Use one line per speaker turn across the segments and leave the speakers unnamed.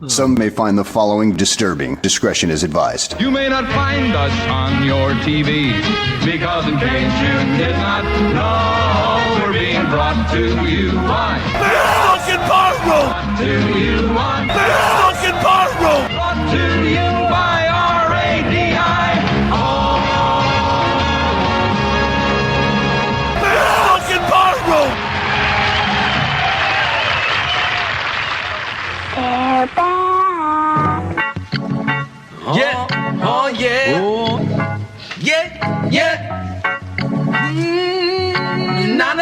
Some may find the following disturbing. Discretion is advised.
You may not find us on your TV, because in case you did not know, we're being brought to you by
the fucking bar room!
Brought to you by
the fucking bar room!
Brought to you by RADI.
The fucking bar room!
Yeah, oh yeah, ooh. Yeah. Nah.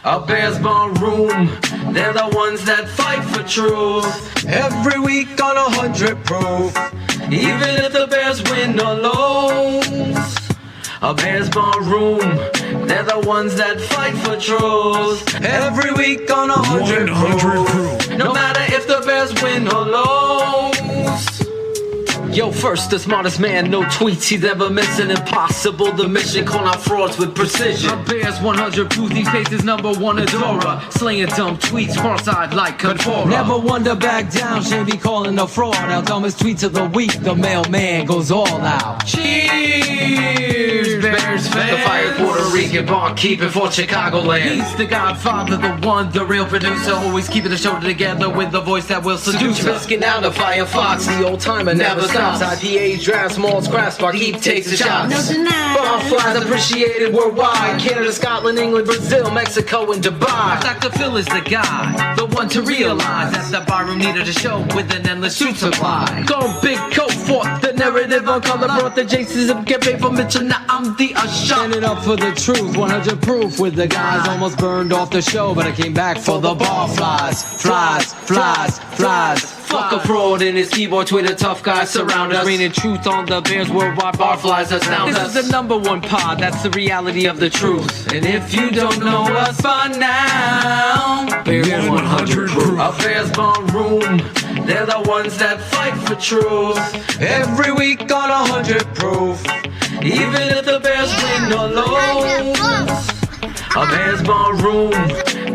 A Bears Ballroom, they're the ones that fight for truth. Every week on 100 Proof, even if the Bears win or lose. A Bears Ballroom, they're the ones that fight for truth. Every week on 100 Proof, no matter if the Bears win or lose. Yo, first, the smartest man, no tweets he's ever missing. Impossible, the mission, call out frauds with precision. A Bears 100 Proof, these faces #1 adorer. Slaying dumb tweets, cross-eyed like Contora. Never one to back down, Shayne be calling a fraud. Our dumbest tweets of the week, the mailman goes all out. Cheers, Bears fans. The fired Puerto Rican barkeeper for Chicagoland. He's the godfather, the one, the real producer. Always keeping the show together with the voice that will seduce us. Biscuit now, the Firefox, the old timer never stops. IPA, draft, malls, craft, spark, he takes the shots. Barflies appreciated worldwide. Canada, Scotland, England, Brazil, Mexico, and Dubai. Dr. Phil is the guy, the one to realize that the barroom needed a show with an endless suit supply. Go big coat for the narrative on color, brought the Jasons and get paid for Mitchell. Now I'm the usher. Standing up for the truth, 100 Proof with the guys. Almost burned off the show, but I came back for the barflies. Flies. Fuck a fraud in his keyboard, Twitter, tough guys surround us. Raining truth on the Bears worldwide, barflies astound us. This is the #1 pod, that's the reality of the truth. And if you don't know us by now, Bears 100 Proof. A Bears Ballroom, they're the ones that fight for truth. Every week on 100 Proof, even if the Bears win or lose. A Bears Ballroom,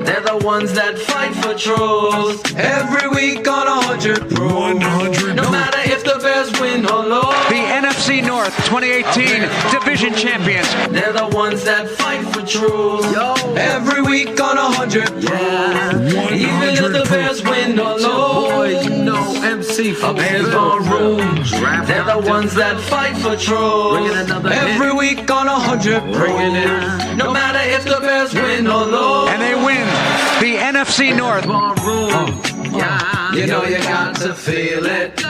they're the ones that fight for truth. Every week on 100 Proof, 100 no matter if the Bears win or lose.
The NFC North 2018 Division Champions.
They're the ones that fight for truth. Yo. Every week on 100 Proof, even if the Bears win or lose. You know MC for A Bears Ballroom, they're the ones that fight for truth. Every week on 100 Proof, no matter if the Bears win or lose.
And they win the NFC North.
Yeah. You know you got to feel it.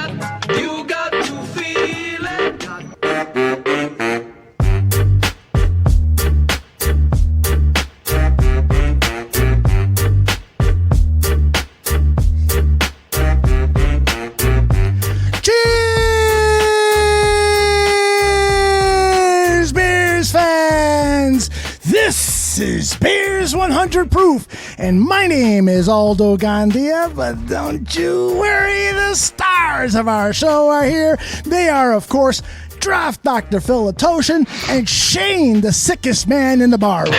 You got to feel it.
Cheers, Bears fans! This is Bears 100 Proof, and my name is Aldo Gandia, but don't you worry, the stars of our show are here. They are, of course, Draft Dr. Phil Latoshin and Shayne, the sickest man in the barroom.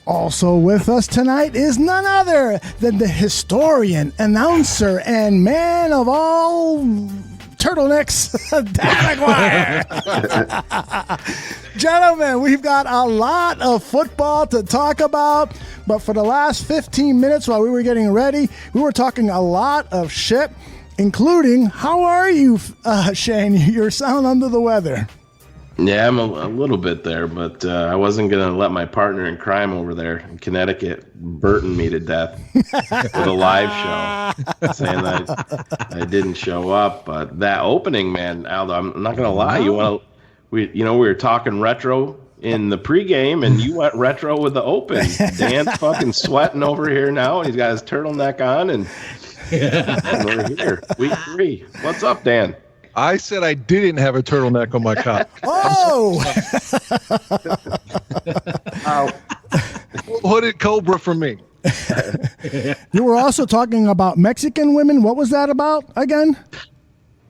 Also with us tonight is none other than the historian, announcer, and man of all turtlenecks, Dan Aguire. Gentlemen, we've got a lot of football to talk about, but for the last 15 minutes while we were getting ready, we were talking a lot of shit, including, how are you, Shayne? You sound under the weather.
Yeah, I'm a little bit there, but I wasn't going to let my partner in crime over there in Connecticut burden me to death with a live show, saying that I didn't show up. But that opening, man, Aldo, I'm not going to lie. We were talking retro in the pregame, and you went retro with the open. Dan's fucking sweating over here now. He's got his turtleneck on, and we're here, week 3. What's up, Dan?
I said I didn't have a turtleneck on my cock.
Oh!
Hooded Cobra for me.
You were also talking about Mexican women. What was that about again?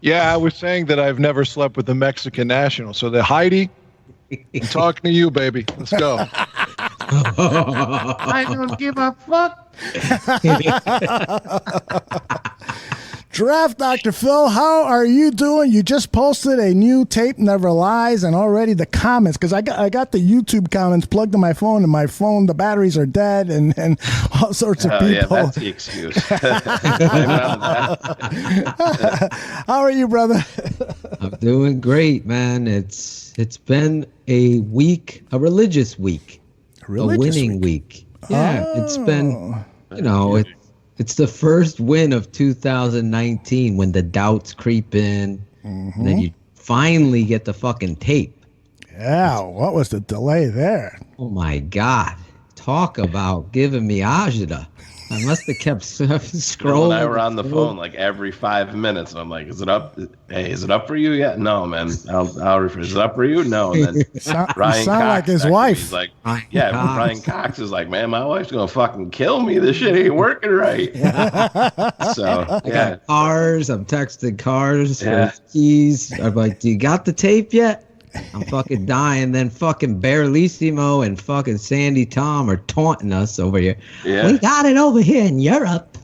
Yeah, I was saying that I've never slept with a Mexican national. So the Heidi, I'm talking to you, baby. Let's go.
I don't give a fuck.
Draft Dr. Phil, how are you doing? You just posted a new tape, Never Lies, and already the comments, because I got the YouTube comments plugged in my phone, and my phone, the batteries are dead, and all sorts of people.
Yeah, that's the excuse.
How are you, brother?
I'm doing great, man. It's been a week, a religious week, a winning week. Yeah, it's been, it's the first win of 2019 when the doubts creep in, and then you finally get the fucking tape.
Yeah, what was the delay there?
Oh my God. Talk about giving me agita. I must have kept scrolling.
And I were on the phone like every 5 minutes, and I'm like, "Is it up? Hey, is it up for you yet? No, man. I'll refresh. Is it up for you? No." And then Ryan
sound
Cox,
like his
actually,
wife.
He's like, "Yeah." Ryan Cox is like, "Man, my wife's gonna fucking kill me. This shit ain't working right." So
I got cars. I'm texting cars for keys. I'm like, "Do you got the tape yet?" I'm fucking dying. Then fucking Barlissimo and fucking Sandy Tom are taunting us over here.
Yeah.
We got it over here in Europe.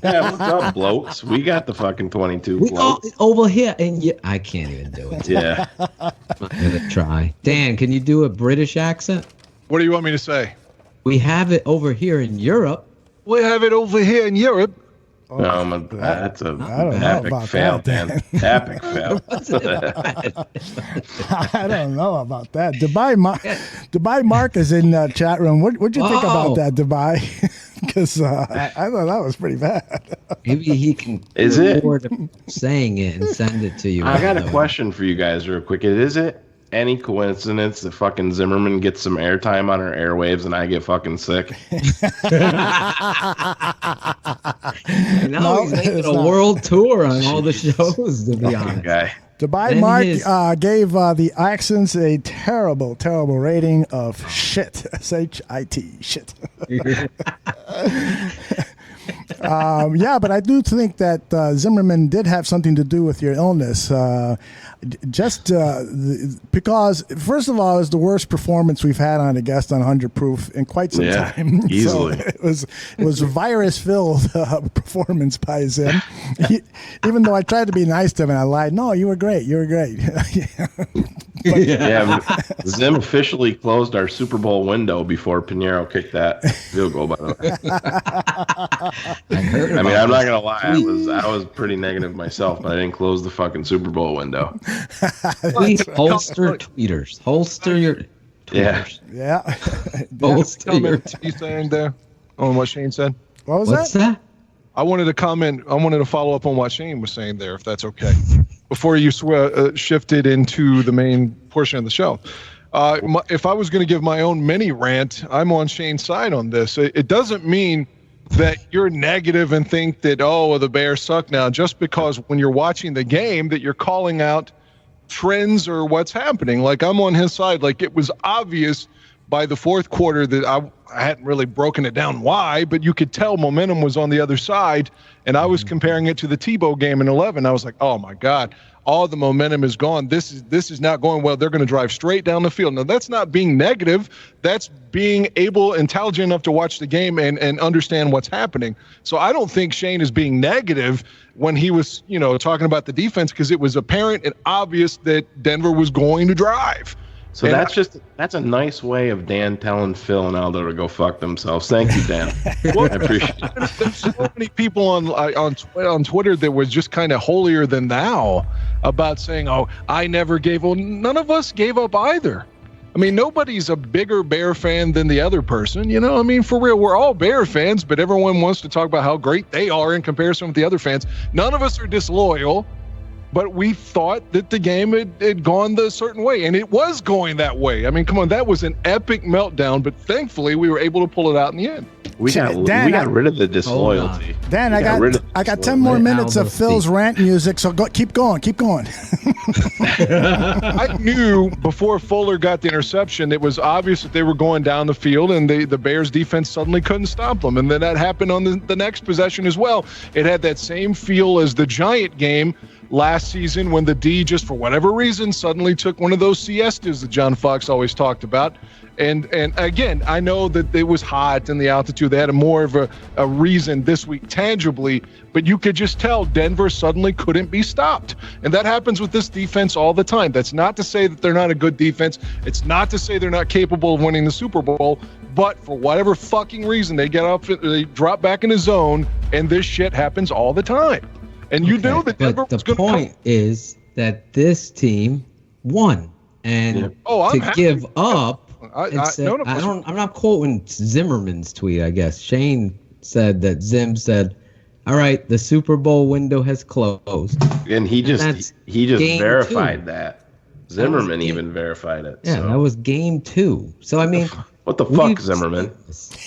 Yeah, what's up, blokes? We got the fucking 22
We got
blokes.
it over here in I can't even do it.
Yeah.
I'm gonna try. Dan, can you do a British accent?
What do you want me to say?
We have it over here in Europe.
We have it over here in Europe.
That's an
I don't know
epic
about
fail,
that,
Dan. Epic fail.
I don't know about that. Dubai Mark is in the chat room. What'd you think about that, Dubai? Because I thought that was pretty bad.
Maybe he can
Is it?
record saying it and send it to you.
I got a question for you guys real quick. Is it any coincidence that fucking Zimmerman gets some airtime on our airwaves and I get fucking sick?
No, he's making a world tour on all the shows, to be honest.
Guy.
Dubai
Then
Mark
his-
gave the accents a terrible, terrible rating of shit. S-H-I-T, shit. Yeah, but I do think that Zimmerman did have something to do with your illness. Because, first of all, it was the worst performance we've had on a guest on 100 Proof in quite some time.
Easily.
So it was a virus-filled performance by Zim. Even though I tried to be nice to him and I lied, no, you were great. You were great.
Yeah, Zim officially closed our Super Bowl window before Piñiero kicked that field goal, by the way. I mean, I'm not gonna lie, I was pretty negative myself, but I didn't close the fucking Super Bowl window.
Please holster tweeters. Holster your tweeters.
Yeah.
Holster your
Comment you saying there on what Shane said?
What was
What's
that?
that?
I wanted to comment. I wanted to follow up on what Shane was saying there, if that's okay, before you shifted into the main portion of the show. If I was going to give my own mini rant, I'm on Shane's side on this. It doesn't mean that you're negative and think that, oh, the Bears suck now, just because when you're watching the game that you're calling out trends or what's happening. Like, I'm on his side. Like, it was obvious by the fourth quarter that I hadn't really broken it down why, but you could tell momentum was on the other side. And I was comparing it to the Tebow game in 11. I was like, oh my God, all the momentum is gone. This is not going well. They're going to drive straight down the field. Now, that's not being negative. That's being intelligent enough to watch the game and understand what's happening. So I don't think Shane is being negative when he was, talking about the defense, because it was apparent and obvious that Denver was going to drive.
So that's a nice way of Dan telling Phil and Aldo to go fuck themselves. Thank you, Dan. I appreciate it.
There's so many people on Twitter that was just kind of holier than thou about saying, "Oh, I never gave up." None of us gave up either. I mean, nobody's a bigger Bear fan than the other person. I mean, for real, we're all Bear fans, but everyone wants to talk about how great they are in comparison with the other fans. None of us are disloyal. But we thought that the game had gone the certain way, and it was going that way. I mean, come on, that was an epic meltdown, but thankfully we were able to pull it out in the end.
We got rid of the disloyalty.
Dan, I got 10 more minutes of Phil's rant music, so keep going.
I knew before Fuller got the interception, it was obvious that they were going down the field, and the Bears defense suddenly couldn't stop them. And then that happened on the next possession as well. It had that same feel as the Giant game, last season when the D just for whatever reason suddenly took one of those siestas that John Fox always talked about. And again, I know that it was hot and the altitude. They had more of a reason this week tangibly, but you could just tell Denver suddenly couldn't be stopped. And that happens with this defense all the time. That's not to say that they're not a good defense. It's not to say they're not capable of winning the Super Bowl. But for whatever fucking reason, they get up, they drop back in the zone, and this shit happens all the time. And you know that Denver was going to.
The point is that this team won, and to give up. I'm not quoting Zimmerman's tweet. I guess Shayne said that Zim said, "All right, the Super Bowl window has closed,"
and he just verified that. Zimmerman even verified it.
Yeah, that was game 2. So I mean,
what the fuck, Zimmerman?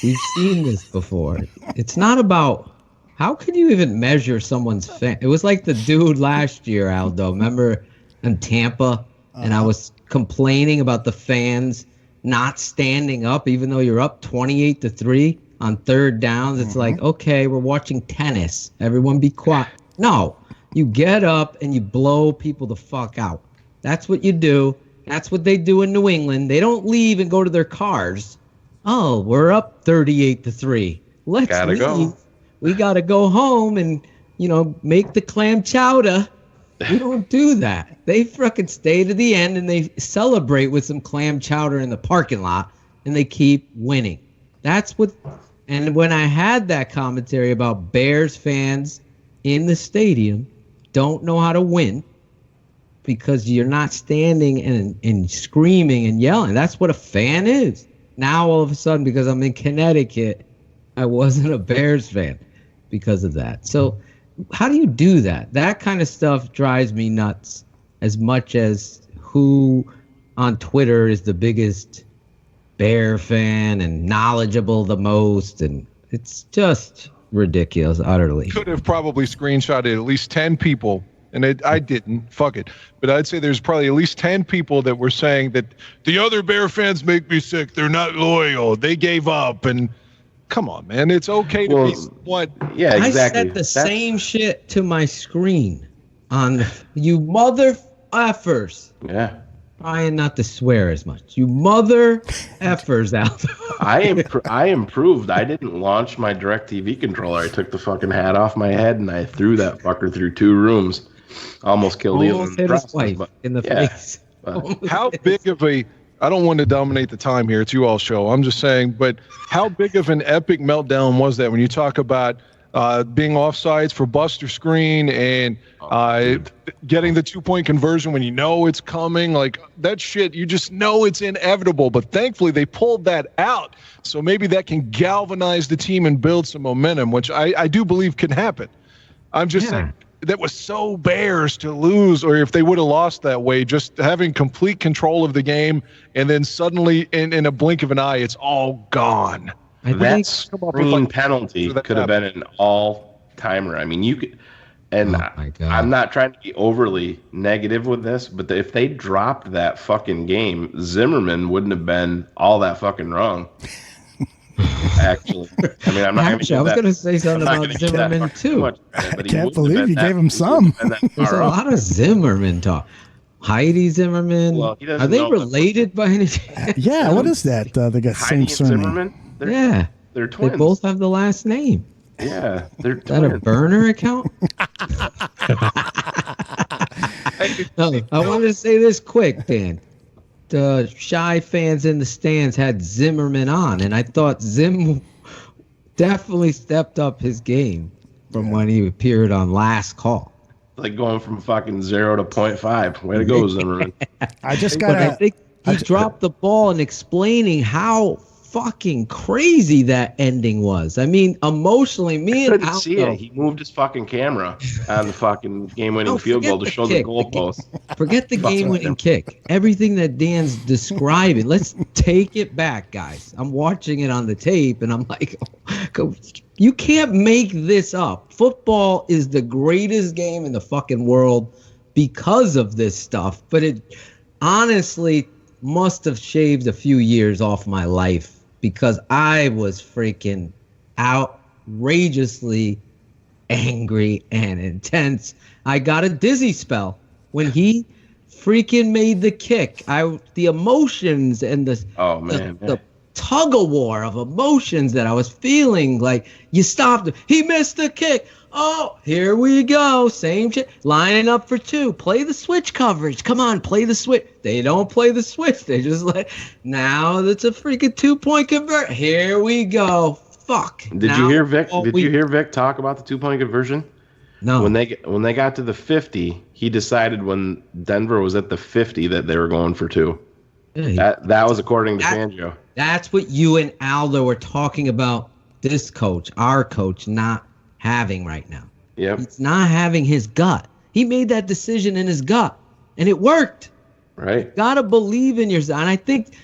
We've seen this before. It's not about how could you even measure someone's fan. It was like the dude last year, Aldo. Remember in Tampa, and I was complaining about the fans not standing up, even though you're up 28-3 on third downs. It's like, okay, we're watching tennis. Everyone be quiet. No, you get up and you blow people the fuck out. That's what you do. That's what they do in New England. They don't leave and go to their cars. Oh, we're up 38-3. Let's leave. Go. We got to go home and, make the clam chowder. We don't do that. They fucking stay to the end and they celebrate with some clam chowder in the parking lot and they keep winning. That's what. And when I had that commentary about Bears fans in the stadium don't know how to win because you're not standing and screaming and yelling. That's what a fan is. Now all of a sudden, because I'm in Connecticut, I wasn't a Bears fan because of that. So how do you do that? That kind of stuff drives me nuts as much as who on Twitter is the biggest Bear fan and knowledgeable the most. And it's just ridiculous, utterly.
Could have probably screenshotted at least 10 people, and I didn't. Fuck it. But I'd say there's probably at least 10 people that were saying that the other Bear fans make me sick. They're not loyal. They gave up. And come on, man. It's okay to be what?
Yeah, exactly.
I said the same shit to my screen on you mother effers.
Yeah.
Trying not to swear as much. You mother effers out.
I improved. I didn't launch my DirecTV controller. I took the fucking hat off my head and I threw that fucker through 2 rooms. Almost killed
Almost hit his wife in the face.
How big of a I don't want to dominate the time here. It's you all show. I'm just saying, but how big of an epic meltdown was that when you talk about being offsides for Buster Screen and getting the 2-point conversion when you know it's coming? Like that shit, you just know it's inevitable. But thankfully, they pulled that out. So maybe that can galvanize the team and build some momentum, which I do believe can happen. I'm just saying. That was so Bears to lose, or if they would have lost that way, just having complete control of the game, and then suddenly, in a blink of an eye, it's all gone.
That screen penalty could have been an all-timer. I mean, you could, and I'm not trying to be overly negative with this, but if they dropped that fucking game, Zimmerman wouldn't have been all that fucking wrong. Actually, I mean, I'm not.
I was going to say something about Zimmerman too.
I can't believe you gave him some.
There's a lot of Zimmerman talk. Heidi Zimmerman. Well, are they related by any chance?
Yeah, what is that? They got same surname.
Zimmerman?
They're twins. They both have the last name.
Yeah, they're
twins. Is that a burner account? I wanted to say this quick, Dan. The Shy fans in the stands had Zimmerman on, and I thought Zim definitely stepped up his game from when he appeared on Last Call.
Like going from fucking 0 to 0.5. Way to go, Zimmerman.
I think
he dropped the ball in explaining how fucking crazy that ending was. I mean, emotionally, me and
I couldn't see it. He moved his fucking camera on the fucking game-winning field goal to show the goalpost.
Forget the game-winning kick. Everything that Dan's describing. Let's take it back, guys. I'm watching it on the tape, and I'm like, you can't make this up. Football is the greatest game in the fucking world because of this stuff, but it honestly must have shaved a few years off my life because I was freaking outrageously angry and intense. I got a dizzy spell when he freaking made the kick. The emotions and the tug of war of emotions that I was feeling, like, you stopped him. He missed the kick. Oh, here we go. Same shit. Lining up for 2. Play the switch coverage. Come on, play the switch. They don't play the switch. They just now it's a freaking 2-point convert. Here we go. Fuck.
Did you hear Vic? You hear Vic talk about the 2-point conversion?
No.
When they got to the 50, he decided when Denver was at the 50 that they were going for 2. Yeah, that was according to Fangio.
That's what you and Aldo were talking about. This coach, our coach, not having right now.
Yep.
He's not having his gut. He made that decision in his gut, and it worked.
Right.
You gotta believe in yourself. And I think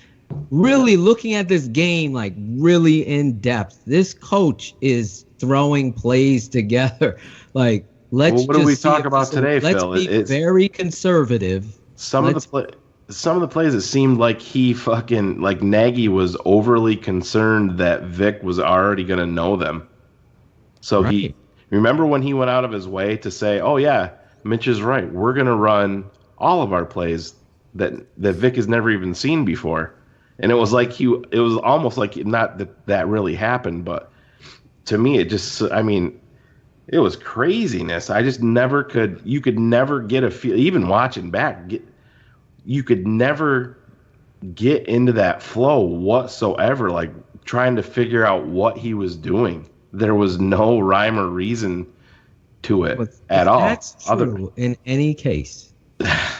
really looking at this game, like, really in depth, this coach is throwing plays together. Like, let's
what do we talk about today, Phil?
Let's be very conservative.
Some of the plays, it seemed like he fucking, like, Nagy was overly concerned that Vic was already going to know them. So he, remember when he went out of his way to say, oh yeah, Mitch is right. We're going to run all of our plays that Vic has never even seen before. And it was like it was almost like, not that really happened, but to me, it just, I mean, it was craziness. I just you could never get a feel, even watching back, you could never get into that flow whatsoever, like trying to figure out what he was doing. There was no rhyme or reason to it at all.
That's true in any case.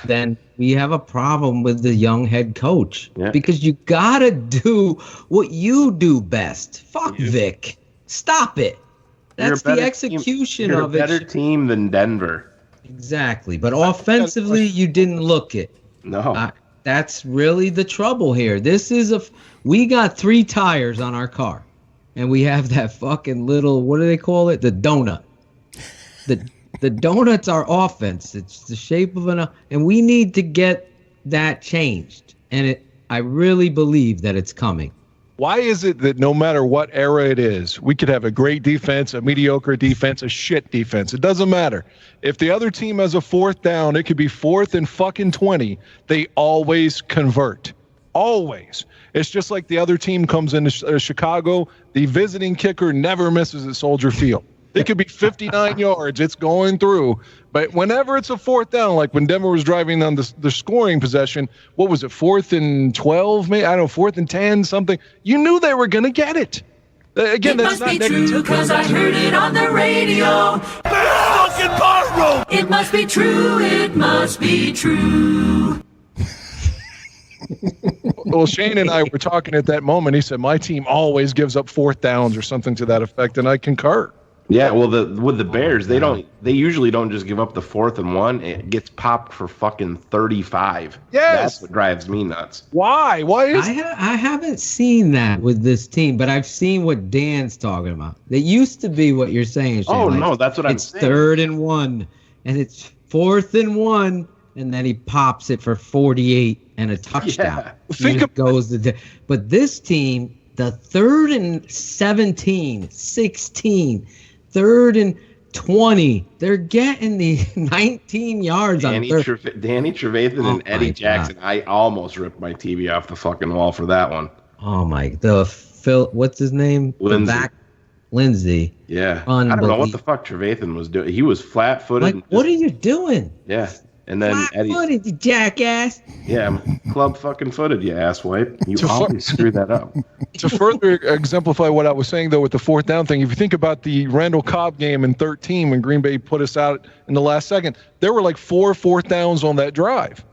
Then we have a problem with the young head coach, because you gotta do what you do best. Fuck Vic. Stop it. That's the execution of it.
You're a better team than Denver.
Exactly. But offensively, you didn't look it.
No.
That's really the trouble here. We got 3 tires on our car, and we have that fucking little, what do they call it? The donut. The donut's our offense. It's the shape of and we need to get that changed. And I really believe that it's coming.
Why is it that no matter what era it is, we could have a great defense, a mediocre defense, a shit defense? It doesn't matter. If the other team has a 4th down, it could be 4th and fucking 20. They always convert. Always. It's just like the other team comes into Chicago. The visiting kicker never misses at Soldier Field. It could be 59 yards. It's going through. But whenever it's a 4th down, like when Denver was driving on the scoring possession, what was it, 4th and 12, maybe? I don't know, 4th and 10, something. You knew they were going to get it. Again, that's not negative.
It must be true because I heard it on the radio. Fucking bar room. It must be true. It must be true.
Well, Shayne and I were talking at that moment. He said, my team always gives up 4th downs or something to that effect, and I concur.
Yeah, well, with the Bears, they usually don't just give up the 4th and 1. It gets popped for fucking 35.
Yes,
that's what drives me nuts.
Why? Why is
I haven't seen that with this team, but I've seen what Dan's talking about. That used to be what you're saying, Shayne.
Oh, like, no, that's what I'm saying.
It's 3rd and 1, and it's 4th and 1, and then he pops it for 48 and a touchdown. Yeah. But this team, the 3rd and 17, 16, 3rd and 20. They're getting the 19 yards on 3rd.
Danny Trevathan and Eddie Jackson. God. I almost ripped my TV off the fucking wall for that one.
Oh my! What's his name? Lindsay.
Yeah. I don't know what the fuck Trevathan was doing. He was flat-footed.
Like, what are you doing?
Yeah. And then
flat-footed, you jackass.
Yeah, club fucking footed, you asswipe. You always screw that up.
To further exemplify what I was saying, though, with the 4th down thing, if you think about the Randall Cobb game in 13 when Green Bay put us out in the last second, there were like 4 4th downs on that drive.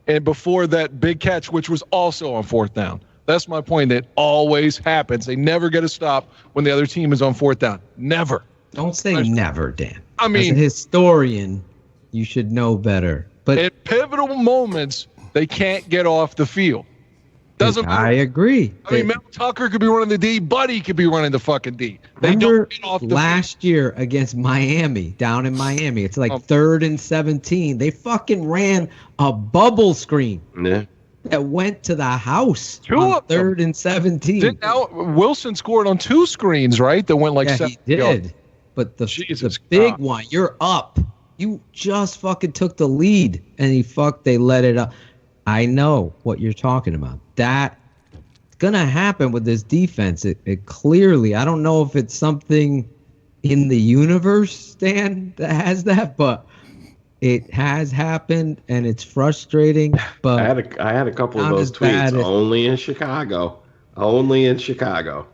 And before that big catch, which was also on 4th down. That's my point. It always happens. They never get a stop when the other team is on 4th down. Never.
Don't say never, Dan.
I mean,
as a historian, you should know better. But
at pivotal moments, they can't get off the field. Doesn't matter.
I agree.
I mean, Mel Tucker could be running the D. Buddy could be running the fucking D. They don't get off the
last year against Miami, down in Miami. It's like 3rd and 17. They fucking ran a bubble screen.
Yeah.
That went to the house on 3rd and 17.
Wilson scored on 2 screens, right? That went like 7
he did. But the big one, you're up. You just fucking took the lead, and they let it up. I know what you're talking about. That's gonna happen with this defense. It clearly, I don't know if it's something in the universe, Stan, that has that, but it has happened, and it's frustrating. But
I had a couple of those tweets. Only in Chicago. Only in Chicago.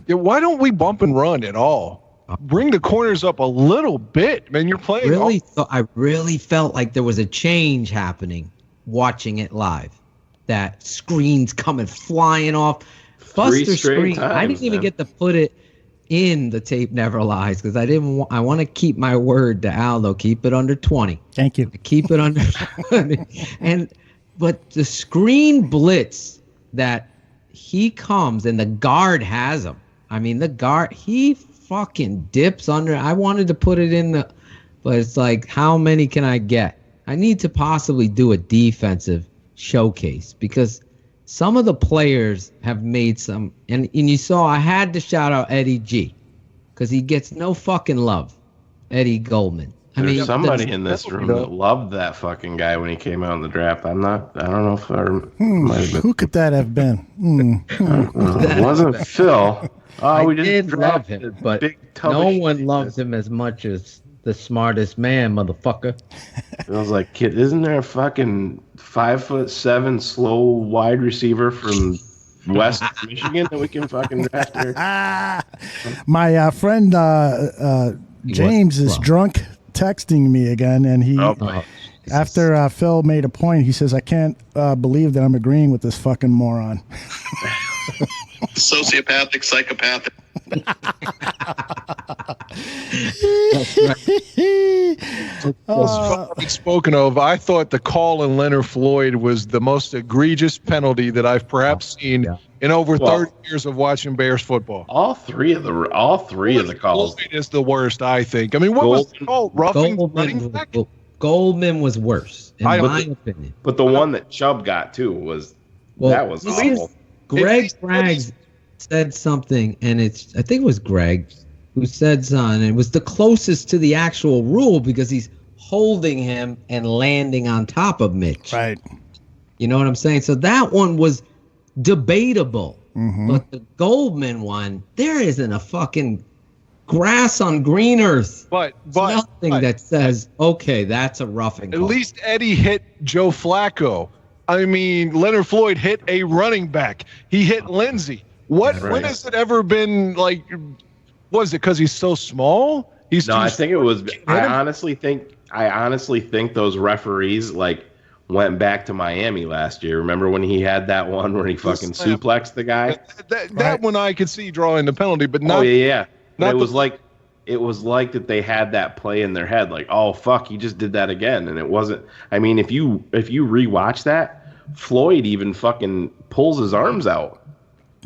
Yeah, why don't we bump and run at all? Bring the corners up a little bit, man. You're playing.
I really felt like there was a change happening watching it live. That screens coming flying off. Buster screen. I didn't even get to put it in the tape never lies because I want to keep my word to Aldo. Keep it under 20.
Thank you.
Keep it under 20. But the screen blitz that he comes and the guard has him. I mean, the guard, he fucking dips under. I wanted to put it in but it's like, how many can I get? I need to possibly do a defensive showcase because some of the players have made some, and you saw I had to shout out Eddie G because he gets no fucking love. Eddie Goldman.
There's somebody in this room that loved that fucking guy when he came out in the draft. I don't know if might have been.
Who could that have been?
It wasn't Phil.
I did love him, but no one loves him as much as the smartest man, motherfucker.
I was like, kid, isn't there a fucking 5'7" slow wide receiver from West Michigan that we can fucking draft here?
My friend James is drunk texting me again, and he after Phil made a point, he says, I can't believe that I'm agreeing with this fucking moron.
Sociopathic, psychopathic.
Spoken of, I thought the call in Leonard Floyd was the most egregious penalty that I've perhaps seen in over 30 years of watching Bears football.
All three of the calls.
Floyd is the worst, I think. I mean, what was the call? Roughing running back?
Goldman was worse, in my opinion.
But the one that Chubb got too was awful.
Greg Braggs said something, and I think it was Greg who said something, and it was the closest to the actual rule because he's holding him and landing on top of Mitch.
Right.
You know what I'm saying? So that one was debatable. Mm-hmm. But the Goldman one, there isn't a fucking grass on green earth.
But
nothing that says, okay, that's a roughing.
At least Eddie hit Joe Flacco. I mean, Leonard Floyd hit a running back. He hit Lindsey. When has it ever been like? Was it because he's so small?
I think it was. I honestly think those referees went back to Miami last year. Remember when he had that one where he fucking suplexed the guy?
That one I could see drawing the penalty, but not.
Oh yeah. It was like that they had that play in their head, like, oh fuck, he just did that again, and it wasn't. I mean, if you rewatch that, Floyd even fucking pulls his arms out,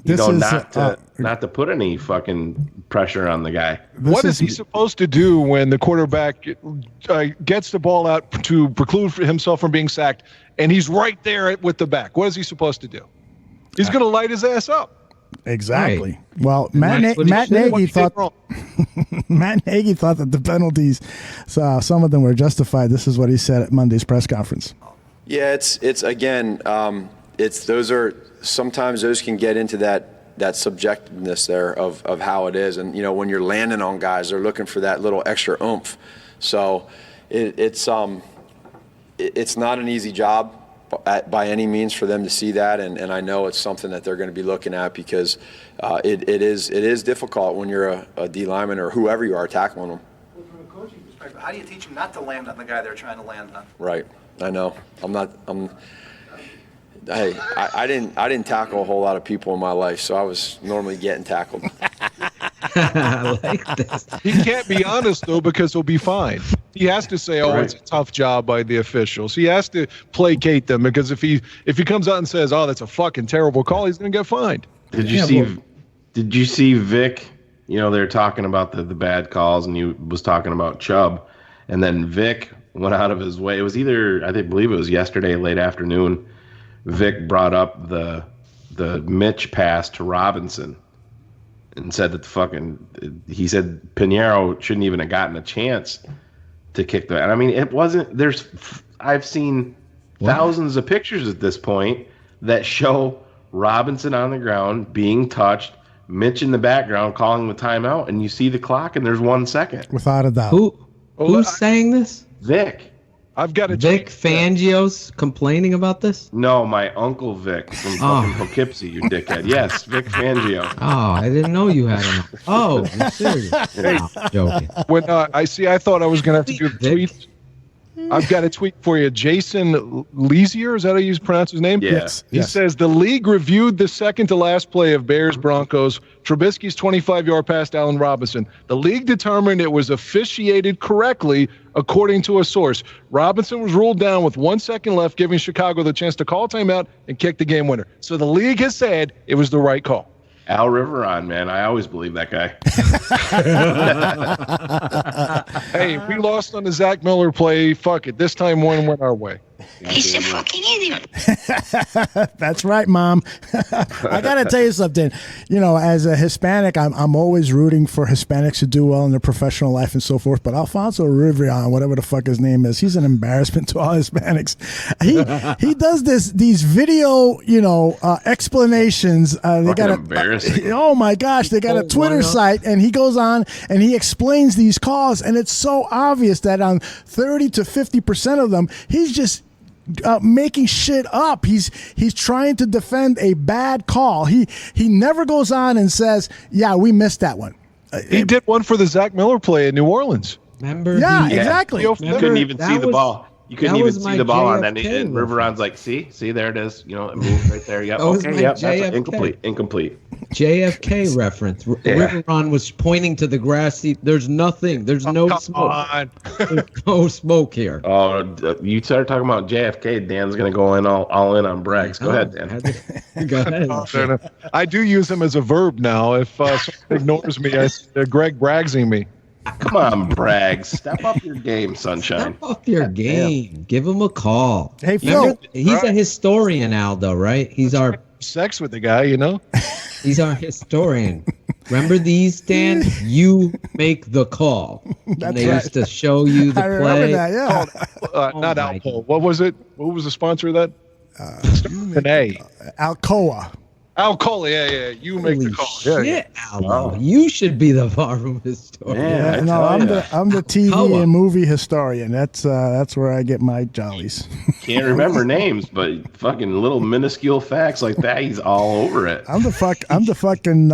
not to put any fucking pressure on the guy.
What is he supposed to do when the quarterback gets the ball out to preclude himself from being sacked, and he's right there with the back? What is he supposed to do? He's going to light his ass up.
Exactly. Right. Well, Matt Nagy thought that the penalties, some of them were justified. This is what he said at Monday's press conference.
Yeah, it's again, sometimes those can get into that subjectiveness there of how it is, and when you're landing on guys, they're looking for that little extra oomph. So it's not an easy job by any means for them to see that, and I know it's something that they're going to be looking at because it is difficult when you're a D lineman or whoever you are tackling them.
Well, from a coaching perspective, how do you teach them not to land on the guy they're trying to land on?
Right. I know. I didn't tackle a whole lot of people in my life, so I was normally getting tackled.
I like this.
He can't be honest though because he'll be fined. He has to say, "Oh, It's a tough job by the officials." He has to placate them because if he comes out and says, "Oh, that's a fucking terrible call," he's going to get fined.
Did you see Vic? They're talking about the bad calls, and he was talking about Chubb, and then Vic went out of his way. It was I believe it was yesterday late afternoon. Vic brought up the Mitch pass to Robinson, and said that he said Piñiero shouldn't even have gotten a chance to kick the. And I mean, it wasn't. I've seen thousands of pictures at this point that show Robinson on the ground being touched, Mitch in the background calling the timeout, and you see the clock and there's 1 second.
Without a doubt.
Who's saying this?
Vic.
I've got a
Vic Fangio's complaining about this?
No, my uncle Vic from fucking Poughkeepsie, you dickhead. Yes, Vic Fangio.
Oh, I didn't know you had him. Oh, I'm serious. No, I'm joking.
When I thought I was going to have to do the tweet. I've got a tweet for you. Jason Lezier, is that how you pronounce his name?
Yes.
He says, the league reviewed the second to last play of Bears-Broncos, Trubisky's 25-yard pass to Allen Robinson. The league determined it was officiated correctly, according to a source. Robinson was ruled down with 1 second left, giving Chicago the chance to call timeout and kick the game winner. So the league has said it was the right call.
Al Riveron, man. I always believe that guy.
Hey, we lost on the Zach Miller play. Fuck it. This time one went our way.
He's a fucking idiot.
That's right, Mom. I got to tell you something. You know, as a Hispanic, I'm always rooting for Hispanics to do well in their professional life and so forth. But Alfonso Riveron, whatever the fuck his name is, he's an embarrassment to all Hispanics. He does these video, explanations. They got
embarrassing.
Oh my gosh, they got a Twitter site, and he goes on and he explains these calls, and it's so obvious that on 30 to 50% of them, he's just making shit up. He's trying to defend a bad call. He never goes on and says, "Yeah, we missed that one."
He did one for the Zach Miller play in New Orleans.
Remember?
Yeah, exactly.
You couldn't even see the ball. You couldn't even see the ball on that.
JFK
And Riveron's like, see, there it is. It moved right there. Yep. Okay. Yep. That's incomplete.
JFK reference. Riveron was pointing to the grass. There's nothing. There's no smoke. There's no smoke here.
Oh, you started talking about JFK. Dan's gonna go in all in on Braggs. Go ahead, Dan.
Go ahead.
I do use him as a verb now. If someone ignores me, I say Greg Braggsing me.
Come on, Braggs. Step up your game, sunshine.
Step up your game. Give him a call.
Hey, Phil.
He's a historian, Aldo, right? He's our
sex with the guy,
He's our historian. Remember these, Dan? You make the call.
That's
they
right.
used to show you the
I
play.
remember that, yeah.
Not Alpo. What was it? What was the sponsor of that? An A.
Alcoa.
Alcoa, yeah. You make the call.
Shit, Aldo. You should be the barroom historian.
Yeah, no, I'm the TV and movie historian. That's where I get my jollies.
Can't remember names, but fucking little minuscule facts like that, he's all over it.
I'm the fucking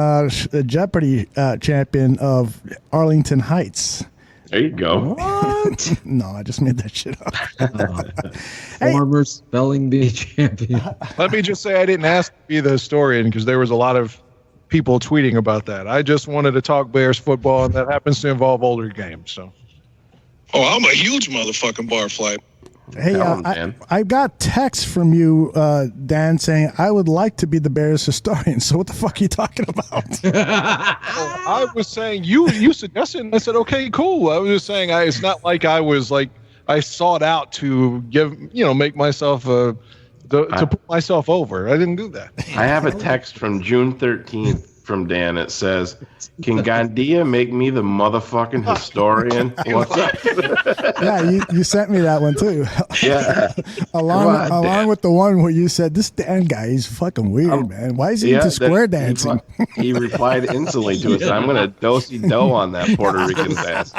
Jeopardy champion of Arlington Heights.
There you go.
What? No, I just made that shit up.
Former spelling bee champion.
Let me just say I didn't ask to be the historian because there was a lot of people tweeting about that. I just wanted to talk Bears football, and that happens to involve older games. So.
Oh, I'm a huge motherfucking barfly.
Hey, I got text from you, Dan, saying I would like to be the Bears historian. So what the fuck are you talking about?
I was saying you suggested, and I said, okay, cool. I was just saying it's not like I was like I sought out to make myself to put myself over. I didn't do that.
I have a text from June 13th from Dan. It says, "Can Gandia make me the motherfucking historian?" What's up?
Yeah, you sent me that one too.
Yeah.
along with the one where you said this Dan guy, he's fucking weird, man. Why is he into square dancing?
He replied instantly to us. I'm gonna do-si-do on that Puerto Rican fast.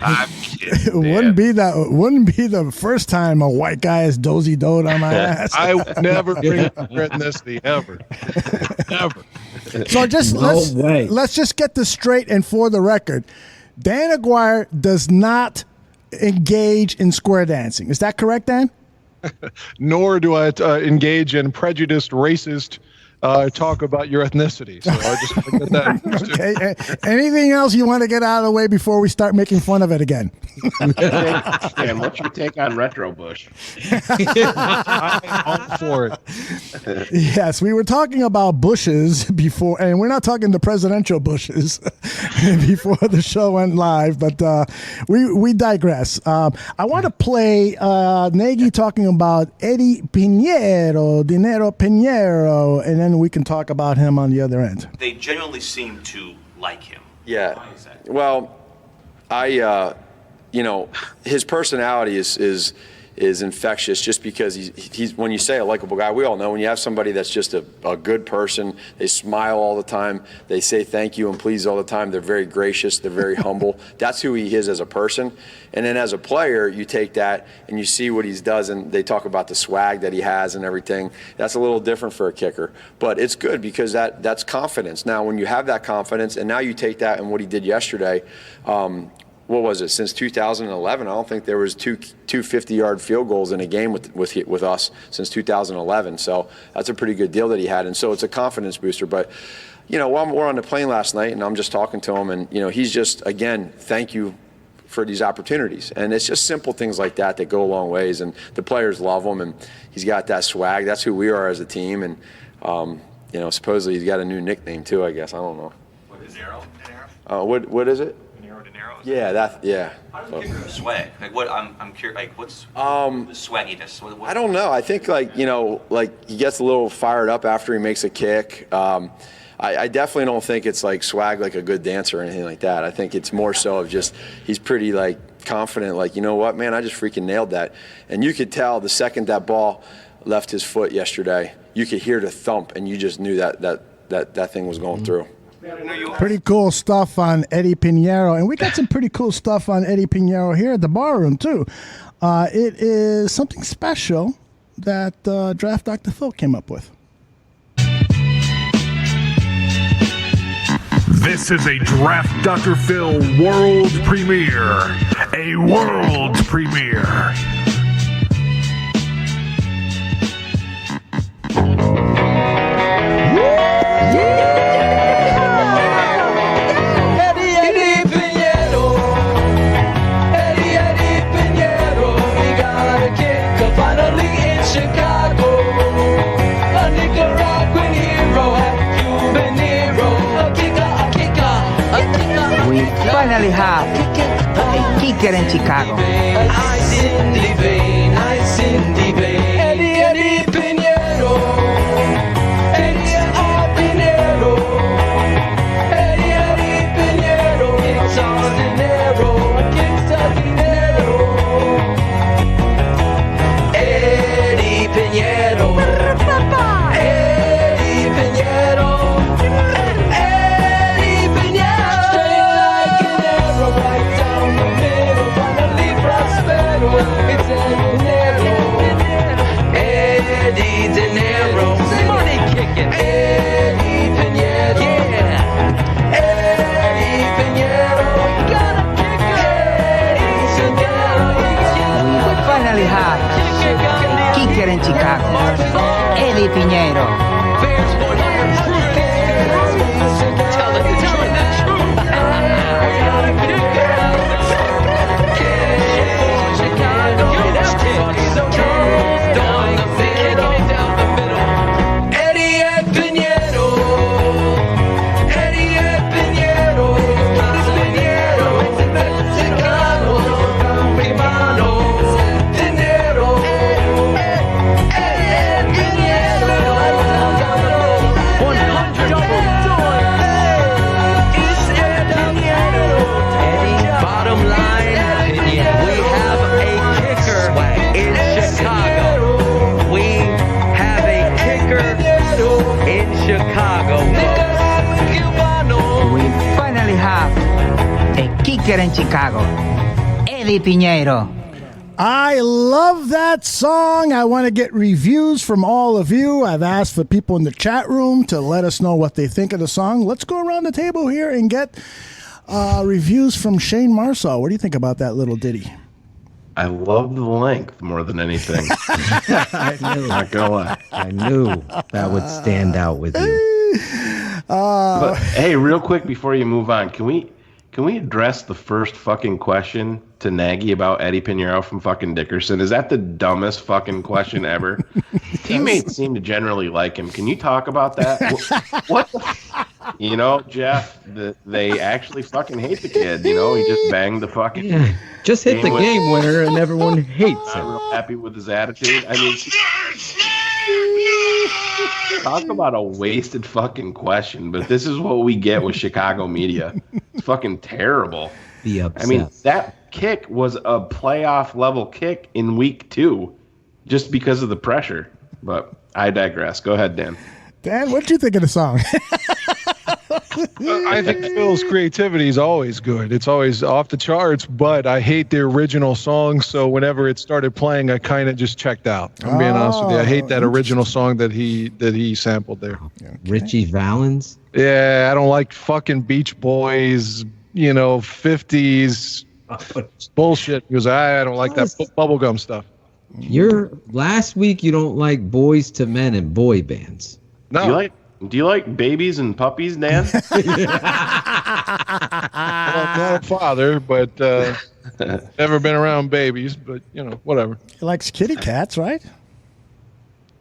I'm kidding,
wouldn't be the first time a white guy has dozy-doed on my ass.
I would never bring up ethnicity ever. Never.
So let's just get this straight and for the record. Dan Aguire does not engage in square dancing. Is that correct, Dan?
Nor do I engage in prejudiced, racist talk about your ethnicity. So I just want to get that.
Okay. Anything else you want to get out of the way before we start making fun of it again?
Dan, what's your take on Retro Bush?
I'm all for it.
Yes, we were talking about bushes before, and we're not talking the presidential bushes before the show went live, but we digress. I want to play Nagy talking about Eddy Piñiero, Dinero Piñiero, and then we can talk about him on the other end.
They genuinely seem to like him.
Yeah. Well, his personality is infectious just because he's when you say a likable guy, we all know when you have somebody that's just a good person, they smile all the time, they say thank you and please all the time, they're very gracious, they're very humble. That's who he is as a person. And then as a player, you take that and you see what he does, and they talk about the swag that he has and everything. That's a little different for a kicker. But it's good because that's confidence. Now, when you have that confidence, and now you take that and what he did yesterday, what was it? Since 2011, I don't think there was two 50-yard field goals in a game with us since 2011. So that's a pretty good deal that he had, and so it's a confidence booster. But while we're on the plane last night, and I'm just talking to him, and he's just again, thank you for these opportunities, and it's just simple things like that that go a long ways, and the players love him, and he's got that swag. That's who we are as a team, and supposedly he's got a new nickname too. I guess I don't know.
What is Dinero?
What is it? Yeah, yeah.
How does a kicker swag? Like what? I'm curious. Like what's the swagginess? What?
I don't know. I think he gets a little fired up after he makes a kick. I definitely don't think it's like swag like a good dancer or anything like that. I think it's more so of just he's pretty confident. Like, you know what, man, I just freaking nailed that. And you could tell the second that ball left his foot yesterday, you could hear the thump, and you just knew that thing was going through.
Pretty cool stuff on Eddy Piñiero, and we got some pretty cool stuff on Eddy Piñiero here at the bar room too. It is something special that Draft Dr. Phil came up with.
This is a Draft Dr. Phil world premiere. A world premiere.
Eddy Piñiero, Eddy Piñiero, we got a kicker finally in Chicago. A Nicaraguan hero, a Cuban hero, a kicker.
We finally have a kicker in Chicago.
I Cindy Bain, Eddy Piñiero, Eddy Piñiero, Eddy Piñiero, kicks on Dinero, kicks on Dinero. Eddy Piñiero, Eddy Piñiero, Eddy Piñiero, straight like an arrow, right down the middle, finally prospero, it's Dinero, Eddy Dinero, money kicking, Eddy Piñiero, yeah, Eddy Piñiero, got a kicker,
We finally have a kicker in Chicago. Eddy Piñiero. Kicker in Chicago, Eddy Piñiero.
I love that song. I want to get reviews from all of you. I've asked for people in the chat room to let us know what they think of the song. Let's go around the table here and get reviews from Shayne Marsaw. What do you think about that little ditty?
I love the length more than anything.
I knew.
Not gonna lie.
I knew that would stand out with you.
But hey, real quick before you move on, can Can we address the first fucking question to Nagy about Eddy Piñiero from fucking Dickerson? Is that the dumbest fucking question ever? Teammates seem to generally like him. Can you talk about that? What the Jeff, they actually fucking hate the kid. He just banged the fucking...
Yeah. Just hit the game winner and everyone hates him.
Not real happy with his attitude. I mean... Talk about a wasted fucking question, but this is what we get with Chicago media. It's fucking terrible.
Be upset.
I mean, that kick was a playoff level kick in week 2 just because of the pressure. But I digress. Go ahead, Dan.
Dan, what'd you think of the song?
I think Phil's creativity is always good. It's always off the charts, but I hate the original song, so whenever it started playing, I kind of just checked out. I'm being honest with you. I hate that original song that he sampled there.
Okay. Richie Valens?
Yeah, I don't like fucking Beach Boys, 50s bullshit, because I don't like that bubblegum stuff.
Last week you don't like Boys to Men and boy bands.
No.
Do you like babies and puppies, Dan?
Well, I'm not a father, but never been around babies, but whatever.
He likes kitty cats, right?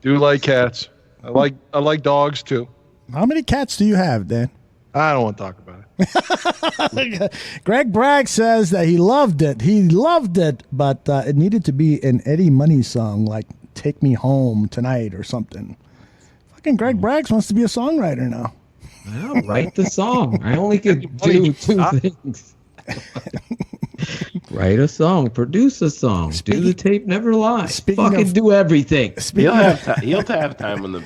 Do like cats. I like dogs too.
How many cats do you have, Dan?
I don't want to talk about
it. Greg Bragg says that he loved it. He loved it, but it needed to be an Eddie Money song like Take Me Home Tonight or something. Fucking Greg Braggs wants to be a songwriter now.
Well, write the song. I only could do 2 things. Write a song, produce a song, do the tape, never lie. Fucking do everything.
He'll have time when the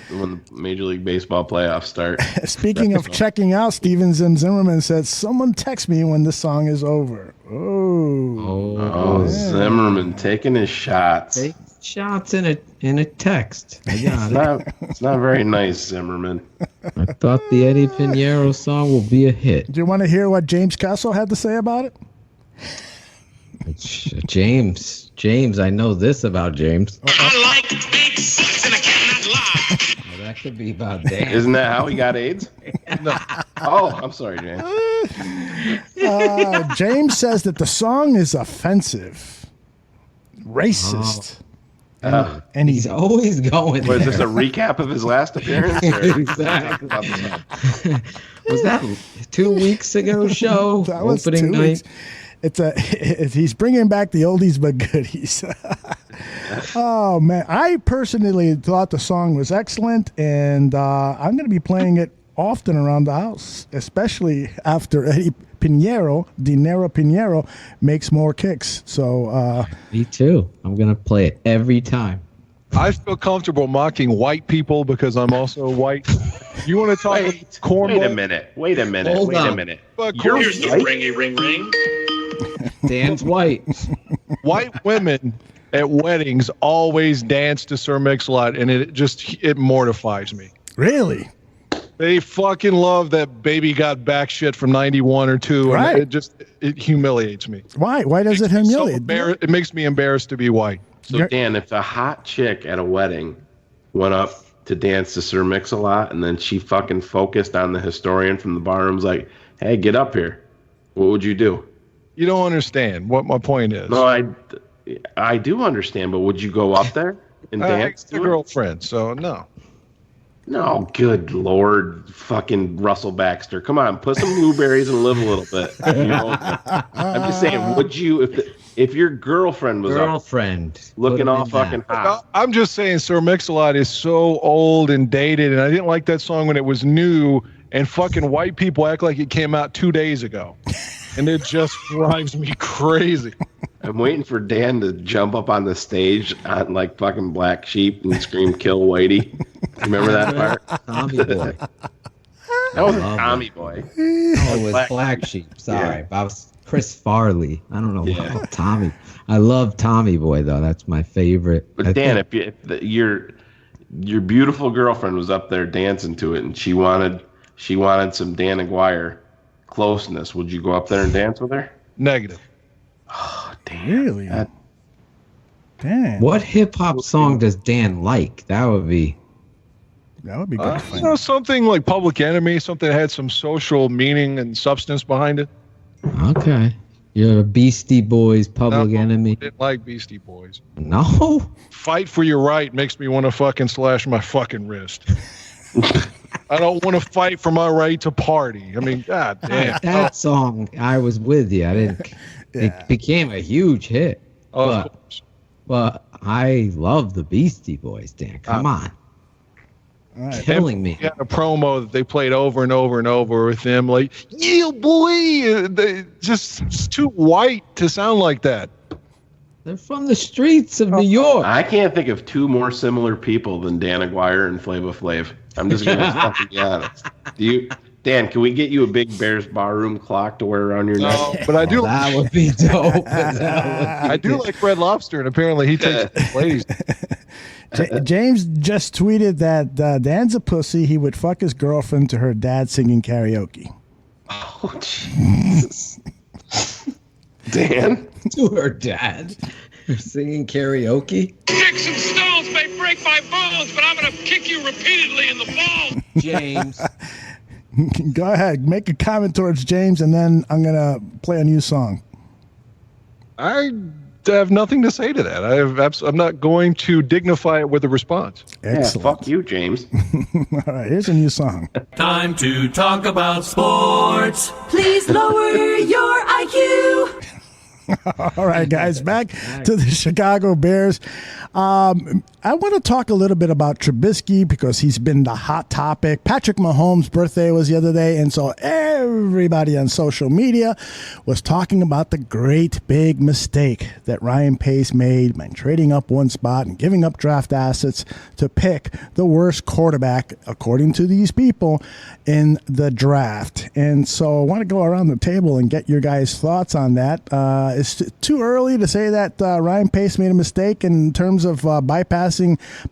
Major League Baseball playoffs start.
Speaking of checking out, Stevens and Zimmerman said, "Someone text me when the song is over."
Oh, Zimmerman taking his shots.
Take shots in a text. I got it.
It's not very nice, Zimmerman.
I thought the Eddy Piñiero song will be a hit.
Do you want to hear what James Castle had to say about it?
James, I know this about James.
I like big seats and I cannot lie.
Well, that could be about Dan.
Isn't that how he got AIDS? No. Oh, I'm sorry, James.
James says that the song is offensive, racist.
And he's always going.
Was this a recap of his last appearance?
Exactly. Was that 2 weeks ago show?
That was
opening
2
night.
weeks. He's bringing back the oldies but goodies. Oh man, I personally thought the song was excellent, and I'm going to be playing it often around the house, especially after Eddy Piñiero, Dinero Piñiero, makes more kicks. So
me too. I'm going to play it every time.
I feel comfortable mocking white people because I'm also white. You want to talk corn?
Wait a minute.
Hold on.
Here's the ringy ring ring.
Dan's white.
White women at weddings always dance to Sir Mix-a-Lot, and it mortifies me.
Really?
They fucking love that Baby Got Back shit from 91 or 2.
Right.
And it humiliates me.
Why? Why does it humiliate?
It makes me embarrassed to be white.
So, Dan, if a hot chick at a wedding went up to dance to Sir Mix-a-Lot and then she fucking focused on the historian from the barroom's like, hey, get up here, what would you do?
You don't understand what my point is.
No, I do understand, but would you go up there and dance to
a girlfriend, so no.
No, good Lord, fucking Russell Baxter. Come on, put some blueberries and live a little bit. I'm just saying, would you, if your girlfriend was looking all fucking hot?
I'm just saying Sir Mix-a-Lot is so old and dated, and I didn't like that song when it was new, and fucking white people act like it came out 2 days ago. And it just drives me crazy.
I'm waiting for Dan to jump up on the stage on like fucking Black Sheep and scream "Kill Whitey." Remember that part?
Tommy Boy.
That was Tommy Boy.
Oh, it was Black Sheep. Sorry, I was Chris Farley. I don't know about Tommy. I love Tommy Boy though. That's my favorite.
But Dan, if your beautiful girlfriend was up there dancing to it and she wanted some Dan Aguire closeness, would you go up there and dance with her?
Negative.
Oh, damn.
Really? Damn.
What hip hop song does Dan like? That would be
good.
Something like Public Enemy, something that had some social meaning and substance behind it.
Okay. You're a Beastie Boys public enemy.
I didn't like Beastie Boys.
No.
Fight for your right makes me want to fucking slash my fucking wrist. I don't want to fight for my right to party. I mean, god damn.
That song, I was with you. I didn't. It became a huge hit. But I love the Beastie Boys, Dan. Come on.
Right.
Killing me.
We had a promo that they played over and over and over with them, like, yeah, boy. It's too white to sound like that.
They're from the streets of New York.
I can't think of two more similar people than Dan Aguire and Flava Flav. I'm just going to fucking be honest. Dan, can we get you a big Bears barroom clock to wear around your neck?
But I do.
That would be dope.
I do like Red Lobster, and apparently he takes ladies.
James just tweeted that Dan's a pussy. He would fuck his girlfriend to her dad singing karaoke.
Oh, Jesus. Dan?
To her dad. Singing karaoke.
Sticks and stones may break my bones, but I'm going to kick you repeatedly in the balls.
James.
Go ahead. Make a comment towards James, and then I'm going to play a new song.
I have nothing to say to that. I'm not going to dignify it with a response.
Excellent.
Yeah, fuck you, James.
All right, here's a new song.
Time to talk about sports. Please lower your IQ.
All right, guys, back to the Chicago Bears. I want to talk a little bit about Trubisky because he's been the hot topic. Patrick Mahomes' birthday was the other day, and so everybody on social media was talking about the great big mistake that Ryan Pace made by trading up one spot and giving up draft assets to pick the worst quarterback, according to these people, in the draft. And so I want to go around the table and get your guys' thoughts on that. It's too early to say that Ryan Pace made a mistake in terms of bypassing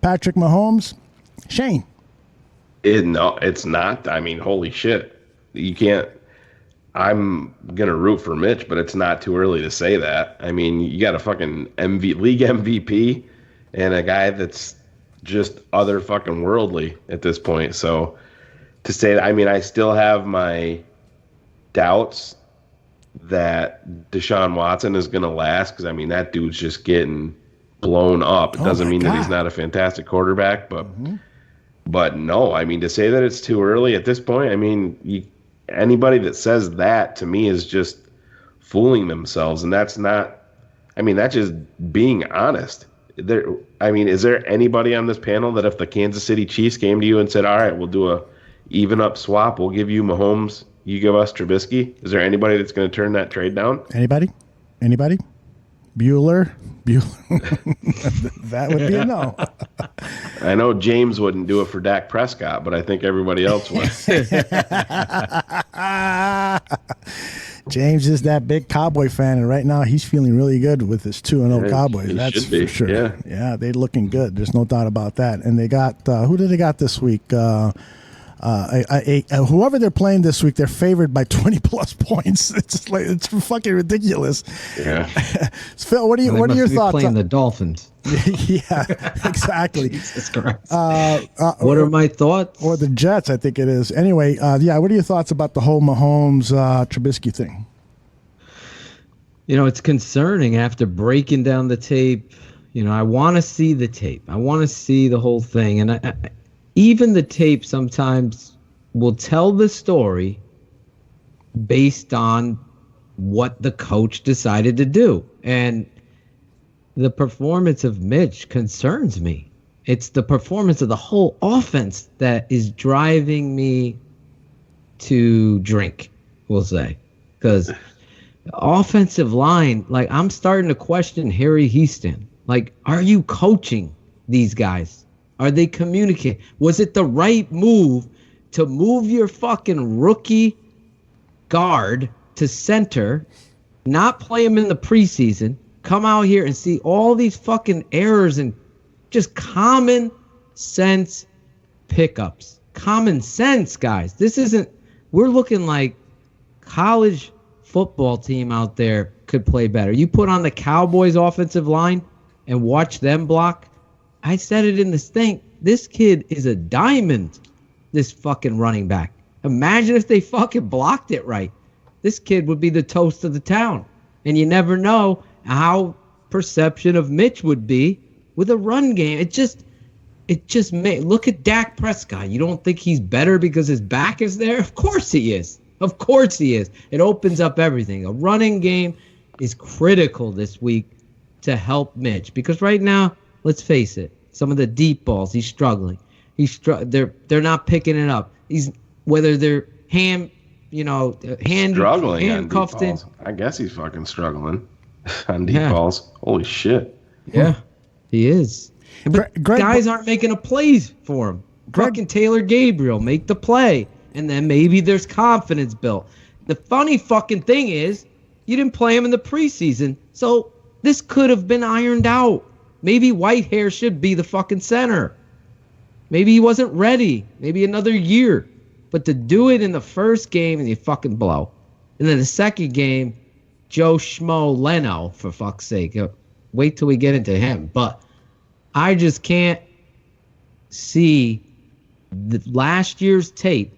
Patrick Mahomes. Shane?
No, it's not. I mean, holy shit. You can't. I'm going to root for Mitch, but it's not too early to say that. I mean, you got a fucking league MVP and a guy that's just other fucking worldly at this point. So to say that, I mean, I still have my doubts that Deshaun Watson is going to last because, I mean, that dude's just getting blown up. It doesn't mean that he's not a fantastic quarterback, but no, I mean, to say that it's too early at this point, I mean, anybody that says that to me is just fooling themselves, and that's not, I mean, that's just being honest. I mean, is there anybody on this panel that if the Kansas City Chiefs came to you and said, all right, we'll do a even up swap, we'll give you Mahomes, you give us Trubisky? Is there anybody that's going to turn that trade down?
Anybody? Bueller? That would be a no.
I know James wouldn't do it for Dak Prescott, but I think everybody else would.
James is that big Cowboy fan, and right now he's feeling really good with his 2-0 Cowboys. That's for sure. Yeah, they're looking good. There's no doubt about that. And they got who did they got this week? Whoever they're playing this week, they're favored by 20 plus points. It's fucking ridiculous.
Yeah.
Phil, what are your thoughts?
Playing the Dolphins.
Yeah, exactly.
Jesus Christ. What are my thoughts?
Or the Jets, I think it is. Anyway, what are your thoughts about the whole Mahomes Trubisky thing?
You know, it's concerning after breaking down the tape. You know, I want to see the tape. I want to see the whole thing. And even the tape sometimes will tell the story based on what the coach decided to do. And the performance of Mitch concerns me. It's the performance of the whole offense that is driving me to drink, we'll say. Because offensive line, like, I'm starting to question Harry Houston. Like, are you coaching these guys? Are they communicating? Was it the right move to move your fucking rookie guard to center, not play him in the preseason, come out here and see all these fucking errors and just common sense pickups? Common sense, guys. This isn't, we're looking like college football team out there could play better. You put on the Cowboys offensive line and watch them block. I said it in this thing. This kid is a diamond, this fucking running back. Imagine if they fucking blocked it right. this kid would be the toast of the town. And you never know how perception of Mitch would be with a run game. It just look at Dak Prescott. You don't think he's better because his back is there? Of course he is. Of course he is. It opens up everything. A running game is critical this week to help Mitch, because right now, let's face it, some of the deep balls he's struggling. They're not picking it up. Whether they're
struggling
handcuffed in.
I guess he's fucking struggling on deep balls. Holy shit.
Yeah, he is. But guys aren't making a play for him. Fucking Taylor Gabriel make the play, and then maybe there's confidence built. The funny fucking thing is, you didn't play him in the preseason, so this could have been ironed out. Maybe Whitehair should be the fucking center. Maybe he wasn't ready. Maybe another year. But to do it in the first game and you fucking blow. And then the second game, Joe Schmo Leno, for fuck's sake. Wait till we get into him. But I just can't see the last year's tape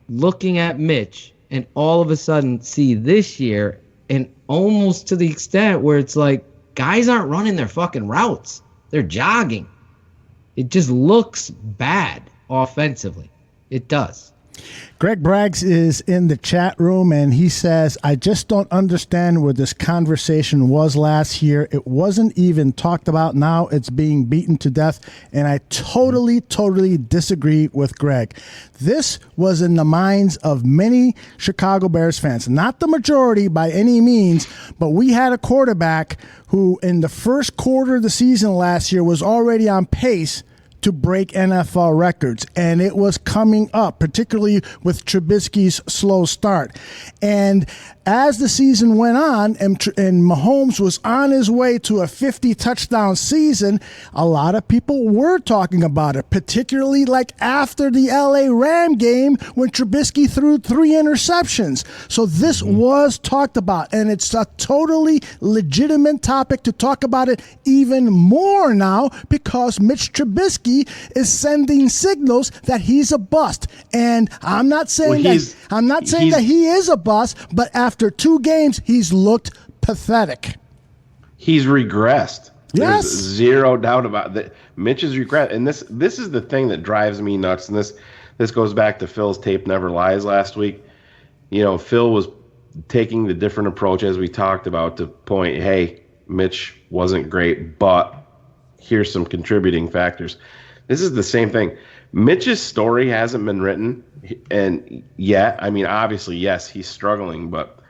looking at Mitch and all of a sudden see this year, and almost to the extent where it's like guys aren't running their fucking routes. They're jogging. It just looks bad offensively. It does.
Greg Braggs is in the chat room, and he says, I just don't understand where this conversation was last year. It wasn't even talked about. Now it's being beaten to death, and I totally disagree with Greg. This was in the minds of many Chicago Bears fans. Not the majority by any means, but we had a quarterback who in the first quarter of the season last year was already on pace to break NFL records, and it was coming up, particularly with Trubisky's slow start. And as the season went on and Mahomes was on his way to a 50-touchdown season, a lot of people were talking about it, particularly like after the LA Ram game when Trubisky threw 3 interceptions. So this was talked about, and it's a totally legitimate topic to talk about it even more now because Mitch Trubisky is sending signals that he's a bust. And I'm not saying that he is a bust, but after 2 games, he's looked pathetic.
He's regressed.
Yes.
There's zero doubt about that. Mitch has regressed. And this is the thing that drives me nuts. And this goes back to Phil's Tape Never Lies last week. You know, Phil was taking the different approach as we talked about to point, hey, Mitch wasn't great, but here's some contributing factors. This is the same thing. Mitch's story hasn't been written, and yet, I mean, obviously, yes, he's struggling, but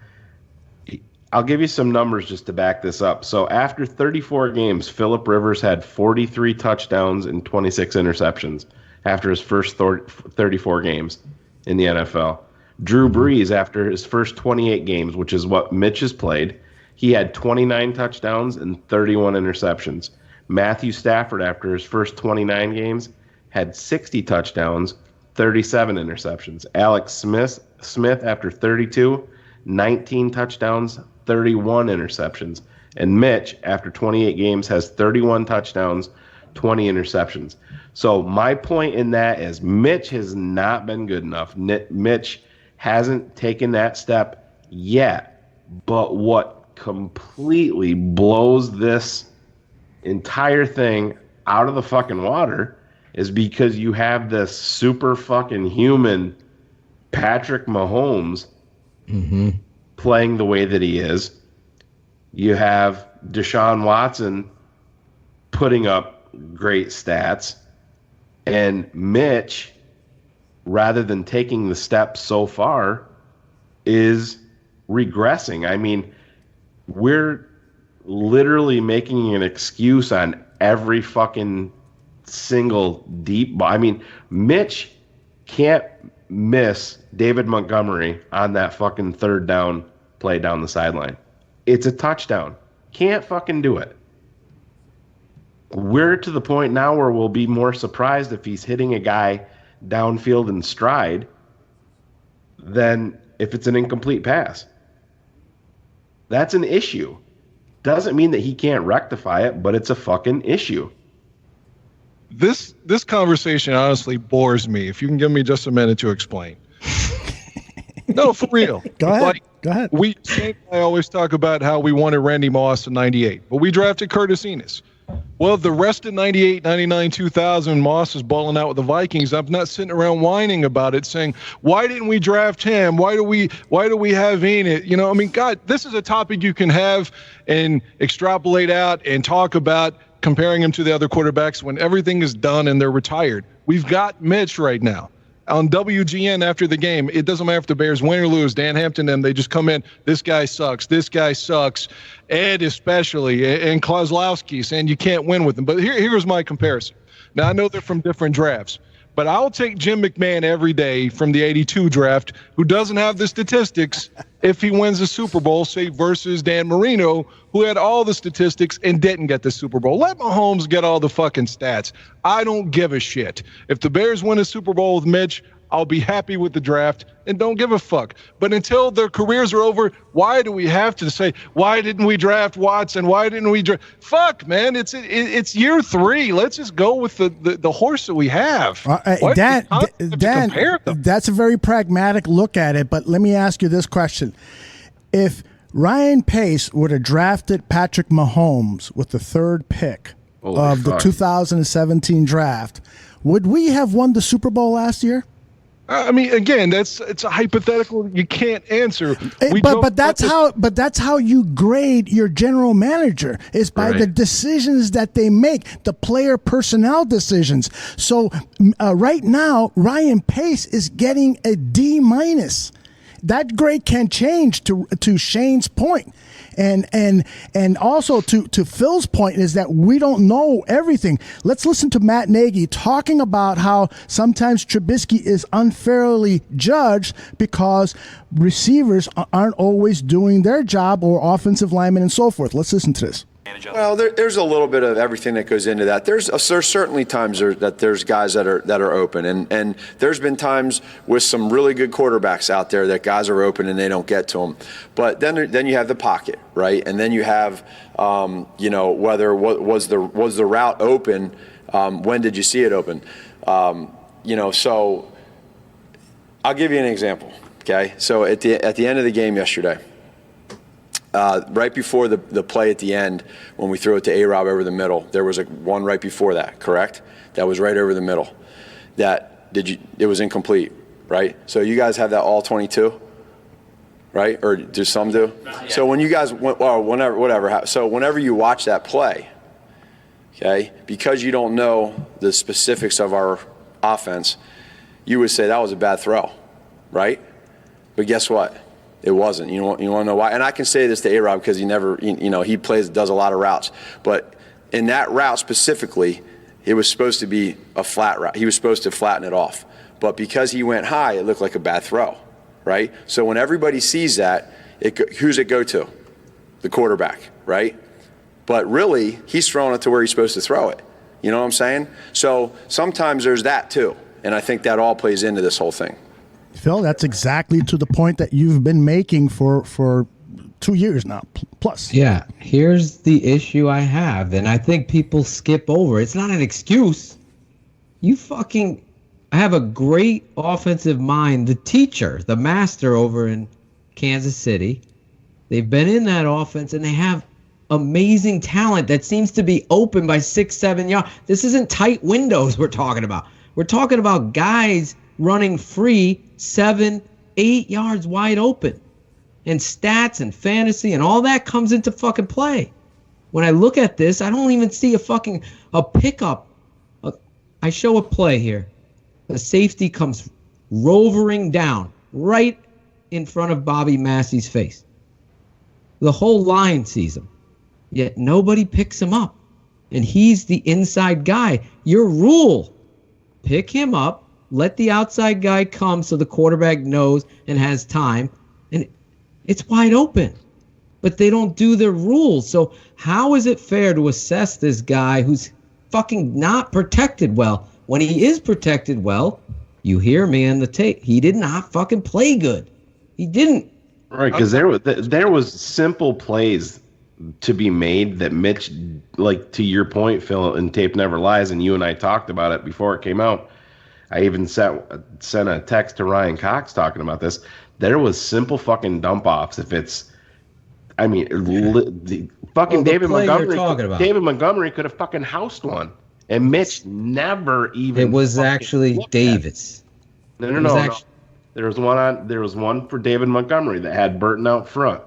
I'll give you some numbers just to back this up. So after 34 games, Phillip Rivers had 43 touchdowns and 26 interceptions after his first 34 games in the NFL. Drew Brees, after his first 28 games, which is what Mitch has played, he had 29 touchdowns and 31 interceptions. Matthew Stafford, after his first 29 games, had 60 touchdowns, 37 interceptions. Alex Smith, after 32, 19 touchdowns, 31 interceptions. And Mitch, after 28 games, has 31 touchdowns, 20 interceptions. So my point in that is Mitch has not been good enough. Mitch hasn't taken that step yet. But what completely blows this entire thing out of the fucking water is because you have this super fucking human Patrick Mahomes playing the way that he is. You have Deshaun Watson putting up great stats, and Mitch, rather than taking the steps so far, is regressing. I mean, we're literally making an excuse on every fucking single deep ball. I mean, Mitch can't miss David Montgomery on that fucking third down play down the sideline. It's a touchdown. Can't fucking do it. We're to the point now where we'll be more surprised if he's hitting a guy downfield in stride than if it's an incomplete pass. That's an issue. Doesn't mean that he can't rectify it, but it's a fucking issue.
This conversation honestly bores me. If you can give me just a minute to explain. No, for real.
Go ahead. Go ahead.
Shane and I always talk about how we wanted Randy Moss in 98, but we drafted Curtis Enos. Well, the rest of 98, 99, 2000, Moss is balling out with the Vikings. I'm not sitting around whining about it, saying, why didn't we draft him? Why do we have Enid? You know, I mean, God, this is a topic you can have and extrapolate out and talk about comparing him to the other quarterbacks when everything is done and they're retired. We've got Mitch right now. On WGN after the game, it doesn't matter if the Bears win or lose. Dan Hampton and they just come in, this guy sucks, this guy sucks. Ed especially, and Kozlowski saying you can't win with him. But here's my comparison. Now, I know they're from different drafts, but I'll take Jim McMahon every day from the 82 draft, who doesn't have the statistics, if he wins the Super Bowl, say, versus Dan Marino, who had all the statistics and didn't get the Super Bowl. Let Mahomes get all the fucking stats. I don't give a shit. If the Bears win a Super Bowl with Mitch, I'll be happy with the draft and don't give a fuck. But until their careers are over, why do we have to say, why didn't we draft Watson? Why didn't we draft? Fuck, man. It's year 3. Let's just go with the horse that we have.
Dan, that's a very pragmatic look at it. But let me ask you this question. If Ryan Pace would have drafted Patrick Mahomes with the 3rd pick the 2017 draft, would we have won the Super Bowl last year?
I mean, again, it's a hypothetical you can't answer.
But that's how you grade your general manager, is by the decisions that they make, the player personnel decisions. So right now, Ryan Pace is getting a D-. That grade can change to Shane's point. And also to Phil's point is that we don't know everything. Let's listen to Matt Nagy talking about how sometimes Trubisky is unfairly judged because receivers aren't always doing their job, or offensive linemen and so forth. Let's listen to this.
Well, there's a little bit of everything that goes into that. There's certainly times that there's guys that are open, and there's been times with some really good quarterbacks out there that guys are open and they don't get to them. But then you have the pocket, right? And then you have whether was the route open? When did you see it open? So I'll give you an example. Okay, so at the end of the game yesterday. Right before the play at the end, when we threw it to A-Rob over the middle, there was one right before that, correct? That was right over the middle. It was incomplete, right? So you guys have that all 22, right? Or do some do? So when you guys, whenever you watch that play, okay, because you don't know the specifics of our offense, you would say that was a bad throw, right? But guess what? It wasn't. You want to know why? And I can say this to A-Rob because he does a lot of routes. But in that route specifically, it was supposed to be a flat route. He was supposed to flatten it off. But because he went high, it looked like a bad throw, right? So when everybody sees that, who's it go to? The quarterback, right? But really, he's throwing it to where he's supposed to throw it. You know what I'm saying? So sometimes there's that too. And I think that all plays into this whole thing.
Phil, that's exactly to the point that you've been making for 2 years now, plus.
Yeah, here's the issue I have, and I think people skip over. It's not an excuse. I have a great offensive mind. The teacher, the master over in Kansas City, they've been in that offense, and they have amazing talent that seems to be open by 6-7 yards. This isn't tight windows we're talking about. We're talking about guys running free 7-8 yards wide open, and stats and fantasy and all that comes into fucking play. When I look at this, I don't even see a pickup. I show a play here. The safety comes rovering down right in front of Bobby Massey's face. The whole line sees him, yet nobody picks him up, and he's the inside guy. Your rule, pick him up, let the outside guy come so the quarterback knows and has time, and it's wide open. But they don't do their rules. So how is it fair to assess this guy who's fucking not protected well? When he is protected well, you hear me on the tape, he did not fucking play good. He didn't.
Right, because there was simple plays to be made that Mitch, like to your point, Phil, and tape never lies, and you and I talked about it before it came out. I even sent a text to Ryan Cox talking about this. there was simple fucking dump offs. If it's, I mean, the fucking David Montgomery. David Montgomery could have fucking housed one, and Mitch never even.
It was actually Davis.
No. There was one for David Montgomery that had Burton out front.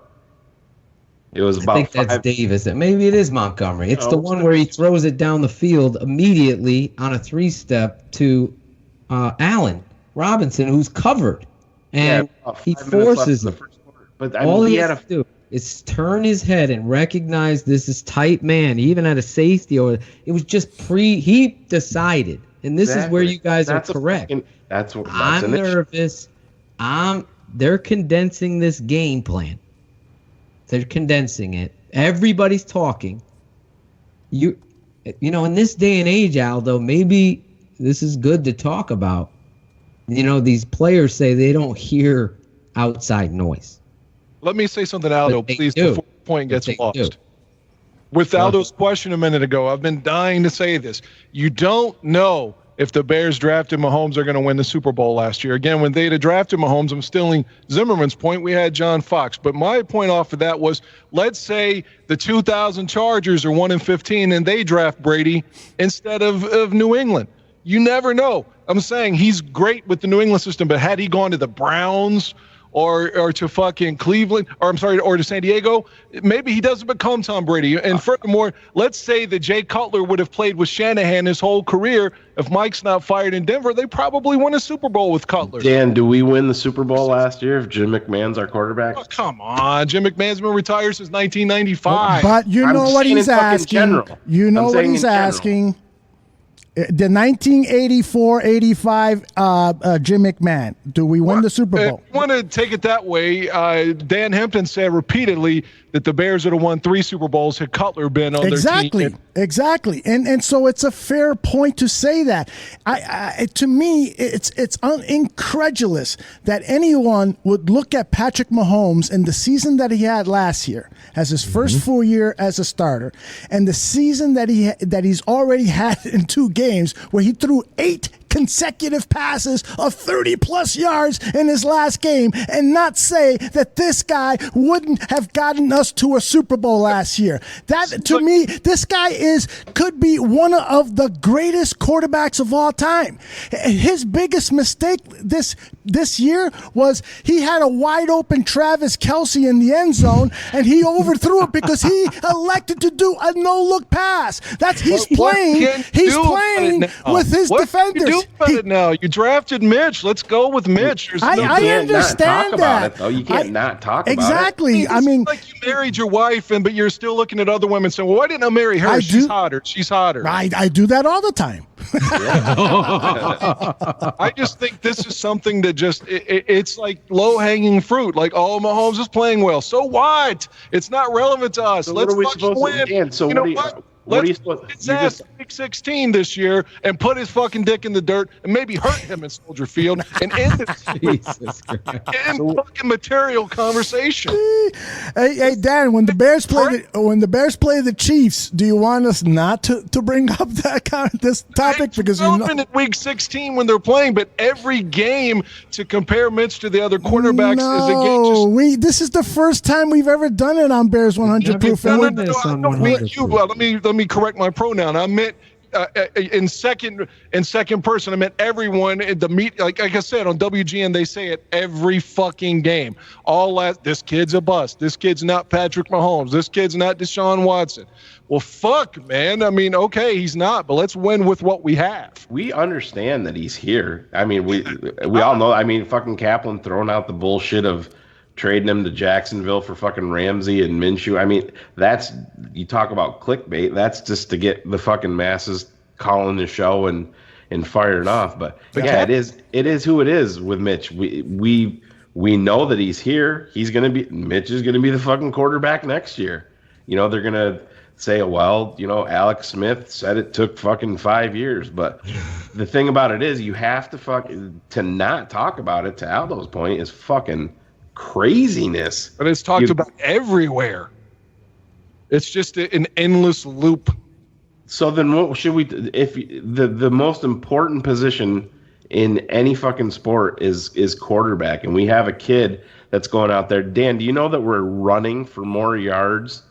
It was about.
I think that's Davis. Maybe it is Montgomery. It's the one where he throws it down the field immediately on a 3-step to Allen Robinson, who's covered, and he forces him.
But
all he has to do is turn his head and recognize this is tight man. He even had a safety, or it was just he decided, and this is where you guys are correct. I'm nervous. They're condensing this game plan. They're condensing it. Everybody's talking. You know, in this day and age, Aldo, maybe this is good to talk about. You know, these players say they don't hear outside noise.
Let me say something, Aldo, please, before the point gets lost. With Aldo's question a minute ago, I've been dying to say this. You don't know if the Bears drafted Mahomes are going to win the Super Bowl last year. Again, when they'd have drafted Mahomes, I'm stealing Zimmerman's point, we had John Fox. But my point off of that was, let's say the 2000 Chargers are 1-15 and they draft Brady instead of New England. You never know. I'm saying he's great with the New England system, but had he gone to the Browns or to fucking Cleveland, or to San Diego, maybe he doesn't become Tom Brady. And furthermore, let's say that Jay Cutler would have played with Shanahan his whole career. If Mike's not fired in Denver, they probably win a Super Bowl with Cutler.
Dan, do we win the Super Bowl last year if Jim McMahon's our quarterback?
Oh, come on. Jim McMahon's been retired since 1995.
But you know what he's asking. You know what he's asking. The 1984-85 Jim McMahon. Do we win the Super Bowl?
If you want to take it that way, Dan Hempton said repeatedly that the Bears would have won 3 Super Bowls had Cutler been on their team.
Exactly. And so it's a fair point to say that. To me, it's incredulous that anyone would look at Patrick Mahomes in the season that he had last year as his first full year as a starter, and the season that he's already had in 2 games where he threw 8 consecutive passes of 30-plus yards in his last game, and not say that this guy wouldn't have gotten us to a Super Bowl last year. That, to me, this guy could be one of the greatest quarterbacks of all time. His biggest mistake this year was he had a wide-open Travis Kelce in the end zone, and he overthrew it because he elected to do a no-look pass. He's playing with his defenders.
Now you drafted Mitch. Let's go with Mitch.
I understand that.
You can't not talk about it.
Exactly.
I mean, like you married your wife, but you're still looking at other women saying, "Well, why didn't I marry her? She's hotter. She's hotter."
I do that all the time.
I just think this is something that it's like low-hanging fruit. Like, oh, Mahomes is playing well. So what? It's not relevant to us.
So
Let's
what are we supposed
win.
to do? So
you know what? Let's put his ass Week 16 this year and put his fucking dick in the dirt and maybe hurt him in Soldier Field and end this fucking material conversation.
Hey Dan, when the Bears play the Chiefs, do you want us not to bring up this topic? Because
relevant at Week 16 when they're playing, but every game to compare Mitch to the other quarterbacks is a game.
This is the first time we've ever done it on Bears 100 Proof.
Let me correct my pronoun. I meant in second person. I meant everyone in the meet. Like I said on WGN, they say it every fucking game. This kid's a bust. This kid's not Patrick Mahomes. This kid's not Deshaun Watson. Well, fuck, man. I mean, okay, he's not, but let's win with what we have.
We understand that he's here. I mean, we all know. I mean, fucking Kaplan throwing out the bullshit of trading him to Jacksonville for fucking Ramsey and Minshew. I mean, you talk about clickbait. That's just to get the fucking masses calling the show and firing off. But yeah, it is who it is with Mitch. We know that he's here. Mitch is gonna be the fucking quarterback next year. You know, they're gonna say, well, you know, Alex Smith said it took fucking 5 years. But the thing about it is, you have to not talk about it. To Aldo's point, is fucking craziness.
But it's talked about everywhere. It's just an endless loop.
So then what should we, if the most important position in any fucking sport is quarterback. And we have a kid that's going out there. Dan, do you know that we're running for more yards?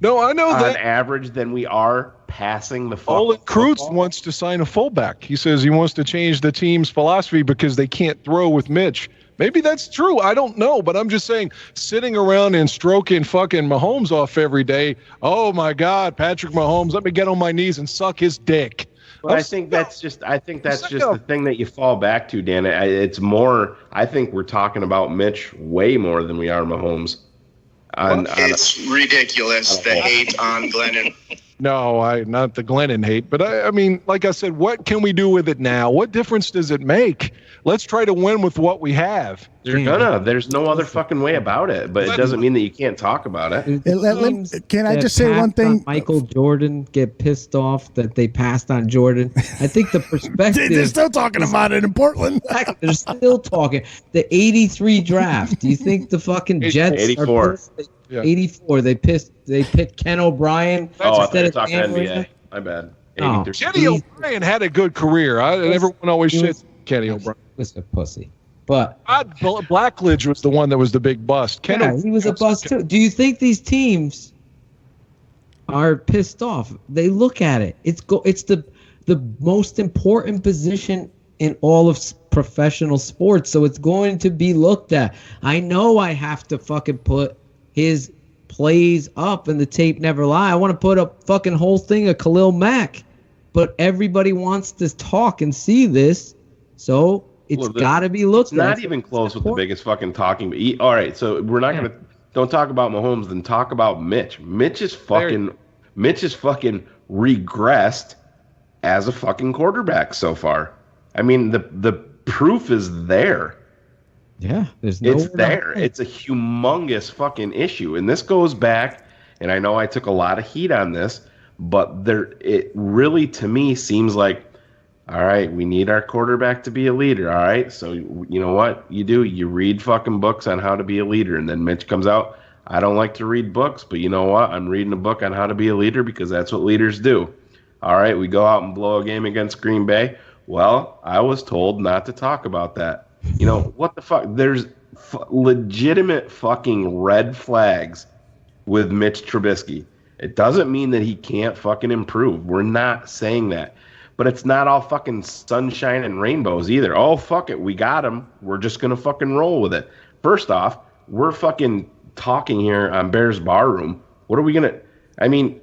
No, I know that
on average than we are passing the football.
Olin Kreutz wants to sign a fullback. He says he wants to change the team's philosophy because they can't throw with Mitch. Maybe that's true. I don't know, but I'm just saying, sitting around and stroking fucking Mahomes off every day. Oh my God, Patrick Mahomes, let me get on my knees and suck his dick.
But I think that's just the thing that you fall back to, Dan. It's more. I think we're talking about Mitch way more than we are Mahomes.
It's ridiculous, the hate on Glennon.
No, not the Glennon hate, but I mean, like I said, what can we do with it now? What difference does it make? Let's try to win with what we have.
There's no other fucking way about it, but it doesn't mean that you can't talk about it.
Can I just say one thing?
Michael Jordan get pissed off that they passed on Jordan. I think the perspective.
They're still talking about it in Portland.
They're still talking. The 83 draft. Do you think the fucking Jets
84.
are pissed? 84. They picked Ken O'Brien.
Oh, I thought you were talking NBA. My bad.
Oh.
Kenny O'Brien had a good career. Everyone always shits Kenny O'Brien.
Was a pussy. But
Blackledge was the one that was the big bust.
He was a bust too. Do you think these teams are pissed off? They look at it. It's the most important position in all of professional sports, so it's going to be looked at. I know I have to fucking put his plays up and the tape never lie. I want to put a fucking whole thing of Khalil Mack, but everybody wants to talk and see this, so it's got to be looked at.
It's not even close with the biggest fucking talking. All right, so we're not going to don't talk about Mahomes, then talk about Mitch. Mitch is fucking regressed as a fucking quarterback so far. I mean, the proof is there.
Yeah, it's
there. It's a humongous fucking issue, and this goes back. And I know I took a lot of heat on this, but it really to me seems like, all right, we need our quarterback to be a leader. All right, so you know what you do? You read fucking books on how to be a leader, and then Mitch comes out. I don't like to read books, but you know what? I'm reading a book on how to be a leader because that's what leaders do. All right, we go out and blow a game against Green Bay. Well, I was told not to talk about that. You know, what the fuck? There's legitimate fucking red flags with Mitch Trubisky. It doesn't mean that he can't fucking improve. We're not saying that. But it's not all fucking sunshine and rainbows either. Oh, fuck it. We got him. We're just going to fucking roll with it. First off, we're fucking talking here on Bears Barroom. What are we going to... I mean,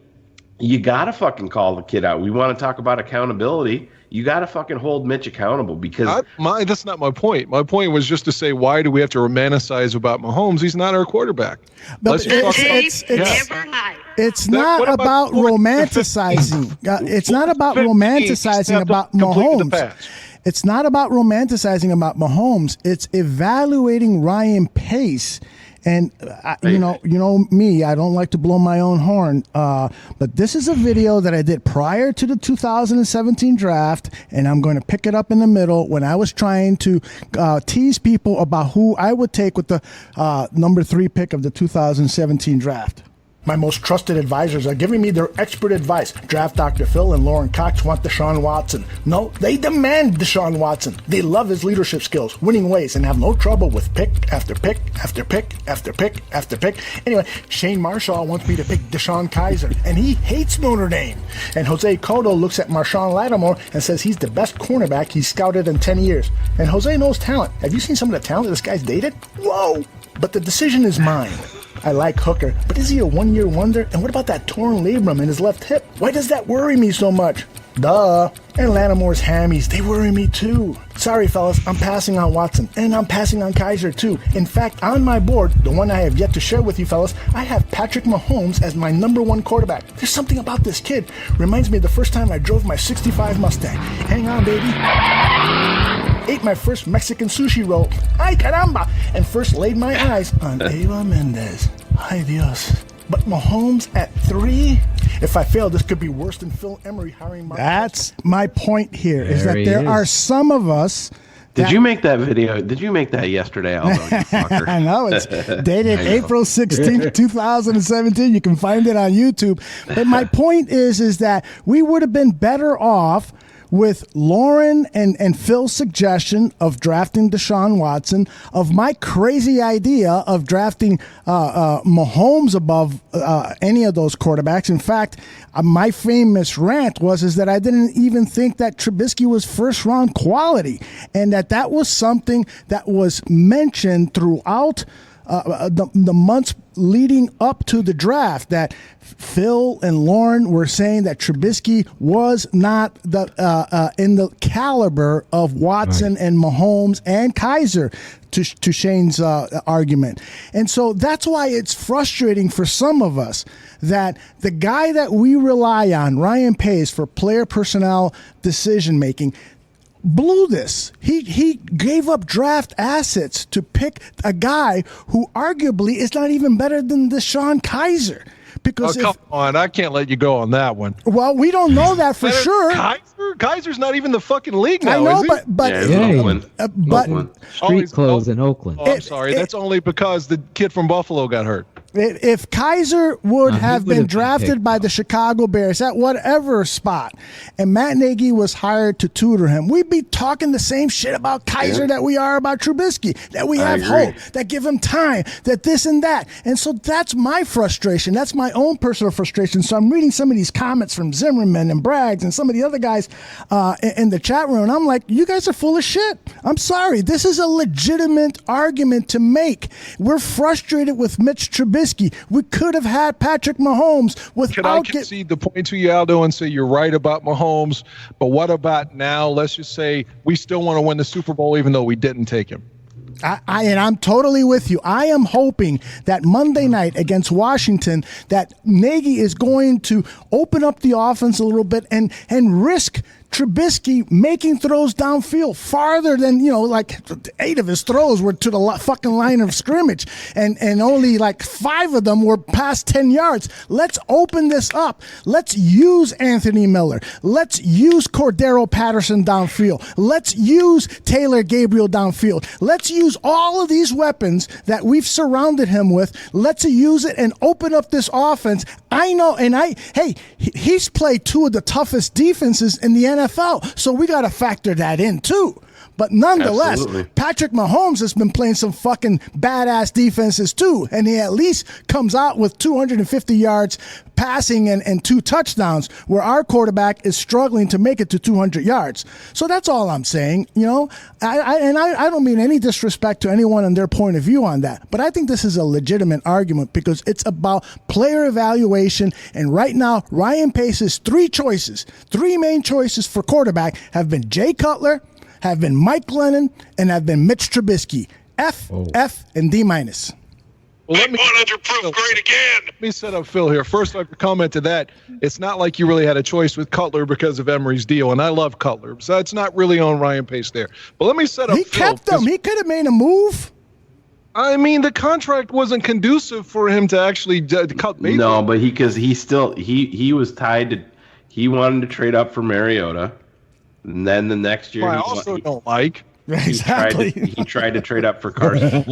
you got to fucking call the kid out. We want to talk about accountability. You got to fucking hold Mitch accountable because...
that's not my point. My point was just to say, why do we have to romanticize about Mahomes? He's not our quarterback.
It's not about romanticizing. It's not about romanticizing about Mahomes. It's not about romanticizing about Mahomes. It's evaluating Ryan Pace. And you know me, I don't like to blow my own horn, but this is a video that I did prior to the 2017 draft, and I'm going to pick it up in the middle when I was trying to tease people about who I would take with the number 3 pick of the 2017 draft. My most trusted advisors are giving me their expert advice. Draft Dr. Phil and Lauren Cox want Deshaun Watson. No, they demand Deshaun Watson. They love his leadership skills, winning ways, and have no trouble with pick after pick after pick after pick after pick. Anyway, Shayne Marsaw wants me to pick Deshaun Kaiser, and he hates Notre Dame. And Jose Cotto looks at Marshawn Lattimore and says he's the best cornerback he's scouted in 10 years. And Jose knows talent. Have you seen some of the talent this guy's dated? Whoa! But the decision is mine. I like Hooker, but is he a one-year wonder? And what about that torn labrum in his left hip? Why does that worry me so much? Duh. And Lattimore's hammies, they worry me too. Sorry, fellas, I'm passing on Watson, and I'm passing on Kaiser too. In fact, on my board, the one I have yet to share with you fellas, I have Patrick Mahomes as my number 1 quarterback. There's something about this kid. Reminds me of the first time I drove my 65 Mustang. Hang on, baby. Ate my first Mexican sushi roll. Ay caramba! And first laid my eyes on Eva Mendez. Ay Dios. But Mahomes at 3? If I fail, this could be worse than Phil Emery hiring Mark. That's my point here, is that there are some of us...
Did you make that video? Did you make that yesterday, Aldo, you fucker?
I know. It's dated April 16th, 2017. You can find it on YouTube. But my point is that we would have been better off with Lauren and Phil's suggestion of drafting Deshaun Watson, of my crazy idea of drafting Mahomes above any of those quarterbacks. In fact, my famous rant is that I didn't even think that Trubisky was first round quality, and that was something that was mentioned throughout the months leading up to the draft, that Phil and Lauren were saying that Trubisky was not in the caliber of Watson and Mahomes and Kaiser, to Shayne's argument. And so that's why it's frustrating for some of us that the guy that we rely on, Ryan Pace, for player personnel decision making, blew this. He gave up draft assets to pick a guy who arguably is not even better than Deshaun Kaiser. Because
come on, I can't let you go on that one.
Well, we don't know that for sure.
Kaiser's not even the fucking league now.
I know,
is he?
but
Oakland. Street clothes in Oakland.
Oh, I'm sorry. That's only because the kid from Buffalo got hurt.
If Kaiser would have been drafted by the Chicago Bears at whatever spot, and Matt Nagy was hired to tutor him, we'd be talking the same shit about Kaiser that we are about Trubisky, that we have hope, that give him time, that this and that. And so that's my frustration. That's my own personal frustration. So I'm reading some of these comments from Zimmerman and Braggs and some of the other guys in the chat room, and I'm like, you guys are full of shit. I'm sorry. This is a legitimate argument to make. We're frustrated with Mitch Trubisky. We could have had Patrick Mahomes without.
Can I concede the point to you, Aldo, and say you're right about Mahomes, but what about now? Let's just say we still want to win the Super Bowl even though we didn't take him.
And I'm totally with you. I am hoping that Monday night against Washington, that Nagy is going to open up the offense a little bit and risk Trubisky making throws downfield farther than, like 8 of his throws were to the fucking line of scrimmage, and only like 5 of them were past 10 yards. Let's open this up. Let's use Anthony Miller. Let's use Cordero Patterson downfield. Let's use Taylor Gabriel downfield. Let's use all of these weapons that we've surrounded him with. Let's use it and open up this offense. I know, and he's played 2 of the toughest defenses in the NFL, so we got to factor that in too. But nonetheless, absolutely, Patrick Mahomes has been playing some fucking badass defenses too, and he at least comes out with 250 yards passing and 2 touchdowns, where our quarterback is struggling to make it to 200 yards. So that's all I'm saying. I don't mean any disrespect to anyone and their point of view on that, but I think this is a legitimate argument because it's about player evaluation. And right now, Ryan Pace's 3 main choices for quarterback have been Jay Cutler, have been Mike Glennon, and have been Mitch Trubisky. F, and D-.
Well, let me 100 proof great again.
Let me set up Phil here. First, I comment to that. It's not like you really had a choice with Cutler because of Emery's deal, and I love Cutler, so it's not really on Ryan Pace there. But let me set up Phil.
He kept him. He could have made a move.
I mean, the contract wasn't conducive for him to actually cut bait.
No, but he was tied to. He wanted to trade up for Mariota. And then the next year,
I also don't like.
Exactly.
He tried to trade up for Carson.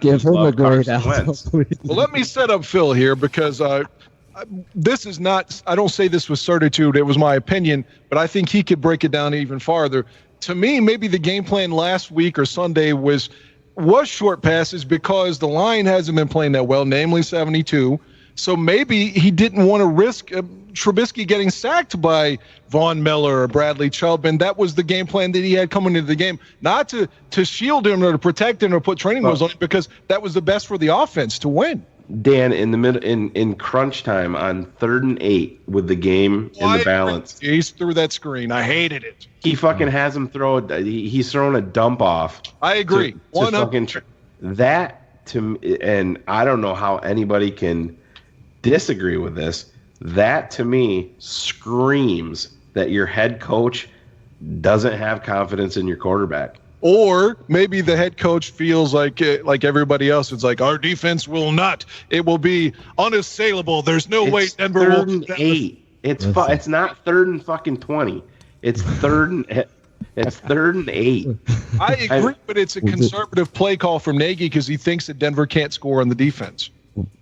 Give him a great
Well, let me set up Phil here because this is not. I don't say this with certitude. It was my opinion, but I think he could break it down even farther. To me, maybe the game plan last week or Sunday was short passes because the line hasn't been playing that well, namely 72. So maybe he didn't want to risk Trubisky getting sacked by Von Miller or Bradley Chubb, and that was the game plan that he had coming into the game, not to shield him or to protect him or put training wheels on him, because that was the best for the offense to win.
Dan, in the middle, in crunch time on 3rd and 8 with the game in the balance,
he's through that screen. I hated it.
He fucking has him throw. He's throwing a dump off.
I agree.
That to me, and I don't know how anybody can disagree with this. That to me screams that your head coach doesn't have confidence in your quarterback.
Or maybe the head coach feels like everybody else. It's like, our defense will not. It will be unassailable. There's no way Denver will.
3rd and 8. It's not 3rd and fucking 20. It's 3rd and 8.
I agree, but it's a conservative play call from Nagy because he thinks that Denver can't score on the defense.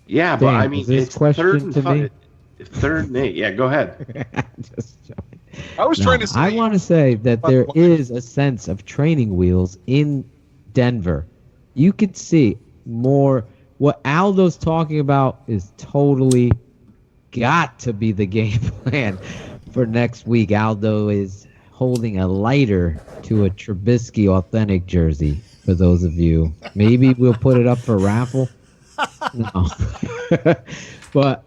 Yeah, but I mean, it's 3rd and 8. Yeah, go ahead.
Just joking.
I was trying to say.
I want to say that there is a sense of training wheels in Denver. You could see more. What Aldo's talking about is totally got to be the game plan for next week. Aldo is holding a lighter to a Trubisky authentic jersey for those of you. Maybe we'll put it up for raffle. No. But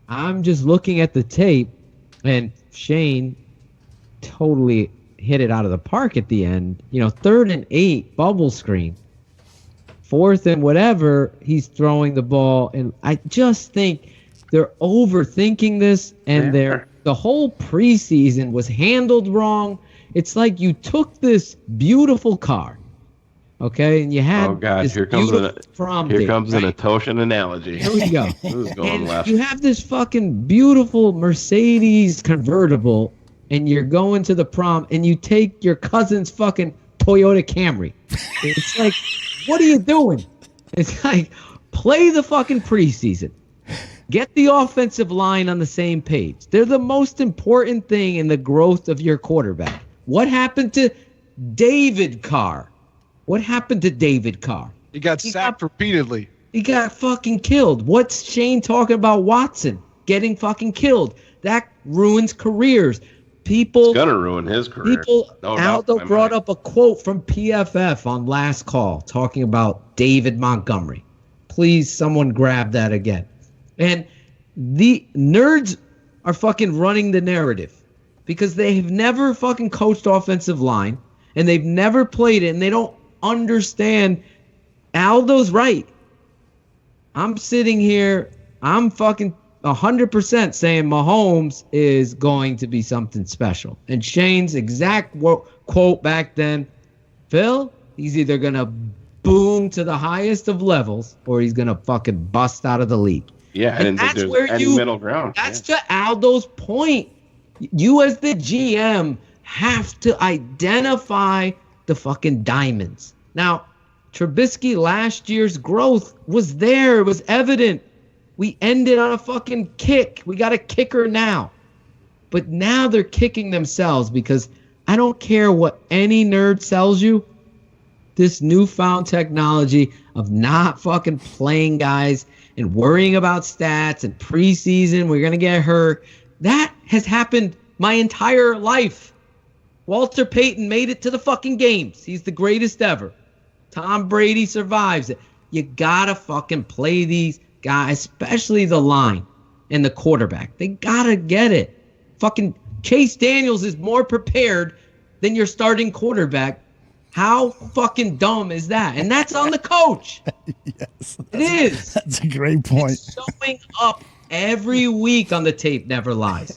I'm just looking at the tape, and Shayne totally hit it out of the park at the end. 3rd and 8, bubble screen. 4th and whatever, he's throwing the ball. And I just think they're overthinking this, and the whole preseason was handled wrong. It's like you took this beautiful car, okay, and you had
here comes an Atoshan analogy.
Here we go.
Who's going
And
left?
you have this fucking beautiful Mercedes convertible, and you're going to the prom, and you take your cousin's fucking Toyota Camry. It's like, what are you doing? It's like, play the fucking preseason. Get the offensive line on the same page. They're the most important thing in the growth of your quarterback. What happened to David Carr? What happened to David Carr?
He got sacked repeatedly.
He got fucking killed. What's Shayne talking about Watson getting fucking killed? That ruins careers. People,
It's gonna ruin his career.
Aldo brought up a quote from PFF on Last Call talking about David Montgomery. Please, someone grab that again. And the nerds are fucking running the narrative because they have never fucking coached offensive line, and they've never played it, and they don't understand. Aldo's right. I'm sitting here, I'm fucking 100% saying Mahomes is going to be something special. And Shayne's exact quote back then, Phil, he's either going to boom to the highest of levels or he's going to fucking bust out of the league.
Yeah, and
that's where
any middle ground.
That's to Aldo's point. You as the GM have to identify the fucking diamonds. Now, Trubisky last year's growth was there. It was evident. We ended on a fucking kick. We got a kicker now. But now they're kicking themselves because I don't care what any nerd sells you. This newfound technology of not fucking playing guys and worrying about stats and preseason, we're going to get hurt. That has happened my entire life. Walter Payton made it to the fucking games. He's the greatest ever. Tom Brady survives it. You got to fucking play these guys, especially the line and the quarterback. They got to get it. Fucking Chase Daniels is more prepared than your starting quarterback. How fucking dumb is that? And that's on the coach.
Yes.
It is.
That's a great point.
It's showing up every week on the tape never lies.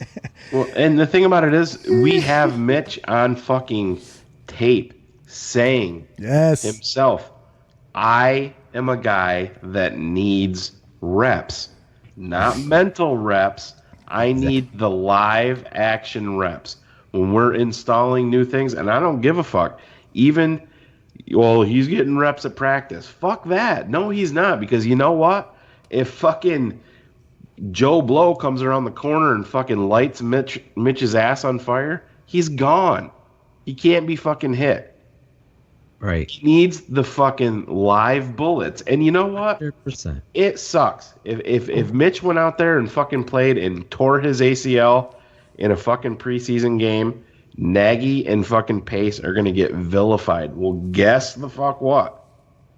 Well, and the thing about it is, we have Mitch on fucking tape saying himself, I am a guy that needs reps, not mental reps. I need the live action reps when we're installing new things, and I don't give a fuck. Even, well, he's getting reps at practice. Fuck that. No, he's not, because you know what? If fucking Joe Blow comes around the corner and fucking lights Mitch's ass on fire, he's gone. He can't be fucking hit.
Right.
He needs the fucking live bullets. And you know what?
100%.
It sucks. If Mitch went out there and fucking played and tore his ACL in a fucking preseason game, Nagy and fucking Pace are going to get vilified. Well, guess the fuck what?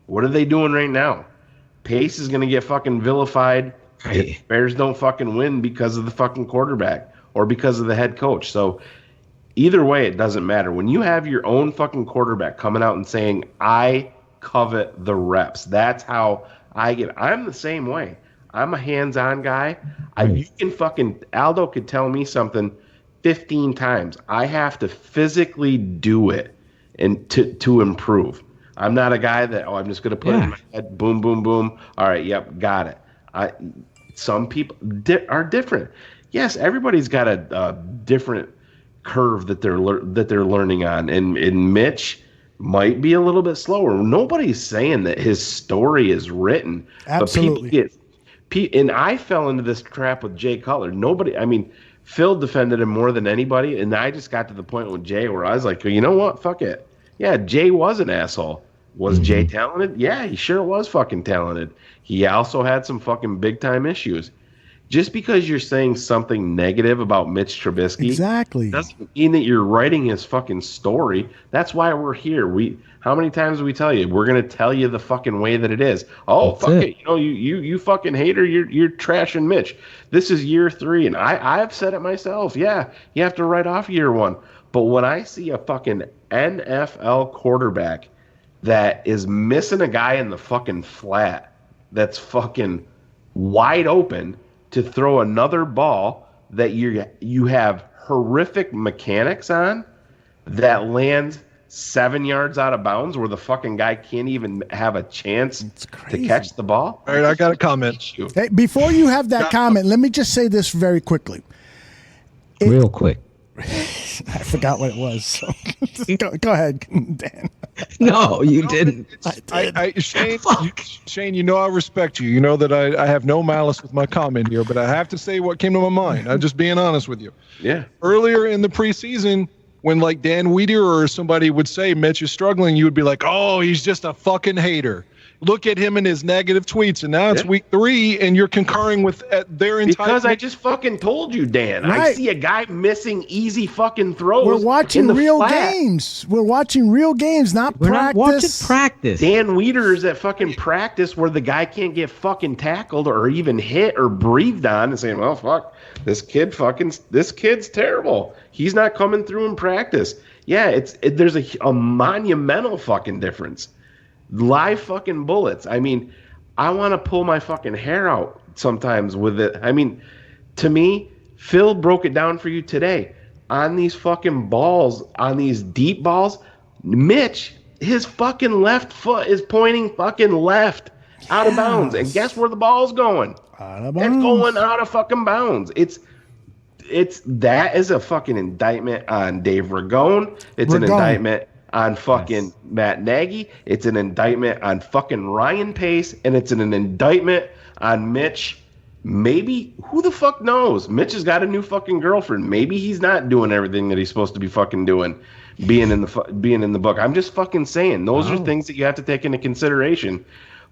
What are they doing right now? Pace is going to get fucking vilified if Bears don't fucking win because of the fucking quarterback or because of the head coach. So either way, it doesn't matter. When you have your own fucking quarterback coming out and saying, I covet the reps, that's how I get. I'm the same way. I'm a hands-on guy. You can fucking, Aldo could tell me something 15 times. I have to physically do it and to improve. I'm not a guy that, I'm just going to put it in my head, boom, boom, boom. All right, yep, got it. Some people are different. Yes, everybody's got a different curve that they're learning on, and Mitch might be a little bit slower. Nobody's saying that his story is written.
Absolutely.
But and I fell into this trap with Jay Cutler. Phil defended him more than anybody, and I just got to the point with Jay where I was like, you know what? Fuck it. Yeah, Jay was an asshole. Was Jay talented? Yeah, he sure was fucking talented. He also had some fucking big-time issues. Just because you're saying something negative about Mitch Trubisky doesn't mean that you're writing his fucking story. That's why we're here. How many times do we tell you? We're gonna tell you the fucking way that it is. Oh, that's fuck it. You know, you fucking hater. You're trashing Mitch. This is year 3, and I've said it myself. Yeah, you have to write off year 1. But when I see a fucking NFL quarterback that is missing a guy in the fucking flat, that's fucking wide open to throw another ball that you have horrific mechanics on that lands 7 yards out of bounds where the fucking guy can't even have a chance to catch the ball.
All right, I got a comment.
Hey, before you have that comment, let me just say this very quickly.
Real quick.
I forgot what it was. So go ahead, Dan.
No, you didn't.
Shayne, you know I respect you. You know that I have no malice with my comment here, but I have to say what came to my mind. I'm just being honest with you.
Yeah.
Earlier in the preseason, when like Dan Wieder or somebody would say Mitch is struggling, you would be like, oh, he's just a fucking hater. Look at him and his negative tweets, and now it's week 3, and you're concurring with their entire.
Because I just fucking told you, Dan. Right. I see a guy missing easy fucking throws.
We're watching real games. We're watching real games, not
We're
practice.
Not watching practice.
Dan Wieder is at fucking practice where the guy can't get fucking tackled or even hit or breathed on, and saying, "Well, fuck, this kid's terrible. He's not coming through in practice." Yeah, there's a monumental fucking difference. Live fucking bullets. I mean, I want to pull my fucking hair out sometimes with it. I mean, to me, Phil broke it down for you today. On these fucking balls, on these deep balls, Mitch, his fucking left foot is pointing fucking left out of bounds. And guess where the ball's going?
Out of bounds.
It's going out of fucking bounds. That is a fucking indictment on Dave Ragone. It's an indictment on fucking Matt Nagy. It's an indictment on fucking Ryan Pace, and it's an indictment on Mitch. Maybe, who the fuck knows? Mitch has got a new fucking girlfriend. Maybe he's not doing everything that he's supposed to be fucking doing, being in the book. I'm just fucking saying those are things that you have to take into consideration.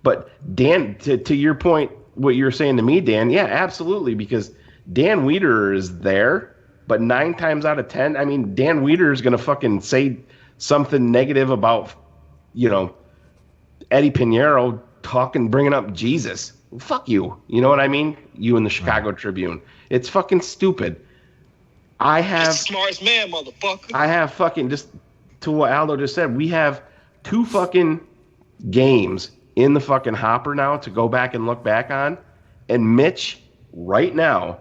But Dan, to your point, what you're saying to me, Dan, yeah, absolutely, because Dan Wieder is there, but 9 times out of 10, I mean, Dan Wieder is gonna fucking say something negative about, Eddy Piñiero bringing up Jesus. Fuck you. You know what I mean? You in the Chicago Tribune. It's fucking stupid. I have
smartest man, motherfucker.
I have fucking, just to what Aldo just said, we have 2 fucking games in the fucking hopper now to go back and look back on, and Mitch right now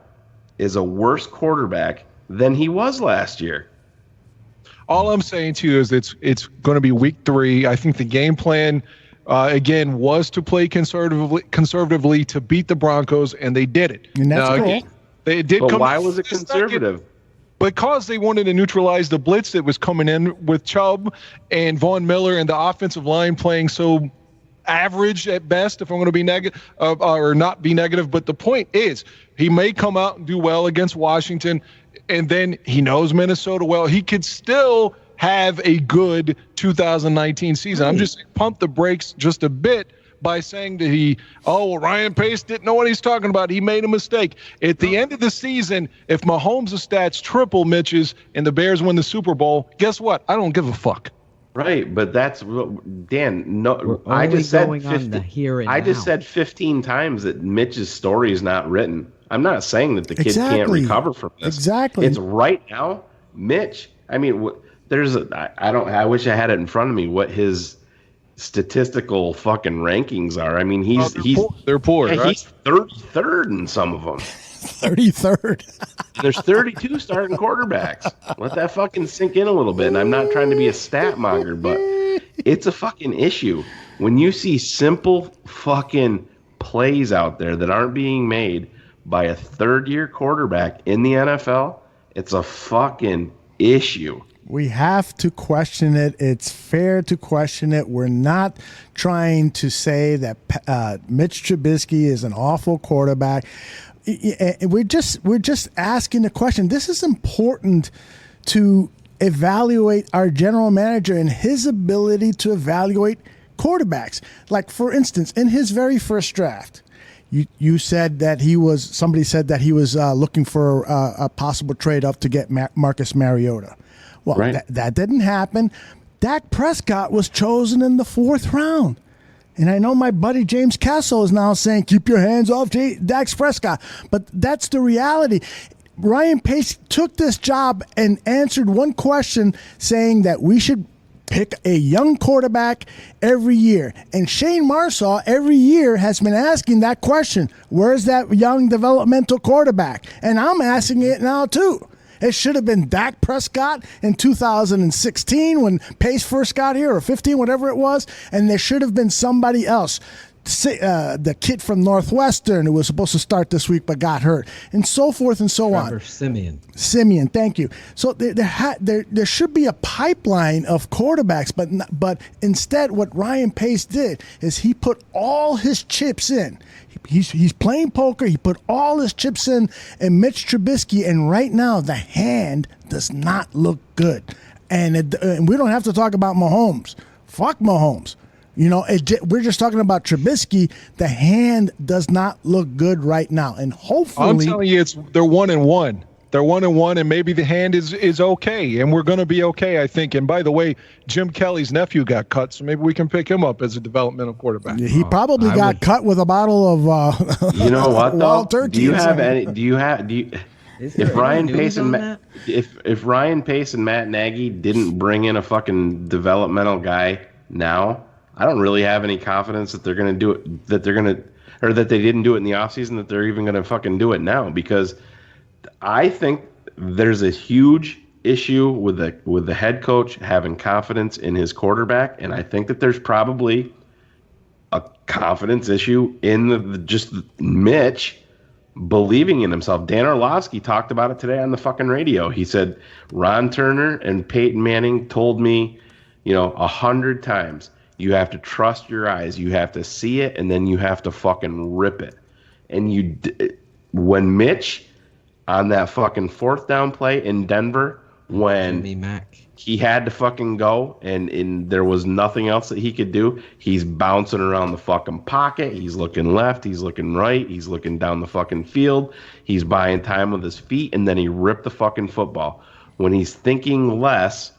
is a worse quarterback than he was last year.
All I'm saying to you is it's going to be week 3. I think the game plan, again, was to play conservatively to beat the Broncos, and they did it.
And that's cool.
They did.
But why was it conservative?
Because they wanted to neutralize the blitz that was coming in with Chubb and Von Miller and the offensive line playing so average at best, if I'm going to be negative or not be negative. But the point is, he may come out and do well against Washington, and then he knows Minnesota well. He could still have a good 2019 season. I'm just saying, pump the brakes just a bit by saying that Ryan Pace didn't know what he's talking about. He made a mistake. At the end of the season, if Mahomes' stats triple Mitch's and the Bears win the Super Bowl, guess what? I don't give a fuck.
Right, but that's Dan. No, I just said 15 times that Mitch's story is not written. I'm not saying that the kid can't recover from this.
Exactly.
It's right now, Mitch. I mean, I wish I had it in front of me what his statistical fucking rankings are. I mean,
they're poor.
Yeah,
right?
He's 33rd in some of them.
33rd.
There's 32 starting quarterbacks. Let that fucking sink in a little bit. And I'm not trying to be a stat monger, but it's a fucking issue when you see simple fucking plays out there that aren't being made by a third-year quarterback in the NFL. It's a fucking issue.
We have to question it. It's fair to question it. We're not trying to say that Mitch Trubisky is an awful quarterback. we're just asking the question. This is important to evaluate our general manager and his ability to evaluate quarterbacks. Like, for instance, in his very first draft, you said that somebody said that he was looking for a possible trade up to get Marcus Mariota. Well,
right.
that didn't happen. Dak Prescott was chosen in the 4th round. And I know my buddy James Castle is now saying, keep your hands off Dak Prescott. But that's the reality. Ryan Pace took this job and answered one question saying that we should pick a young quarterback every year. And Shayne Marsaw every year has been asking that question. Where's that young developmental quarterback? And I'm asking it now too. It should have been Dak Prescott in 2016 when Pace first got here, or 15, whatever it was, and there should have been somebody else. The kid from Northwestern who was supposed to start this week but got hurt, and so forth and so on. Simeon, thank you. So there should be a pipeline of quarterbacks, but instead what Ryan Pace did is he put all his chips in. He's playing poker. He put all his chips in Mitch Trubisky, and right now the hand does not look good. And we don't have to talk about Mahomes. Fuck Mahomes. We're just talking about Trubisky. The hand does not look good right now, and hopefully,
I'm telling you, they're 1-1. They're 1-1, and maybe the hand is okay, and we're going to be okay, I think. And by the way, Jim Kelly's nephew got cut, so maybe we can pick him up as a developmental quarterback.
He probably got cut with a bottle of.
You know what though?
Wild turkey.
If Ryan Pace and Matt Nagy didn't bring in a fucking developmental guy now, I don't really have any confidence that they're going to do it. That they didn't do it in the offseason. That they're even going to fucking do it now, because I think there's a huge issue with the head coach having confidence in his quarterback, and I think that there's probably a confidence issue in just Mitch believing in himself. Dan Orlovsky talked about it today on the fucking radio. He said Ron Turner and Peyton Manning told me, 100 times, you have to trust your eyes, you have to see it, and then you have to fucking rip it. And when Mitch, on that fucking 4th down play in Denver, when he had to fucking go and there was nothing else that he could do, he's bouncing around the fucking pocket, he's looking left, he's looking right, he's looking down the fucking field, he's buying time with his feet, and then he ripped the fucking football. When he's thinking less,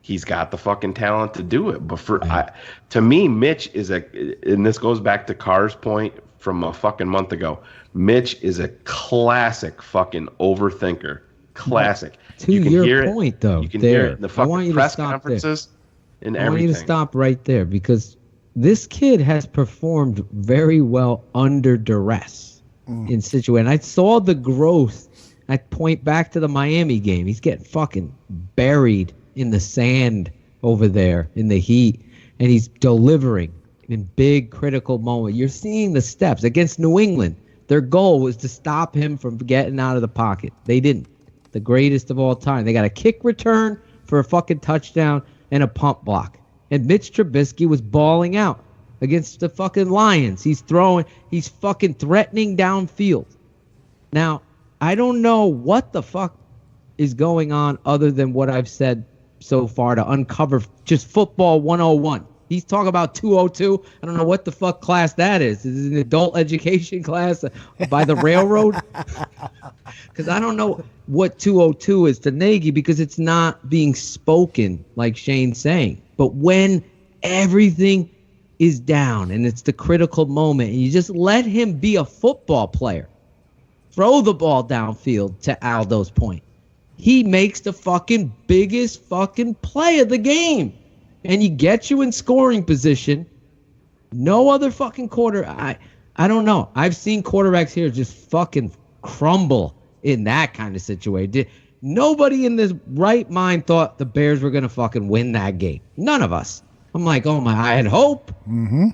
he's got the fucking talent to do it. But to me, Mitch is and this goes back to Carr's point from a fucking month ago, Mitch is a classic fucking overthinker. Classic.
To your point, though,
you can hear it in the fucking press conferences and everything.
I want you to stop right there, because this kid has performed very well under duress in situations. I saw the growth. I point back to the Miami game. He's getting fucking buried in the sand over there in the heat, and he's delivering in big critical moments. You're seeing the steps against New England. Their goal was to stop him from getting out of the pocket. They didn't. The greatest of all time. They got a kick return for a fucking touchdown and a pump block. And Mitch Trubisky was balling out against the fucking Lions. He's fucking threatening downfield. Now, I don't know what the fuck is going on other than what I've said so far to uncover just football 101. He's talking about 202. I don't know what the fuck class that is. Is it an adult education class by the railroad? Because I don't know what 202 is to Nagy, because it's not being spoken like Shane's saying. But when everything is down and it's the critical moment, and you just let him be a football player, throw the ball downfield to Aldo's point, he makes the fucking biggest fucking play of the game. And he gets you in scoring position. No other fucking I don't know. I've seen quarterbacks here just fucking crumble in that kind of situation. Nobody in this right mind thought the Bears were going to fucking win that game. None of us. I'm like, oh my, I had hope.
Mm-hmm.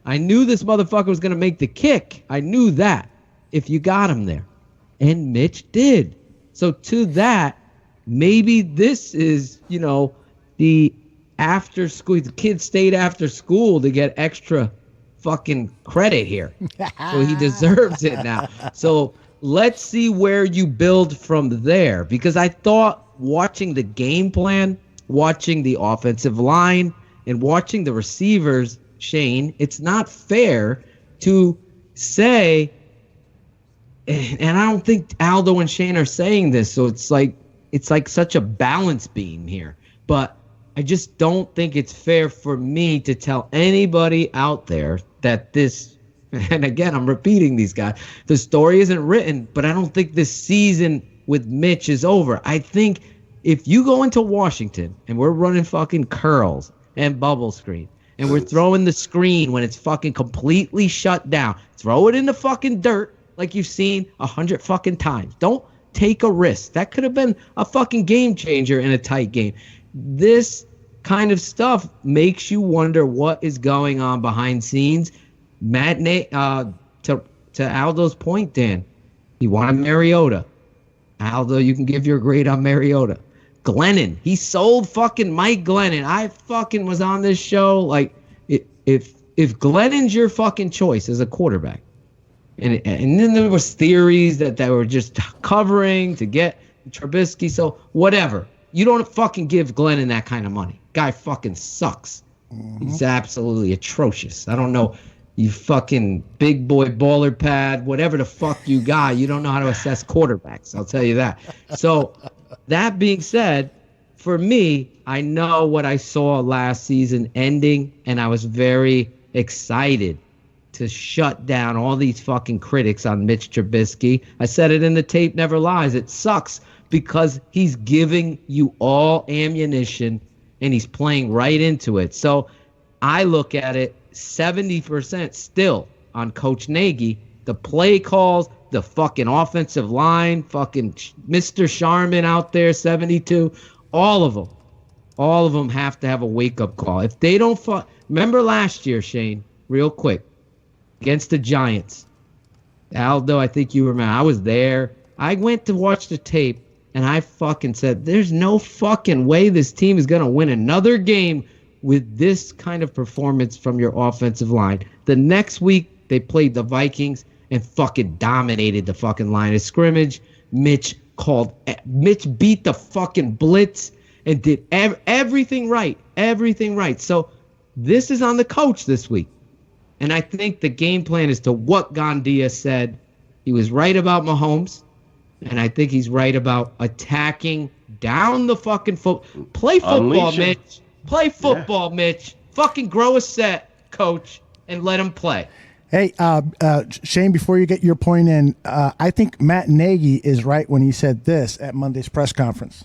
I knew this motherfucker was going to make the kick. I knew that if you got him there. And Mitch did. So to that, maybe this is, the after school, the kids stayed after school to get extra fucking credit here. So he deserves it now. So let's see where you build from there, because I thought watching the game plan, watching the offensive line, and watching the receivers, Shayne, it's not fair to say, and I don't think Aldo and Shayne are saying this, so it's like such a balance beam here. But I just don't think it's fair for me to tell anybody out there that this, and again, I'm repeating these guys, the story isn't written, but I don't think this season with Mitch is over. I think if you go into Washington and we're running fucking curls and bubble screen, and we're throwing the screen when it's fucking completely shut down, throw it in the fucking dirt like you've seen 100 fucking times. Don't take a risk. That could have been a fucking game changer in a tight game. This kind of stuff makes you wonder what is going on behind scenes. To Aldo's point, Dan, he wanted Mariota. Aldo, you can give your grade on Mariota. Glennon, he sold fucking Mike Glennon. I fucking was on this show. Like, if Glennon's your fucking choice as a quarterback, and then there was theories that they were just covering to get Trubisky. So whatever. You don't fucking give Glennon that kind of money. Guy fucking sucks. He's absolutely atrocious. I don't know. You fucking big boy baller pad, whatever the fuck you got, you don't know how to assess quarterbacks. I'll tell you that. So that being said, for me, I know what I saw last season ending, and I was very excited to shut down all these fucking critics on Mitch Trubisky. I said it in the tape never lies. It sucks because he's giving you all ammunition and he's playing right into it. So I look at it 70% still on Coach Nagy. The play calls, the fucking offensive line, fucking Mr. Sharman out there, 72, all of them have to have a wake-up call. If they don't remember last year, Shayne, real quick, against the Giants. Aldo, I think you remember. I was there. I went to watch the tape, and I fucking said, there's no fucking way this team is going to win another game with this kind of performance from your offensive line. The next week, they played the Vikings and fucking dominated the fucking line of scrimmage. Mitch beat the fucking blitz and did everything right. Everything right. So this is on the coach this week. And I think the game plan is to what Gandia said. He was right about Mahomes. And I think he's right about attacking down the fucking foot. Play football, Mitch. Play football, Mitch. Fucking grow a set, coach, and let him play.
Hey, Shayne, before you get your point in, I think Matt Nagy is right when he said this at Monday's press conference.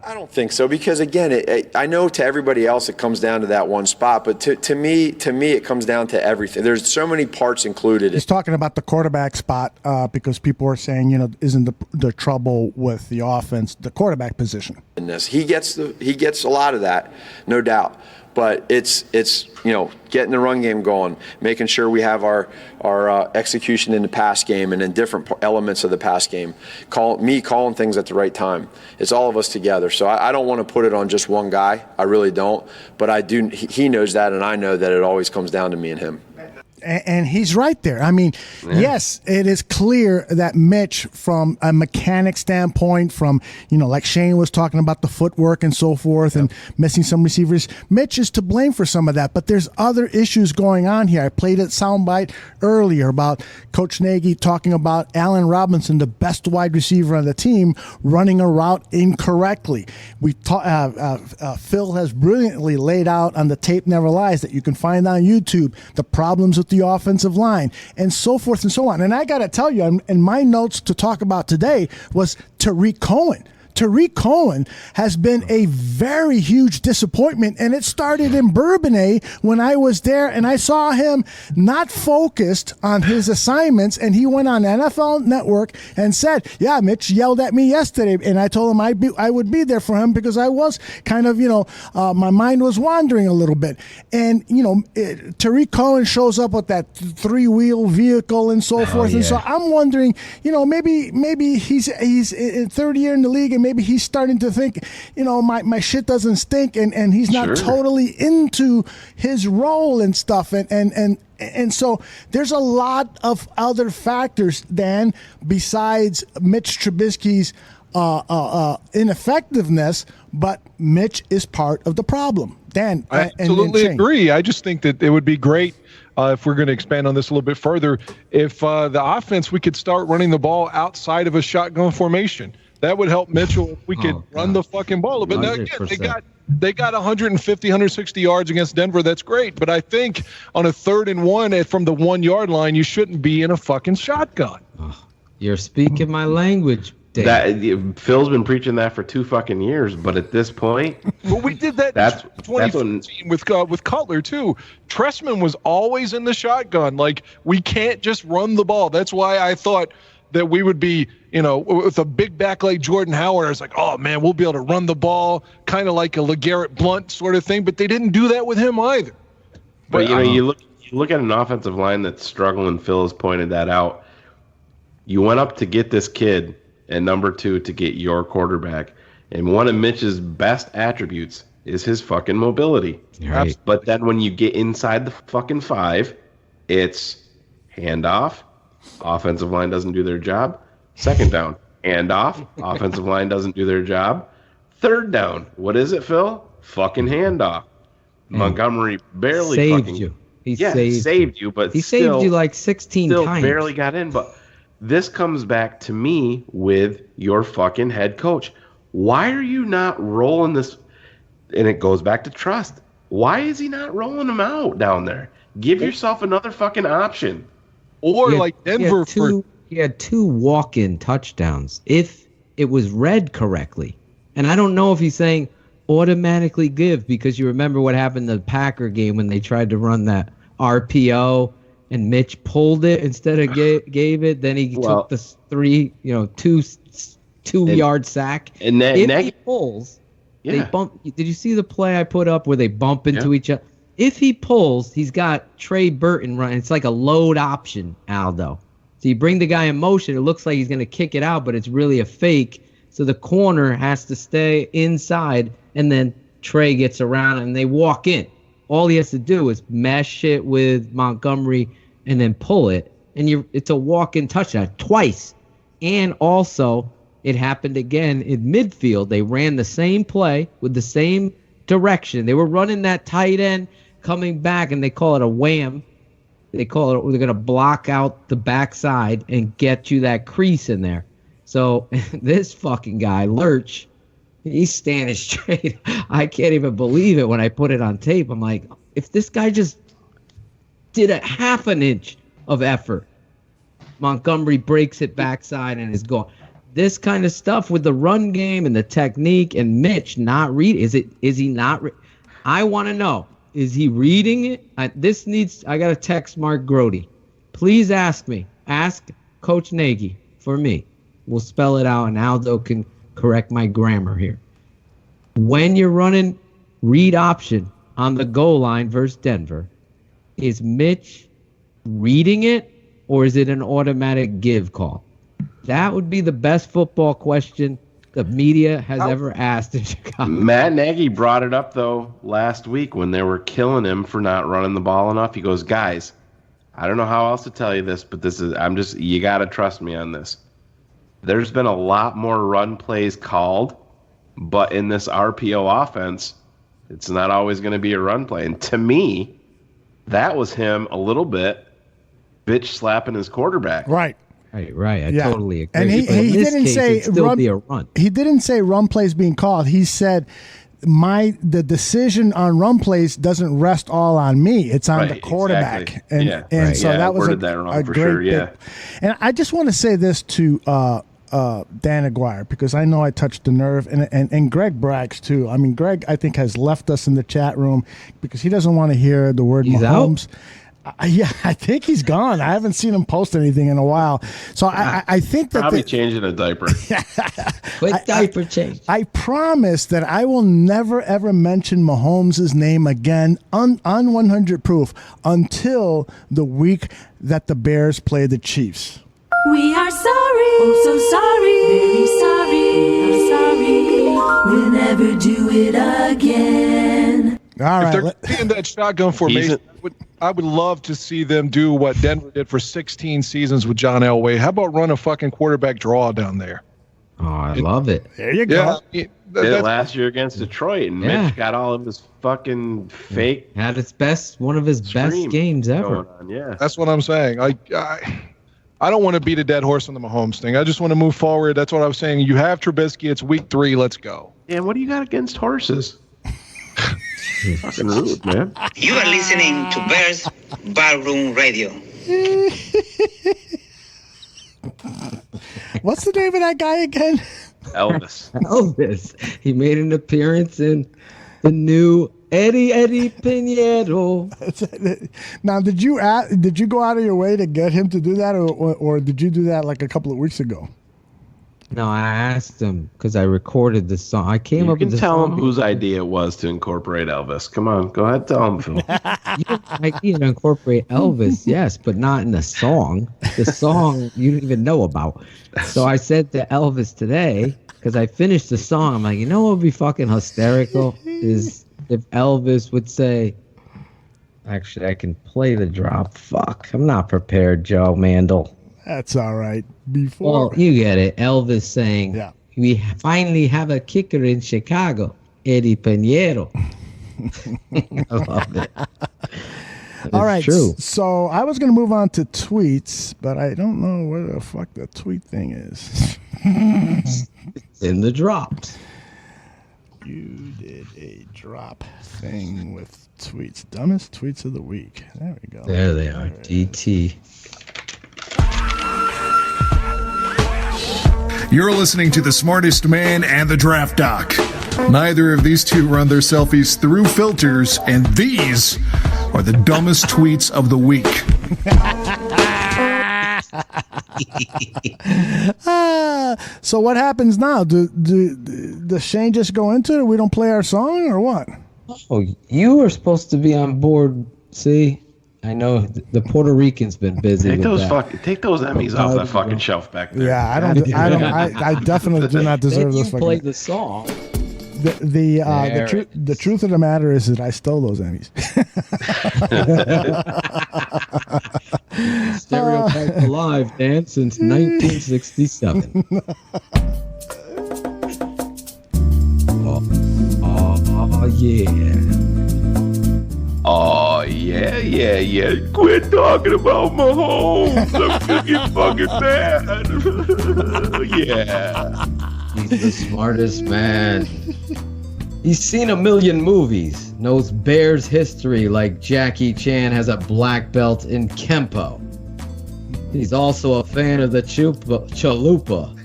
I don't think so, because again, I know to everybody else it comes down to that one spot, but to me it comes down to everything. There's so many parts included.
He's talking about the quarterback spot because people are saying, isn't the trouble with the offense the quarterback position?
In this, he gets a lot of that, no doubt. But it's getting the run game going, making sure we have our execution in the pass game and in different elements of the pass game. Calling things at the right time. It's all of us together. So I don't want to put it on just one guy. I really don't. But I do. He knows that, and I know that it always comes down to me and him.
And he's right there. I mean, yes, it is clear that Mitch, from a mechanic standpoint, from, like Shayne was talking about the footwork and so forth and missing some receivers, Mitch is to blame for some of that. But there's other issues going on here. I played a soundbite earlier about Coach Nagy talking about Allen Robinson, the best wide receiver on the team, running a route incorrectly. Phil has brilliantly laid out on the tape never lies that you can find on YouTube the problems with the offensive line and so forth and so on. And I got to tell you, in my notes to talk about today was Tariq Cohen. Tariq Cohen has been a very huge disappointment, and it started in Bourbonnais when I was there, and I saw him not focused on his assignments, and he went on NFL Network and said, yeah, Mitch yelled at me yesterday, and I told him I would be there for him because I was kind of, my mind was wandering a little bit. And, Tariq Cohen shows up with that three-wheel vehicle and so forth, and so I'm wondering, maybe he's in third year in the league, and maybe he's starting to think, my shit doesn't stink, and he's not totally into his role and stuff, and so there's a lot of other factors, Dan, besides Mitch Trubisky's ineffectiveness, but Mitch is part of the problem. Dan,
I absolutely agree. I just think that it would be great if we're going to expand on this a little bit further, if the offense, we could start running the ball outside of a shotgun formation. That would help Mitchell if we could run the fucking ball a bit. Now, again, they got 150, 160 yards against Denver. That's great. But I think on a 3rd and 1 from the 1 yard line, you shouldn't be in a fucking shotgun.
You're speaking my language, Dave.
Phil's been preaching that for 2 fucking years, but at this point,
well, we did that in 2015 with Cutler too. Trestman was always in the shotgun. Like, we can't just run the ball. That's why I thought that we would be, with a big back like Jordan Howard. I was like, oh man, we'll be able to run the ball, kind of like a LeGarrette Blount sort of thing. But they didn't do that with him either.
But you look at an offensive line that's struggling. Phil has pointed that out. You went up to get this kid, and number 2 to get your quarterback. And one of Mitch's best attributes is his fucking mobility.
Right.
But then when you get inside the fucking 5, it's handoff. Offensive line doesn't do their job. 2nd down, handoff. Offensive line doesn't do their job. 3rd down, what is it, Phil? Fucking handoff. Montgomery barely
saved you. He
saved you, but
he saved you like 16 times.
Barely got in, but this comes back to me with your fucking head coach. Why are you not rolling this? And it goes back to trust. Why is he not rolling them out down there? Give yourself another fucking option.
Or like Denver.
He had 2 walk-in touchdowns if it was read correctly. And I don't know if he's saying automatically give, because you remember what happened in the Packer game when they tried to run that RPO and Mitch pulled it instead of gave it. Then he took the 2-yard sack.
And
if he pulls, they bump. Did you see the play I put up where they bump into each other? If he pulls, he's got Trey Burton running. It's like a load option, Aldo. So you bring the guy in motion. It looks like he's going to kick it out, but it's really a fake. So the corner has to stay inside, and then Trey gets around, and they walk in. All he has to do is mesh it with Montgomery and then pull it, and it's a walk-in touchdown twice. And also, it happened again in midfield. They ran the same play with the same direction. They were running that tight end coming back, and they call it a wham. They're going to block out the backside and get you that crease in there. So this fucking guy, Lurch, he's standing straight. I can't even believe it when I put it on tape. I'm like, if this guy just did a half an inch of effort, Montgomery breaks it backside and is gone. This kind of stuff with the run game and the technique and Mitch not read. Is he not? I want to know. Is he reading it? I got to text Mark Grody. Please ask me. Ask Coach Nagy for me. We'll spell it out, and Aldo can correct my grammar here. When you're running read option on the goal line versus Denver, is Mitch reading it, or is it an automatic give call? That would be the best football question the media has ever asked in Chicago.
Matt Nagy brought it up, though, last week when they were killing him for not running the ball enough. He goes, guys, I don't know how else to tell you this, but you got to trust me on this. There's been a lot more run plays called, but in this RPO offense, it's not always going to be a run play. And to me, that was him a little bit bitch slapping his quarterback.
Right.
Right. I totally agree.
And he didn't say
run.
He didn't say run plays being called. He said the decision on run plays doesn't rest all on me. It's on the quarterback.
Exactly.
So that was
that wrong for sure. Yeah.
And I just want to say this to Dan Aguire, because I know I touched the nerve, and Greg brags too. I mean, Greg, I think, has left us in the chat room because he doesn't want to hear the word Mahomes. I think he's gone. I haven't seen him post anything in a while. So I think that
probably changing a diaper.
Quick diaper change.
I promise that I will never ever mention Mahomes' name again on 100 Proof until the week that the Bears play the Chiefs.
We are sorry, oh so sorry, very sorry, we're sorry. never do it again.
All
If
right.
they're in that shotgun formation, I would love to see them do what Denver did for 16 seasons with John Elway. How about run a fucking quarterback draw down there?
Oh, I love it.
There you
Yeah,
go.
Did it last year against Detroit, and Mitch got all of his fucking fake.
Had one of his best games ever.
Yeah,
that's what I'm saying. I don't want to beat a dead horse on the Mahomes thing. I just want to move forward. That's what I was saying. You have Trubisky. It's week 3. Let's go.
Yeah, what do you got against horses? Fucking rude, man.
You are listening to Bears Barroom Radio.
What's the name of that guy again?
Elvis.
Elvis. He made an appearance in the new Eddy Piñiero.
Now, did you go out of your way to get him to do that, or did you do that like a couple of weeks ago?
No, I asked him because I recorded the song. I came
You
up with
can
the
tell
song.
him whose idea it was to incorporate Elvis. Come on, go ahead, tell him, Phil.
You have an idea to incorporate Elvis, yes, but not in the song. The song you didn't even know about. So I said to Elvis today, because I finished the song, I'm like, you know what would be fucking hysterical is if Elvis would say, actually, I can play the drop. Fuck, I'm not prepared, Joe Mandel.
That's all right. Before
Well, you get it. Elvis saying, we finally have a kicker in Chicago, Eddy Piñiero. I love it.
All right.
True.
So I was going to move on to tweets, but I don't know where the fuck the tweet thing is.
It's in the drops.
You did a drop thing with tweets. Dumbest tweets of the week. There we go.
There they are. DT.
You're listening to the smartest man and the draft doc. Neither of these two run their selfies through filters, and these are the dumbest tweets of the week.
So what happens now? Does Shayne just go into it? We don't play our song or what?
Oh, you were supposed to be on board. See, I know the Puerto Rican's been busy.
Take
with
those
that.
take those Emmys off that fucking shelf back there.
Yeah, I definitely do not deserve
Then
this.
you play
Fucking.
the song.
The truth of the matter is that I stole those Emmys.
Stereotype Alive dance since 1967. Oh yeah.
Oh yeah. Quit talking about Mahomes. I'm gonna get fucking mad. Yeah.
He's the smartest man. He's seen a million movies, knows Bears history like Jackie Chan has a black belt in Kempo. He's also a fan of the chalupa.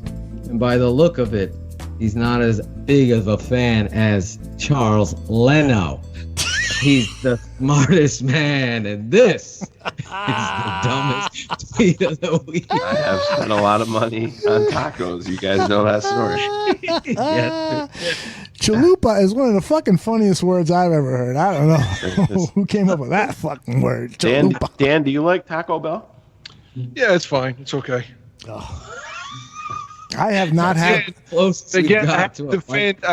And by the look of it, he's not as big of a fan as Charles Leno. He's the smartest man, and this is the dumbest tweet of the week.
I have spent a lot of money on tacos. You guys know that story.
Yes.
Chalupa is one of the fucking funniest words I've ever heard. I don't know who came up with that fucking word. Chalupa.
Dan, do you like Taco Bell?
Yeah, it's fine. It's okay.
I have not had.
Again, I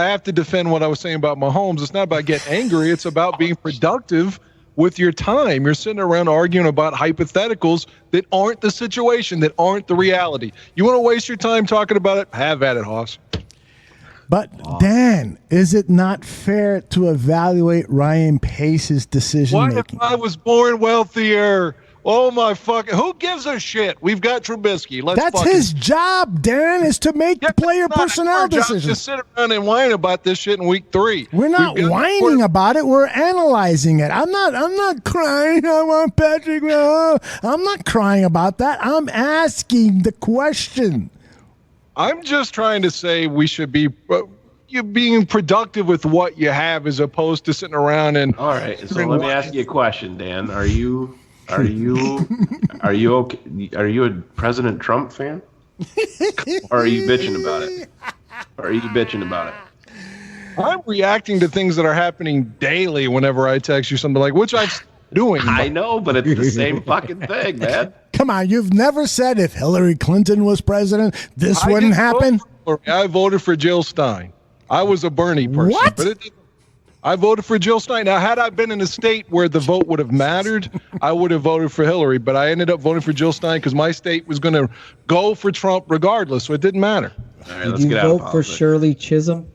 have to defend what I was saying about Mahomes. It's not about getting angry. It's about being productive with your time. You're sitting around arguing about hypotheticals that aren't the situation, that aren't the reality. You want to waste your time talking about it? Have at it, Hoss.
But Dan, is it not fair to evaluate Ryan Pace's decision
What
making?
if I was born wealthier? Oh my fucking! Who gives a shit? We've got Trubisky.
That's his job, Darren, is to make player personnel decisions.
Just sit around and whine about this shit in week 3.
We're not whining about it. We're analyzing it. I'm not crying. I want Patrick Mahomes. I'm not crying about that. I'm asking the question.
I'm just trying to say we should be you being productive with what you have as opposed to sitting around and.
All right. So let me ask you a question, Dan. Are you okay? Are you a President Trump fan? Or are you bitching about it?
I'm reacting to things that are happening daily whenever I text you something like, which I'm doing.
I know, but it's the same fucking thing, man.
Come on, you've never said if Hillary Clinton was president, this wouldn't happen.
I voted for Jill Stein. I was a Bernie person.
What?
But I voted for Jill Stein. Now, had I been in a state where the vote would have mattered, I would have voted for Hillary. But I ended up voting for Jill Stein because my state was going to go for Trump regardless, so it didn't matter.
All right,
Did
let's
you
get out of
vote for
politics.
Shirley Chisholm?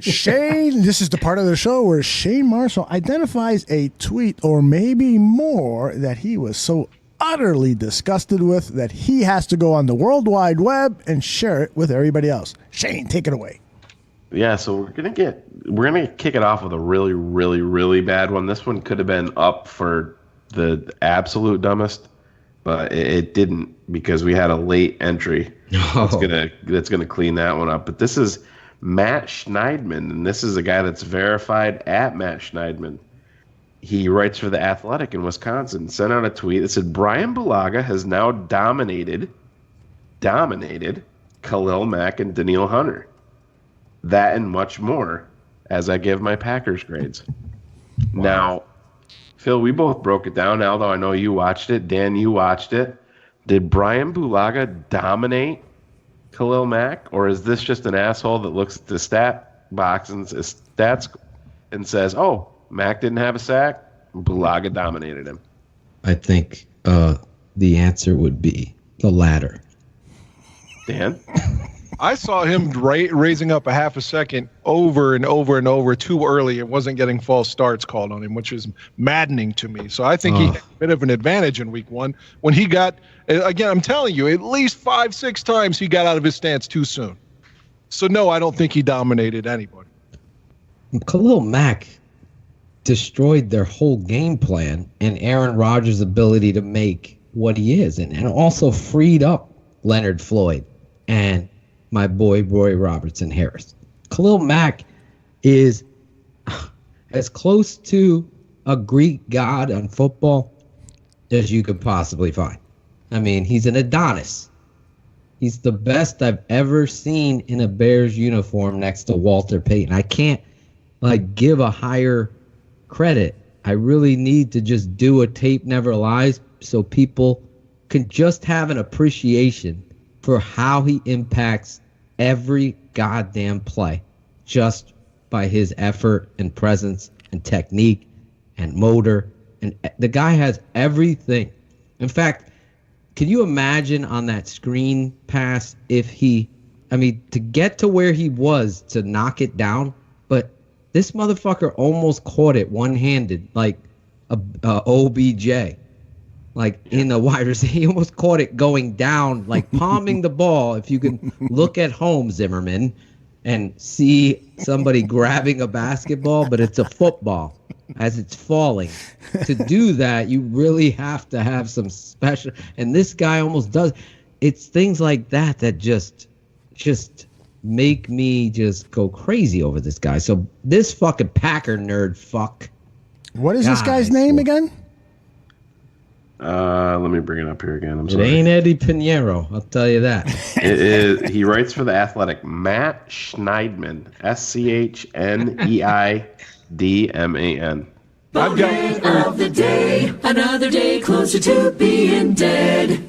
Shayne, this is the part of the show where Shayne Marsaw identifies a tweet or maybe more that he was so utterly disgusted with that he has to go on the World Wide Web and share it with everybody else. Shayne, take it away.
Yeah, so we're gonna kick it off with a really, really, really bad one. This one could have been up for the absolute dumbest, but it didn't because we had a late entry. That's gonna clean that one up. But this is Matt Schneidman, and this is a guy that's verified at Matt Schneidman. He writes for The Athletic in Wisconsin. Sent out a tweet that said Brian Bulaga has now dominated Khalil Mack and Daniil Hunter. That and much more as I give my Packers grades. Wow. Now, Phil, we both broke it down. Aldo, I know you watched it. Dan, you watched it. Did Brian Bulaga dominate Khalil Mack, or is this just an asshole that looks at the stat box and stats and says, "Oh, Mack didn't have a sack. Bulaga dominated him"?
I think the answer would be the latter.
Dan?
I saw him raising up a half a second over and over and over too early and wasn't getting false starts called on him, which is maddening to me. So I think he had a bit of an advantage in week one when he got, again, I'm telling you, at least 5-6 times he got out of his stance too soon. So no, I don't think he dominated anybody.
Khalil Mack destroyed their whole game plan and Aaron Rodgers' ability to make what he is, and also freed up Leonard Floyd and my boy Roy Robertson Harris. Khalil Mack is as close to a Greek god on football as you could possibly find. I mean, he's an Adonis. He's the best I've ever seen in a Bears uniform next to Walter Payton. I can't give a higher credit. I really need to just do a Tape Never Lies so people can just have an appreciation for how he impacts every goddamn play just by his effort and presence and technique and motor. And the guy has everything. In fact, can you imagine on that screen pass to get to where he was to knock it down, but this motherfucker almost caught it one-handed like a OBJ. In the wide receiver, he almost caught it going down, palming the ball. If you can look at home, Zimmerman, and see somebody grabbing a basketball, but it's a football as it's falling. To do that, you really have to have some special. And this guy almost does. It's things like that that just make me just go crazy over this guy. So this fucking Packer nerd fuck.
What is this guy's name again?
Let me bring it up here again. I'm
It
sorry.
ain't Eddy Piñiero, I'll tell you that.
It is. He writes for The Athletic. Matt Schneidman. SCHNEIDMAN.
Bonehead of the day, another day closer to being dead.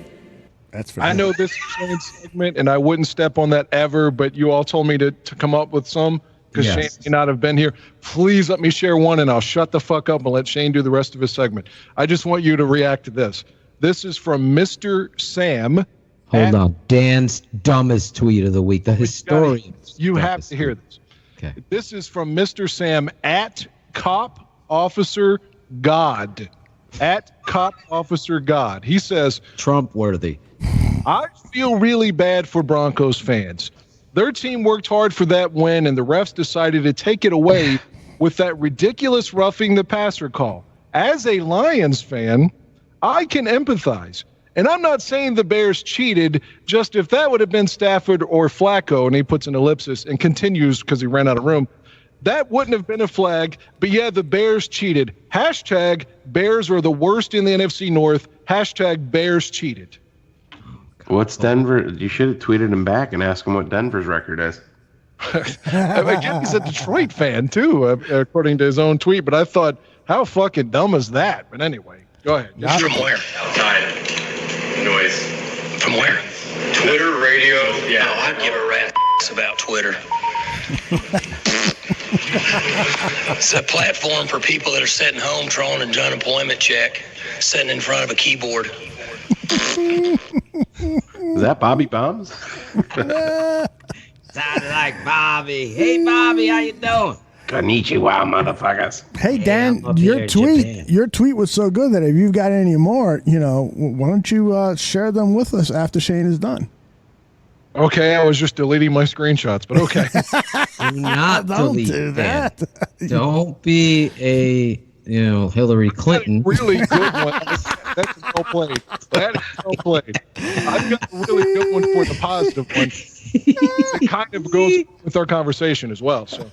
That's
I know this is Shane's segment, and I wouldn't step on that ever, but you all told me to come up with some because
Yes.
Shane may not have been here. Please let me share one, and I'll shut the fuck up and let Shane do the rest of his segment. I just want you to react to this. This is from Mr. Sam.
Hold on. Dan's dumbest tweet of the week. The historian.
You have to hear this.
Okay.
This is from Mr. Sam at Cop Officer God. At Cop Officer God. He says,
Trump worthy.
I feel really bad for Broncos fans. Their team worked hard for that win, and the refs decided to take it away with that ridiculous roughing the passer call. As a Lions fan, I can empathize. And I'm not saying the Bears cheated, just if that would have been Stafford or Flacco, and he puts an ellipsis and continues because he ran out of room, that wouldn't have been a flag. But yeah, the Bears cheated. Hashtag Bears are the worst in the NFC North. Hashtag Bears cheated.
What's Denver? You should have tweeted him back and asked him what Denver's record is.
Again, he's a Detroit fan, too, according to his own tweet. But I thought, how fucking dumb is that? But anyway, go ahead.
From where? Outside. Noise.
From where? Twitter, radio. Yeah. Oh, I give a rat's about Twitter. It's a platform for people that are sitting home throwing an unemployment check, sitting in front of a keyboard.
Is that Bobby Bombs?
Sounded like Bobby. Hey, Bobby, how you doing?
Konnichiwa, motherfuckers.
Hey, Dan, your tweet was so good that if you've got any more, why don't you share them with us after Shayne is done?
Okay, I was just deleting my screenshots, but okay.
Do not
Don't
delete
do that.
Don't be a Hillary Clinton.
Really good one. That's well played. That is well played. I've got a really good one for the positive one. It kind of goes with our conversation as well. So,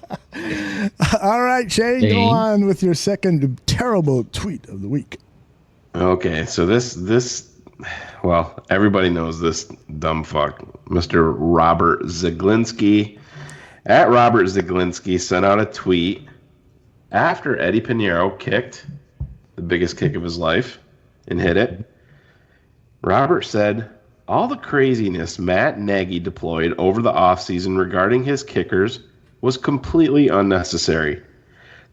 all right, Shayne, go on with your second terrible tweet of the week.
Okay, so this, well, everybody knows this dumb fuck, Mr. Robert Zaglinski. At Robert Zaglinski sent out a tweet after Eddy Piñiero kicked the biggest kick of his life and hit it. Robert said, all the craziness Matt Nagy deployed over the offseason regarding his kickers was completely unnecessary.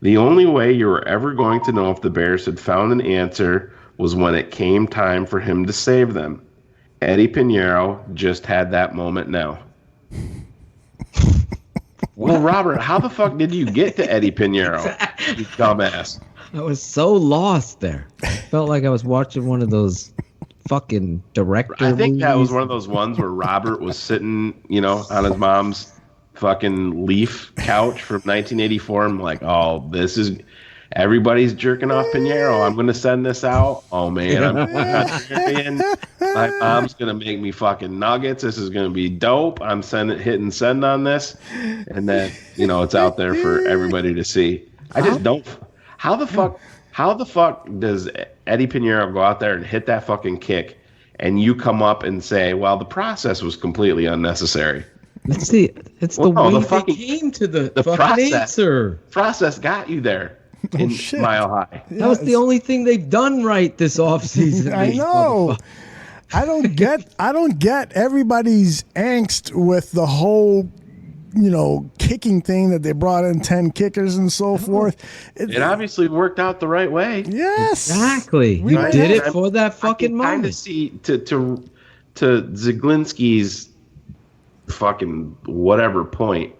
The only way you were ever going to know if the Bears had found an answer was when it came time for him to save them. Eddy Piñiero just had that moment now. Well, Robert, how the fuck did you get to Eddy Piñiero, you dumbass?
I was so lost there. Felt like I was watching one of those fucking director
I think that was
movies.
one of those ones where Robert was sitting, on his mom's fucking leaf couch from 1984. I'm like, oh, this is... Everybody's jerking off Piñiero. I'm going to send this out. Oh, man. I'm contrarian. My mom's going to make me fucking nuggets. This is going to be dope. I'm hitting send on this. And then, it's out there for everybody to see. I just don't. How the fuck does Eddy Piñiero go out there and hit that fucking kick and you come up and say, well, the process was completely unnecessary?
Let's see. It's the way they came to the fucking answer.
Process got you there. In Mile High.
That was the only thing they've done right this offseason.
I know. I don't get everybody's angst with the whole, kicking thing that they brought in 10 kickers and so forth.
It obviously worked out the right way.
Yes.
Exactly. You did it for that fucking moment. I
kind of see to Zaglinski's fucking whatever point.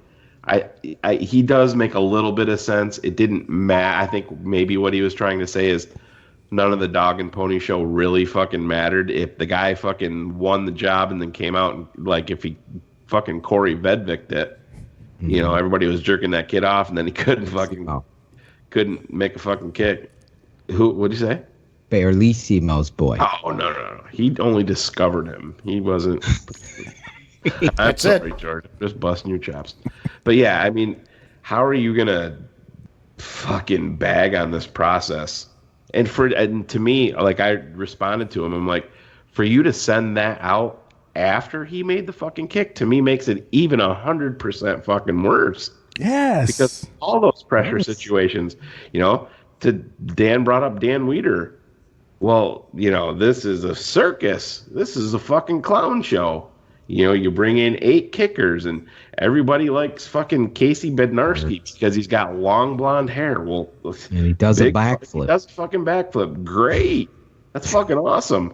He does make a little bit of sense. It didn't matter. I think maybe what he was trying to say is none of the dog and pony show really fucking mattered. If the guy fucking won the job and then came out and if he fucking Corey Vedvic'd it, everybody was jerking that kid off and then he couldn't make a fucking kick. What'd you say?
Barlissimo's boy.
Oh, no. He only discovered him. He wasn't... I'm sorry, George. Just busting your chops. But yeah, I mean, how are you gonna fucking bag on this process? And to me, I responded to him. I'm like, for you to send that out after he made the fucking kick, to me makes it even 100% fucking worse.
Yes.
Because all those pressure situations, Dan brought up Dan Weeder. Well, this is a circus. This is a fucking clown show. You bring in 8 kickers, and everybody likes fucking Casey Bednarski because he's got long blonde hair. Well,
and he does a backflip.
He does a fucking backflip. Great. That's fucking awesome.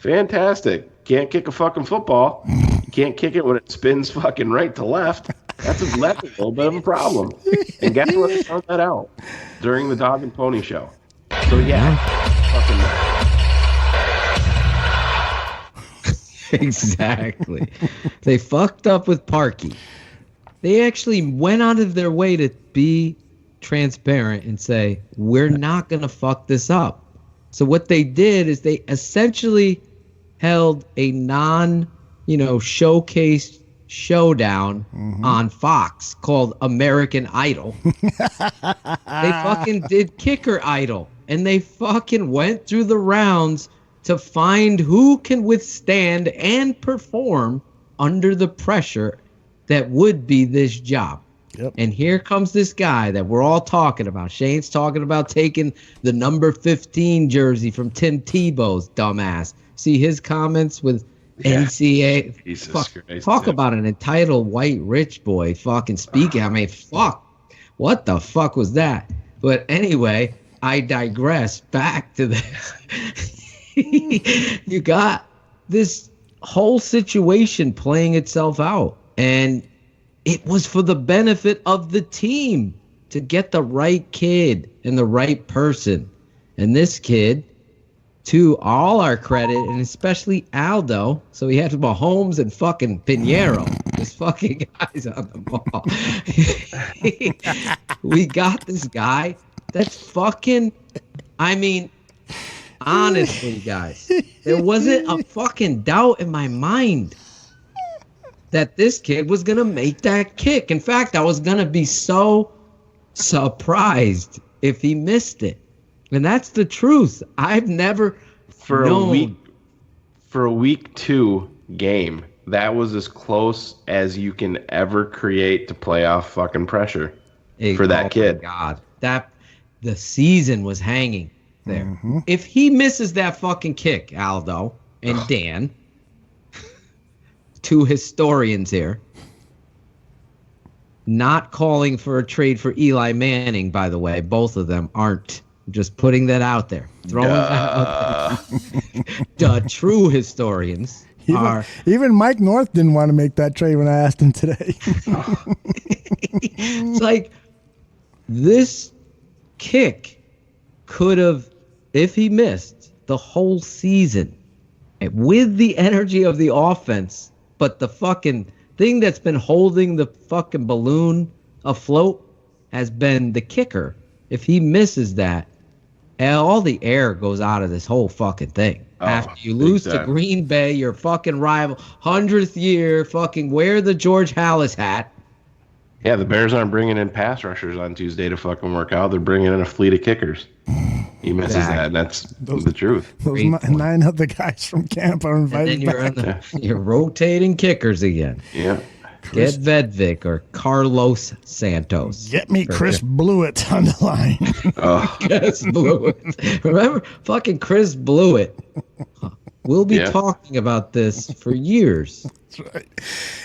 Fantastic. Can't kick a fucking football. You can't kick it when it spins fucking right to left. That's a little bit of a problem. And guess what? They found that out during the dog and pony show. So, yeah. Fucking...
Exactly. They fucked up with Parkey. They actually went out of their way to be transparent and say, we're not going to fuck this up. So what they did is they essentially held a showcase showdown on Fox called American Idol. They fucking did Kicker Idol. And they fucking went through the rounds to find who can withstand and perform under the pressure that would be this job.
Yep.
And here comes this guy that we're all talking about. Shayne's talking about taking the number 15 jersey from Tim Tebow's dumbass. See his comments with NCAA.
Jesus Christ,
Talk
Tim.
about an entitled white rich boy fucking speaking. I mean, fuck. What the fuck was that? But anyway, I digress. Back to the. You got this whole situation playing itself out, and it was for the benefit of the team to get the right kid and the right person. And this kid, to all our credit, and especially Aldo, so he had Mahomes and fucking Piñiero, this fucking guys on the ball. We got this guy that's fucking, I mean, honestly, guys, there wasn't a fucking doubt in my mind that this kid was going to make that kick. In fact, I was going to be so surprised if he missed it. And that's the truth. I've never known.
For a week 2 game, that was as close as you can ever create to playoff fucking pressure for that kid.
God, the season was hanging there. If he misses that fucking kick, Aldo and Dan, two historians here, not calling for a trade for Eli Manning, by the way. Both of them aren't. Just putting that out there. Throwing that out there. The true historians are.
Even Mike North didn't want to make that trade when I asked him today.
It's like this kick could have, if he missed the whole season with the energy of the offense, but the fucking thing that's been holding the fucking balloon afloat has been the kicker. If he misses that, all the air goes out of this whole fucking thing. After you lose to Green Bay, your fucking rival, 100th year, fucking wear the George Halas hat.
Yeah, the Bears aren't bringing in pass rushers on Tuesday to fucking work out. They're bringing in a fleet of kickers. He misses that, and that's the truth.
Those 9 other guys from camp are invited back.
You're rotating kickers again.
Yeah.
Get Vedvik or Carlos Santos.
Get me Chris Blewett on the line.
Chris Blewett. Remember fucking Chris Blewett. We'll be talking about this for years.
That's right.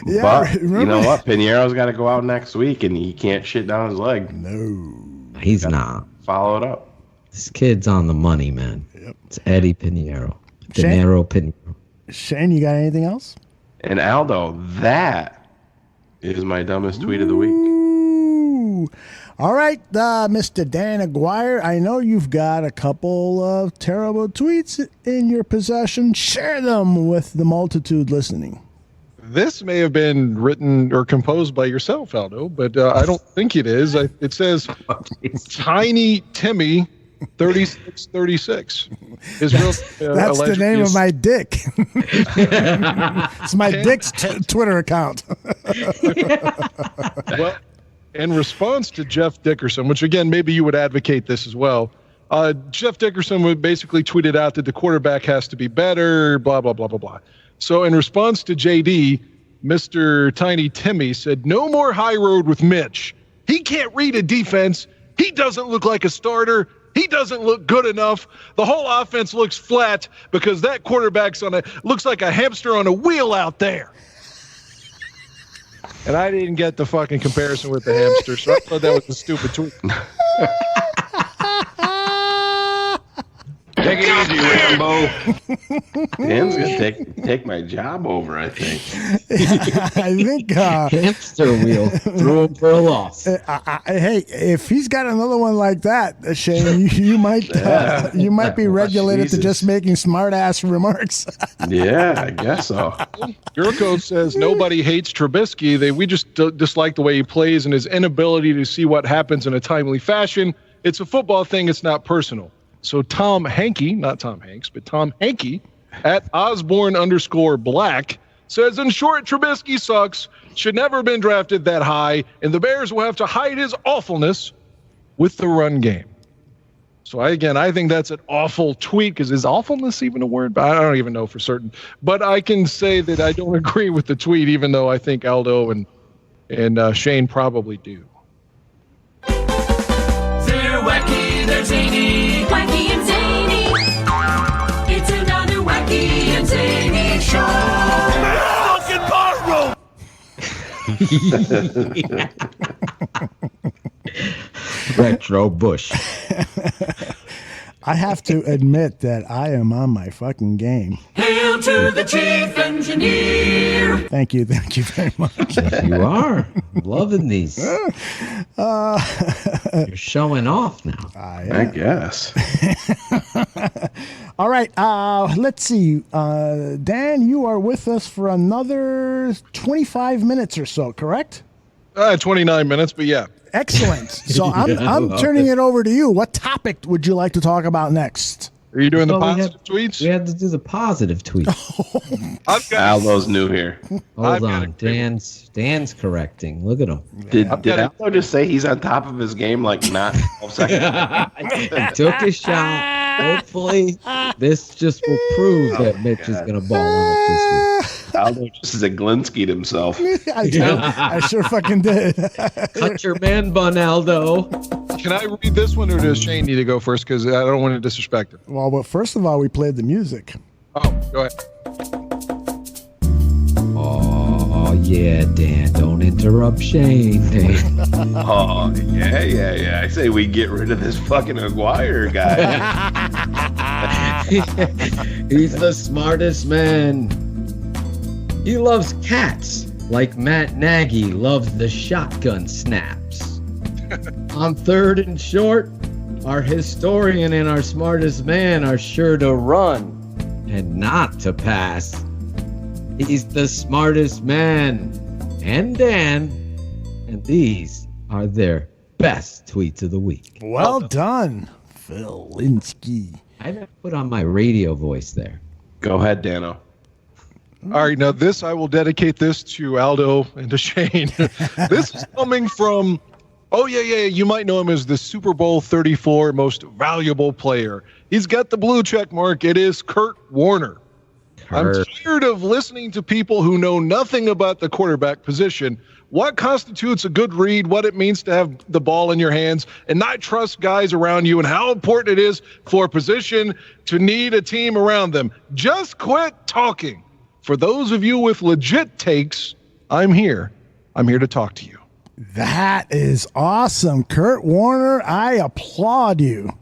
Yeah, but you know what? Piñiero's got to go out next week, and he can't shit down his leg.
No.
He's not.
Follow it up.
This kid's on the money, man.
Yep.
It's Eddy Piñiero. Dinero Piñiero.
Shane, you got anything else?
And Aldo, that is my dumbest tweet of the week.
Ooh. All right, Mr. Dan Aguire, I know you've got a couple of terrible tweets in your possession. Share them with the multitude listening.
This may have been written or composed by yourself, Aldo, but I don't think it is. It says Tiny Timmy 3636.
That's the name of my dick. It's my dick's Twitter account.
Well, in response to Jeff Dickerson, which again, maybe you would advocate this as well. Jeff Dickerson would basically tweeted out that the quarterback has to be better, blah, blah, blah, blah, blah. So in response to JD, Mr. Tiny Timmy said, no more high road with Mitch. He can't read a defense. He doesn't look like a starter. He doesn't look good enough. The whole offense looks flat because that quarterback's looks like a hamster on a wheel out there. And I didn't get the fucking comparison with the hamster, so I thought that was a stupid tweet.
Take it easy, Rambo. Dan's gonna take my job over, I think.
I think
hamster wheel threw him for a loss.
Hey, if he's got another one like that, Shane, you might be regulated to just making smart ass remarks.
Yeah, I guess so.
Your coach says nobody hates Trubisky. We just dislike the way he plays and his inability to see what happens in a timely fashion. It's a football thing. It's not personal. So Tom Hankey, not Tom Hanks, but Tom Hankey at Osborne_Black says, in short, Trubisky sucks, should never have been drafted that high, and the Bears will have to hide his awfulness with the run game. So I think that's an awful tweet, because is awfulness even a word? I don't even know for certain. But I can say that I don't agree with the tweet, even though I think Aldo and Shane probably do.
They're wacky, they're zany. Wacky and zany. It's another wacky and zany show.
Retro Bush.
I have to admit that I am on my fucking game.
Hail to the chief engineer.
Thank you very much.
You are. I'm loving these. You're showing off now.
I guess.
All right. Let's see. Dan, you are with us for another 25 minutes or so, correct?
29 minutes, but yeah.
Excellent. So I'm turning it over to you. What topic would you like to talk about next?
Are you doing the positive tweets?
We had to do the positive tweets.
Aldo's new here.
Hold on. Dan's correcting. Look at him.
Did Aldo just say he's on top of his game like not 12 seconds?
He took a shot. Hopefully, this just will prove that Mitch is going to ball on it this week.
Aldo just Zaglinski'd himself.
I sure fucking did.
Cut your man bun, Aldo.
Can I read this one, or does Shayne need to go first? Because I don't want to disrespect him.
Well, but first of all, we played the music.
Oh, go ahead.
Oh, yeah, Dan. Don't interrupt Shayne, Dan.
Oh, yeah. I say we get rid of this fucking Aguire guy.
He's the smartest man. He loves cats, like Matt Nagy loves the shotgun snaps. On third and short, our historian and our smartest man are sure to run and not to pass. He's the smartest man. And Dan. And these are their best tweets of the week.
Well done, Phil Linsky.
I haven't put on my radio voice there.
Go ahead, Dano.
All right, now this, I will dedicate this to Aldo and to Shayne. This is coming from, you might know him as the Super Bowl 34 most valuable player. He's got the blue check mark. It is Kurt Warner. I'm tired of listening to people who know nothing about the quarterback position, what constitutes a good read, what it means to have the ball in your hands, and not trust guys around you, and how important it is for a position to need a team around them. Just quit talking. For those of you with legit takes, I'm here. I'm here to talk to you.
That is awesome. Kurt Warner, I applaud you.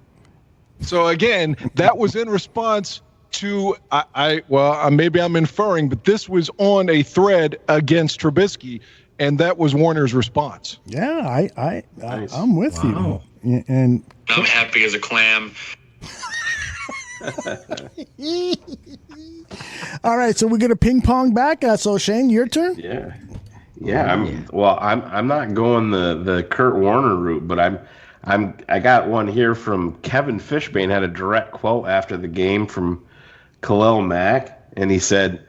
So again, that was in response to, maybe I'm inferring, but this was on a thread against Trubisky, and that was Warner's response.
Yeah, I'm with you. And
I'm happy as a clam.
All right, so we're gonna ping pong back. So Shayne, your turn.
Yeah. I'm not going the Kurt Warner route, but I got one here from Kevin Fishbane. Had a direct quote after the game from Khalil Mack, and he said,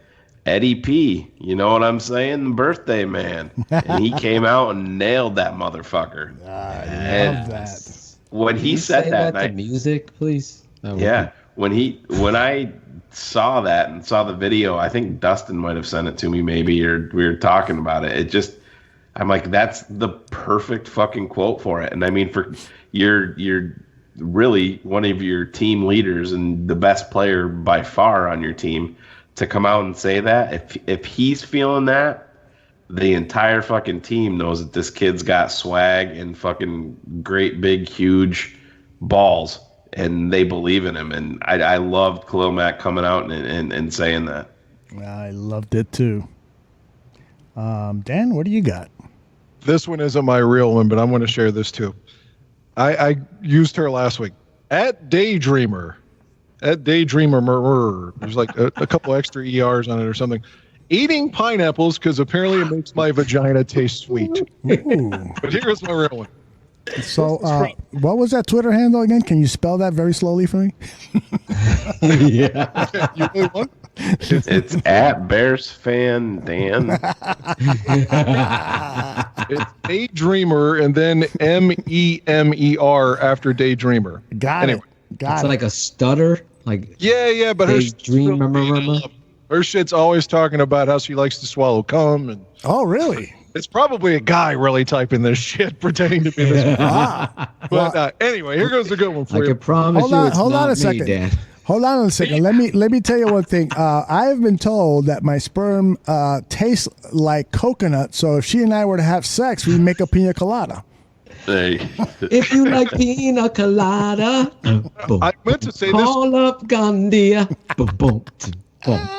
"Eddy P, you know what I'm saying? The birthday man." And he came out and nailed that motherfucker.
I love that.
When he said that,
the music, please.
When I saw that and saw the video, I think Dustin might have sent it to me, maybe, or we were talking about it. I'm like, that's the perfect fucking quote for it. And I mean, for you're really one of your team leaders and the best player by far on your team to come out and say that. If he's feeling that, the entire fucking team knows that this kid's got swag and fucking great big huge balls. And they believe in him, and I loved Khalil Mack coming out and saying that.
I loved it too. Dan, what do you got?
This one isn't my real one, but I'm going to share this too. I used her last week. At Daydreamer. There's like a couple extra ERs on it or something. Eating pineapples because apparently it makes my vagina taste sweet. But here's my real one.
So, what was that Twitter handle again? Can you spell that very slowly for me?
Yeah. You really want?
It's at Bears fan Dan.
It's Daydreamer and then MEMER after Daydreamer.
Got it.
It's like a stutter. Like
yeah, but her shit's always talking about how she likes to swallow cum. And
oh, really?
It's probably a guy really typing this shit, pretending to be this. But anyway, here goes the good one for you.
I can promise
hold on a second.
Dan.
Hold on a second. Let me tell you one thing. I've been told that my sperm tastes like coconut. So if she and I were to have sex, we make a pina colada.
Hey.
If you like pina colada, boom,
I meant to say
call up Gandia. Boom, boom, boom.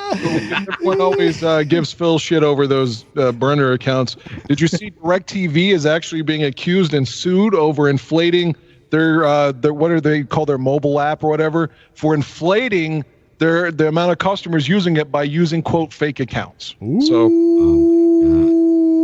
Everyone always gives Phil shit over those burner accounts. Did you see DirecTV is actually being accused and sued over inflating their what are they call their mobile app or whatever, for inflating the amount of customers using it by using quote fake accounts.
Ooh.
So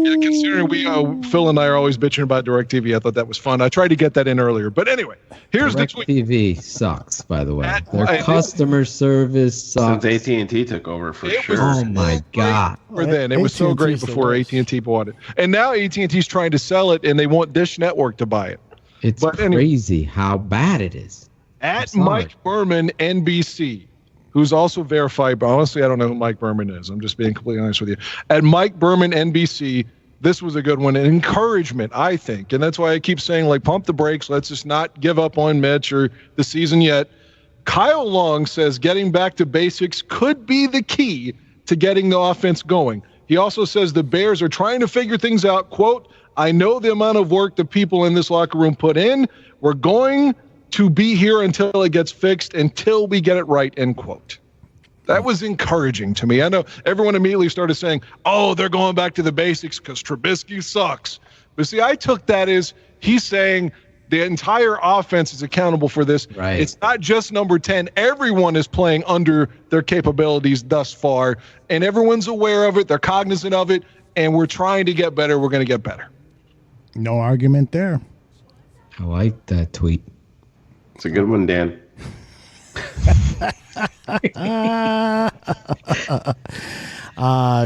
yeah, considering Phil and I are always bitching about DirecTV, I thought that was fun. I tried to get that in earlier, but anyway, here's the tweet.
DirecTV sucks, by the way. Their customer service sucks.
Since AT&T took over, for sure.
Oh my God!
For then, it was so great before AT&T bought it, and now AT&T's trying to sell it, and they want Dish Network to buy it.
It's crazy how bad it is.
At Mike Berman, NBC, who's also verified, but honestly, I don't know who Mike Berman is. I'm just being completely honest with you. At Mike Berman, NBC, this was a good one. An encouragement, I think. And that's why I keep saying, like, pump the brakes. Let's just not give up on Mitch or the season yet. Kyle Long says getting back to basics could be the key to getting the offense going. He also says the Bears are trying to figure things out. Quote, I know the amount of work the people in this locker room put in. We're going to be here until it gets fixed, until we get it right, end quote. That was encouraging to me. I know everyone immediately started saying, oh, they're going back to the basics because Trubisky sucks. But see, I took that as he's saying the entire offense is accountable for this.
Right.
It's not just number 10. Everyone is playing under their capabilities thus far, and everyone's aware of it. They're cognizant of it, and we're trying to get better. We're going to get better.
No argument there.
I like that tweet.
It's a good one, Dan.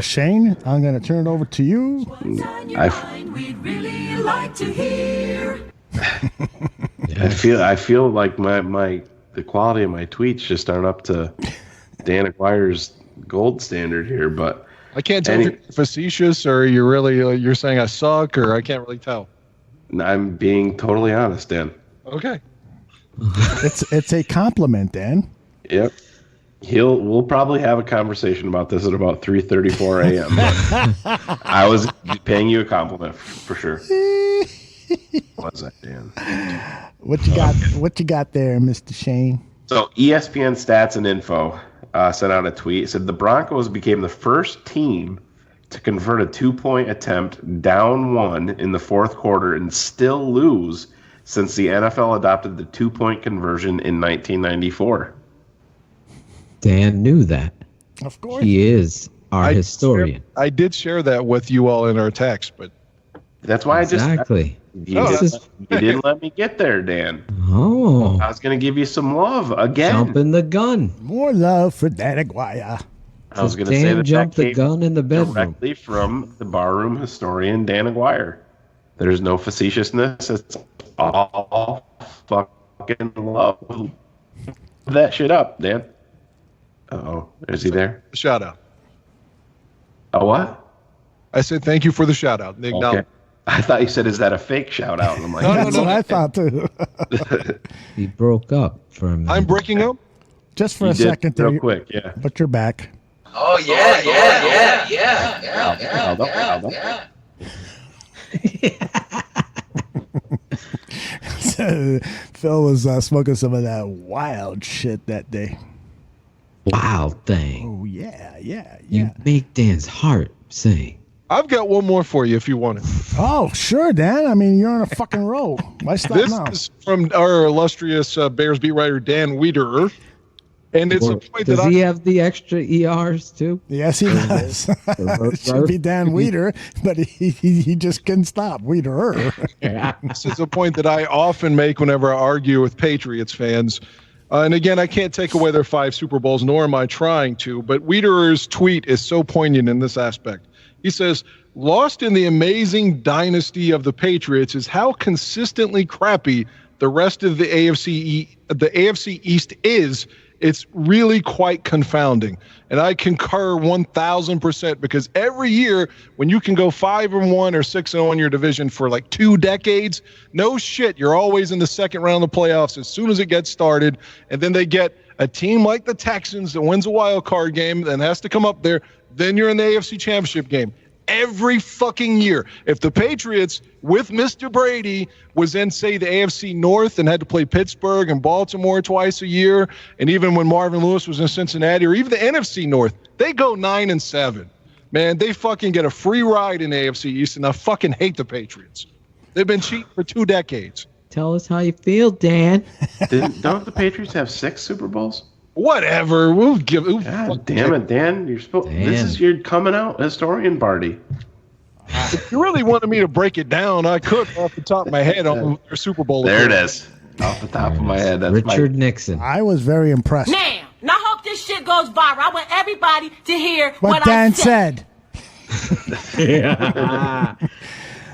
Shane, I'm going to turn it over to you.
We'd really like to hear.
I feel like the quality of my tweets just aren't up to Dan Aguire's gold standard here, but
I can't tell if you're facetious or you're really you're saying I suck, or I can't really tell.
I'm being totally honest, Dan.
Okay.
It's a compliment, Dan.
Yep. We'll probably have a conversation about this at about 3:34 a.m. I was paying you a compliment for sure. What was that, Dan?
What you got? What you got there, Mr. Shane?
So ESPN Stats and Info sent out a tweet. It said the Broncos became the first team to convert a 2-point attempt down 1 in the fourth quarter and still lose since the NFL adopted the 2-point conversion in 1994.
Dan knew that.
Of course.
He is our historian.
I did share that with you all in our text, but
that's why you didn't let me get there, Dan.
Oh.
I was going to give you some love again.
Jumping the gun.
More love for Dan Aguire.
I was going to say that
jumped the gun in the bedroom.
Directly from the barroom historian, Dan Aguire. There's no facetiousness. It's all fucking love. That shit up, Dan. Uh-oh. Is he there?
Shout out.
A what?
I said thank you for the shout out.
Okay. I thought you said, is that a fake shout out? I'm like,
that's what I thought too.
He broke up for a minute.
I'm breaking up?
Just for a second there.
Real quick, yeah.
But you're back.
Oh, yeah.
Phil was smoking some of that wild shit that day.
Wild thing.
Oh, yeah.
You make Dan's heart sing.
I've got one more for you if you want it.
Oh, sure, Dan. I mean, you're on a fucking roll. Why stop now?
This is from our illustrious Bears beat writer, Dan Wiederer. And it's a point
does he have the extra ERs too?
Yes, he does. It should be Dan Wieder, but he just couldn't stop. Wiederer.
This is a point that I often make whenever I argue with Patriots fans. And again, I can't take away their 5 Super Bowls, nor am I trying to. But Wiederer's tweet is so poignant in this aspect. He says, lost in the amazing dynasty of the Patriots is how consistently crappy the rest of the AFC East is. It's really quite confounding. And I concur 1,000% because every year when you can go 5-1 or 6-0 in your division for like 2 decades, no shit, you're always in the second round of the playoffs as soon as it gets started. And then they get a team like the Texans that wins a wild card game and has to come up there, then you're in the AFC Championship game. Every fucking year. If the Patriots with Mr. Brady was in, say, the AFC North and had to play Pittsburgh and Baltimore twice a year, and even when Marvin Lewis was in Cincinnati, or even the NFC North, they go 9-7. Man, they fucking get a free ride in the AFC East, and I fucking hate the Patriots. They've been cheating for 2 decades.
Tell us how you feel, Dan.
Don't the Patriots have 6 Super Bowls?
Whatever.
God damn it, Dan. You're supposed. This is your coming out historian party.
If you really wanted me to break it down, I could off the top of my head on their Super Bowl.
There it is. Off the top of my head. That's
Richard Nixon.
I was very impressed.
Now I hope this shit goes viral. I want everybody to hear
What Dan said.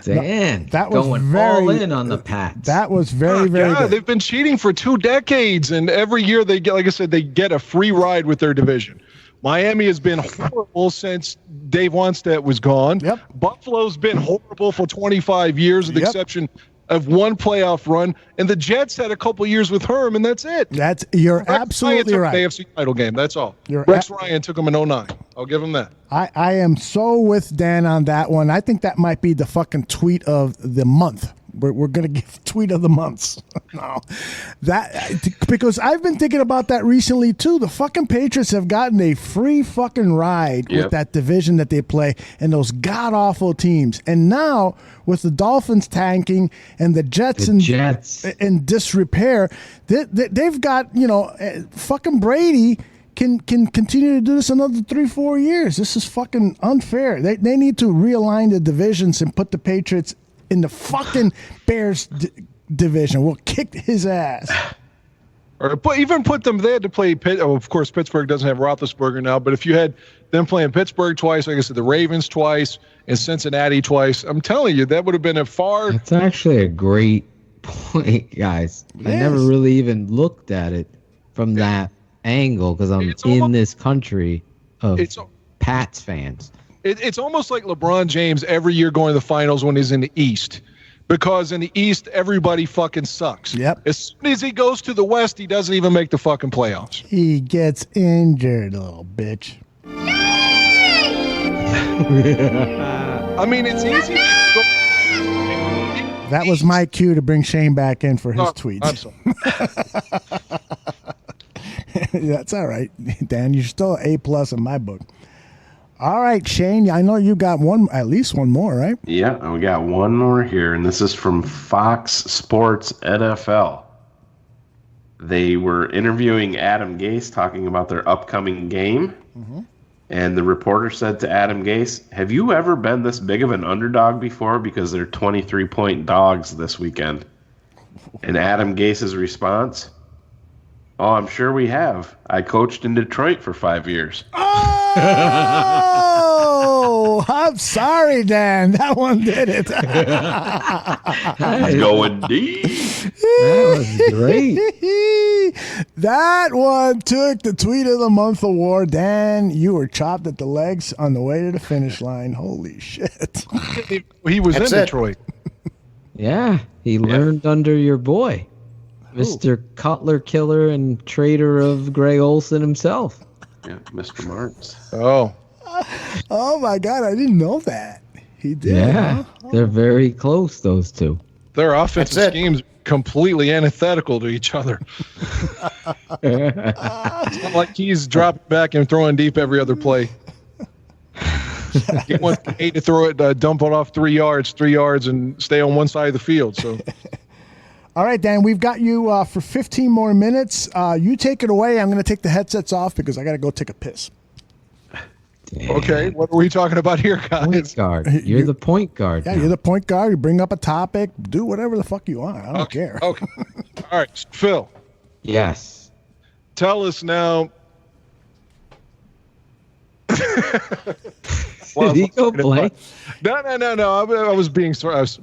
Dan,
that was
going
very,
all in on the Pats.
That was very good.
They've been cheating for 2 decades, and every year they get, like I said, they get a free ride with their division. Miami has been horrible since Dave Wannstedt was gone.
Yep.
Buffalo's been horrible for 25 years, with the exception of 1 playoff run, and the Jets had a couple years with Herm, and that's it.
You're absolutely
Ryan
right.
took the AFC title game. That's all. Rex Ryan took them in 2009. I'll give him that.
I am so with Dan on that one. I think that might be the fucking tweet of the month. We're gonna give tweet of the months. No, because I've been thinking about that recently too. The fucking Patriots have gotten a free fucking ride with that division that they play and those god awful teams. And now with the Dolphins tanking and the Jets in disrepair, they've got fucking Brady. Can continue to do this another 3-4 years. This is fucking unfair. They need to realign the divisions and put the Patriots in the fucking Bears division. We'll kick his ass.
Or even put them there to play. Of course, Pittsburgh doesn't have Roethlisberger now, but if you had them playing Pittsburgh twice, like I said, the Ravens twice, and Cincinnati twice, I'm telling you, that would have been a far.
That's actually a great point, guys. I never really even looked at it from that angle because I'm in this country of Pats fans.
It's almost like LeBron James every year going to the finals when he's in the East. Because in the East, everybody fucking sucks.
Yep.
As soon as he goes to the West, he doesn't even make the fucking playoffs.
He gets injured, little bitch.
I mean, it's easy.
That was my cue to bring Shayne back in for his tweets.
I'm sorry.
That's all right, Dan. You're still A+ in my book. All right, Shayne, I know you got at least one more, right?
Yeah, we got one more here, and this is from Fox Sports NFL. They were interviewing Adam Gase, talking about their upcoming game, and the reporter said to Adam Gase, "Have you ever been this big of an underdog before? Because they're 23-point dogs this weekend." And Adam Gase's response, "Oh, I'm sure we have. I coached in Detroit for 5 years."
Oh, I'm sorry, Dan. That one did it.
Going deep.
That was great.
That one took the Tweet of the Month award. Dan, you were chopped at the legs on the way to the finish line. Holy shit.
He was in Detroit.
Yeah, he learned under your boy, Mr. Cutler Killer and trader of Greg Olson himself.
Yeah, Mr. Marks.
Oh my God, I didn't know that. He did.
Yeah, they're very close, those two.
Their offensive schemes completely antithetical to each other. It's not like he's dropping back and throwing deep every other play. He wants to throw it, dump it off 3 yards, and stay on one side of the field. So.
All right, Dan, we've got you for 15 more minutes. You take it away. I'm going to take the headsets off because I got to go take a piss.
Damn.
Okay, what are we talking about here, guys?
Point guard. You're the point guard.
Yeah,
now.
you're the point guard. You bring up a topic. Do whatever the fuck you want. I don't care.
Okay. All right, Phil.
Yes.
Tell us now.
Did he go blank?
No. I was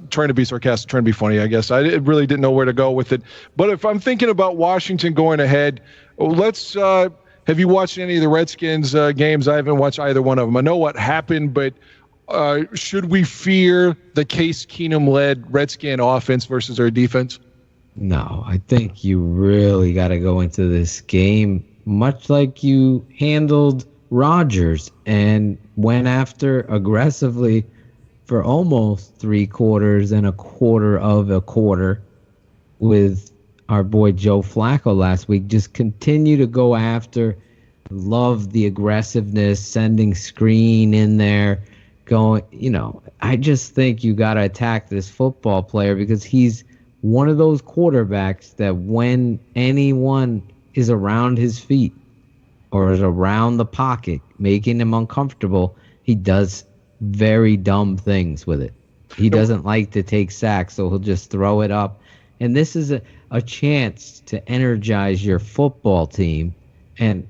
trying to be sarcastic, trying to be funny, I guess. I really didn't know where to go with it. But if I'm thinking about Washington going ahead, let's have you watched any of the Redskins games? I haven't watched either one of them. I know what happened, but should we fear the Case Keenum-led Redskin offense versus their defense?
No, I think you really got to go into this game much like you handled Rodgers and went after aggressively for almost 3 quarters and a quarter of a quarter with our boy Joe Flacco last week. Just continue to go after. Love the aggressiveness, sending screen in there, going, I just think you got to attack this football player because he's one of those quarterbacks that when anyone is around his feet or is around the pocket, making him uncomfortable, he does very dumb things with it. He doesn't like to take sacks, so he'll just throw it up. And this is a chance to energize your football team. And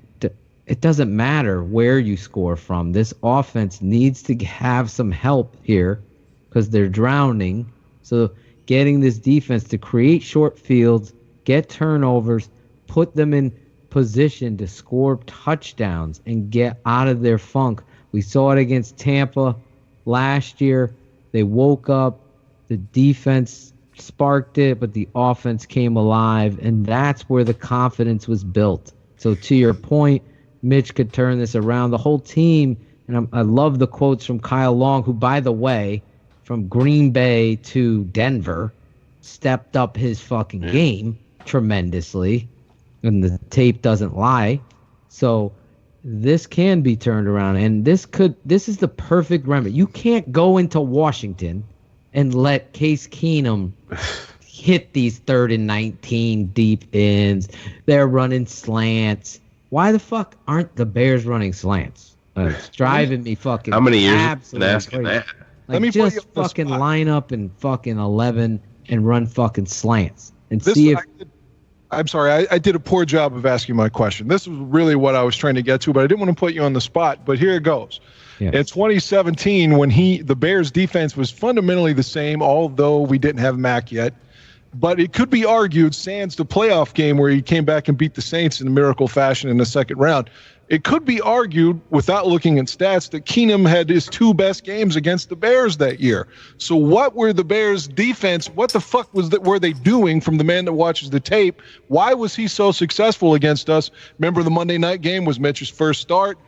it doesn't matter where you score from. This offense needs to have some help here because they're drowning. So getting this defense to create short fields, get turnovers, put them in position to score touchdowns and get out of their funk. We saw it against Tampa last year. They woke up. The defense sparked it, but the offense came alive, and that's where the confidence was built. So to your point, Mitch could turn this around. The whole team, and I love the quotes from Kyle Long, who, by the way, from Green Bay to Denver, stepped up his fucking game tremendously, and the tape doesn't lie. So this can be turned around, and this is the perfect remedy. You can't go into Washington and let Case Keenum hit these 3rd and 19 deep ends. They're running slants. Why the fuck aren't the Bears running slants? It's driving me fucking.
How many years
absolutely
been asking
crazy.
that?
Like, just fucking line up in fucking 11 and run fucking slants and see if.
I'm sorry, I did a poor job of asking my question. This was really what I was trying to get to, but I didn't want to put you on the spot. But here it goes. Yeah. In 2017, when the Bears defense was fundamentally the same, although we didn't have Mac yet. But it could be argued, sans the playoff game where he came back and beat the Saints in a miracle fashion in the second round, it could be argued, without looking at stats, that Keenum had his 2 best games against the Bears that year. So what were the Bears' defense? What the fuck were they doing from the man that watches the tape? Why was he so successful against us? Remember, the Monday night game was Mitch's first start.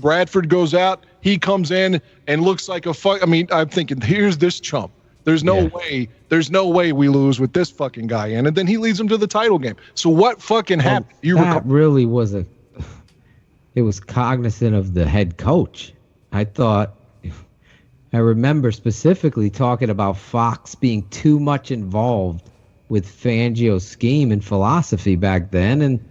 Bradford goes out. He comes in and looks like a fuck. I mean, I'm thinking, here's this chump. There's no way we lose with this fucking guy in. And then he leads them to the title game. So what fucking happened?
Really was it was cognizant of the head coach. I remember specifically talking about Fox being too much involved with Fangio's scheme and philosophy back then. And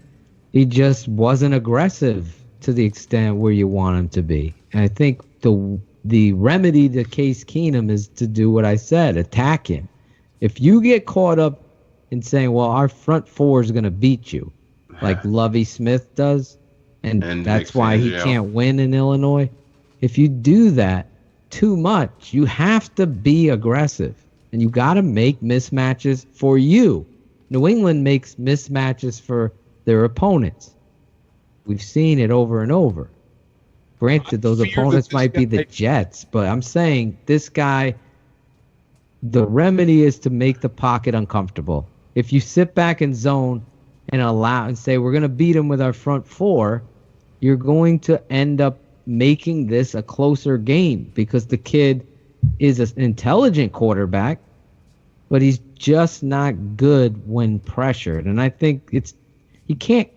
he just wasn't aggressive to the extent where you want him to be. And I think the remedy to Case Keenum is to do what I said, attack him. If you get caught up in saying, well, our front 4 is going to beat you, like Lovie Smith does, and that's why he can't win in Illinois. If you do that too much, you have to be aggressive, and you got to make mismatches for you. New England makes mismatches for their opponents. We've seen it over and over. Granted, those opponents might be the Jets, but I'm saying this guy, the remedy is to make the pocket uncomfortable. If you sit back and zone and allow and say we're going to beat him with our front 4, you're going to end up making this a closer game because the kid is an intelligent quarterback, but he's just not good when pressured. And I think you can't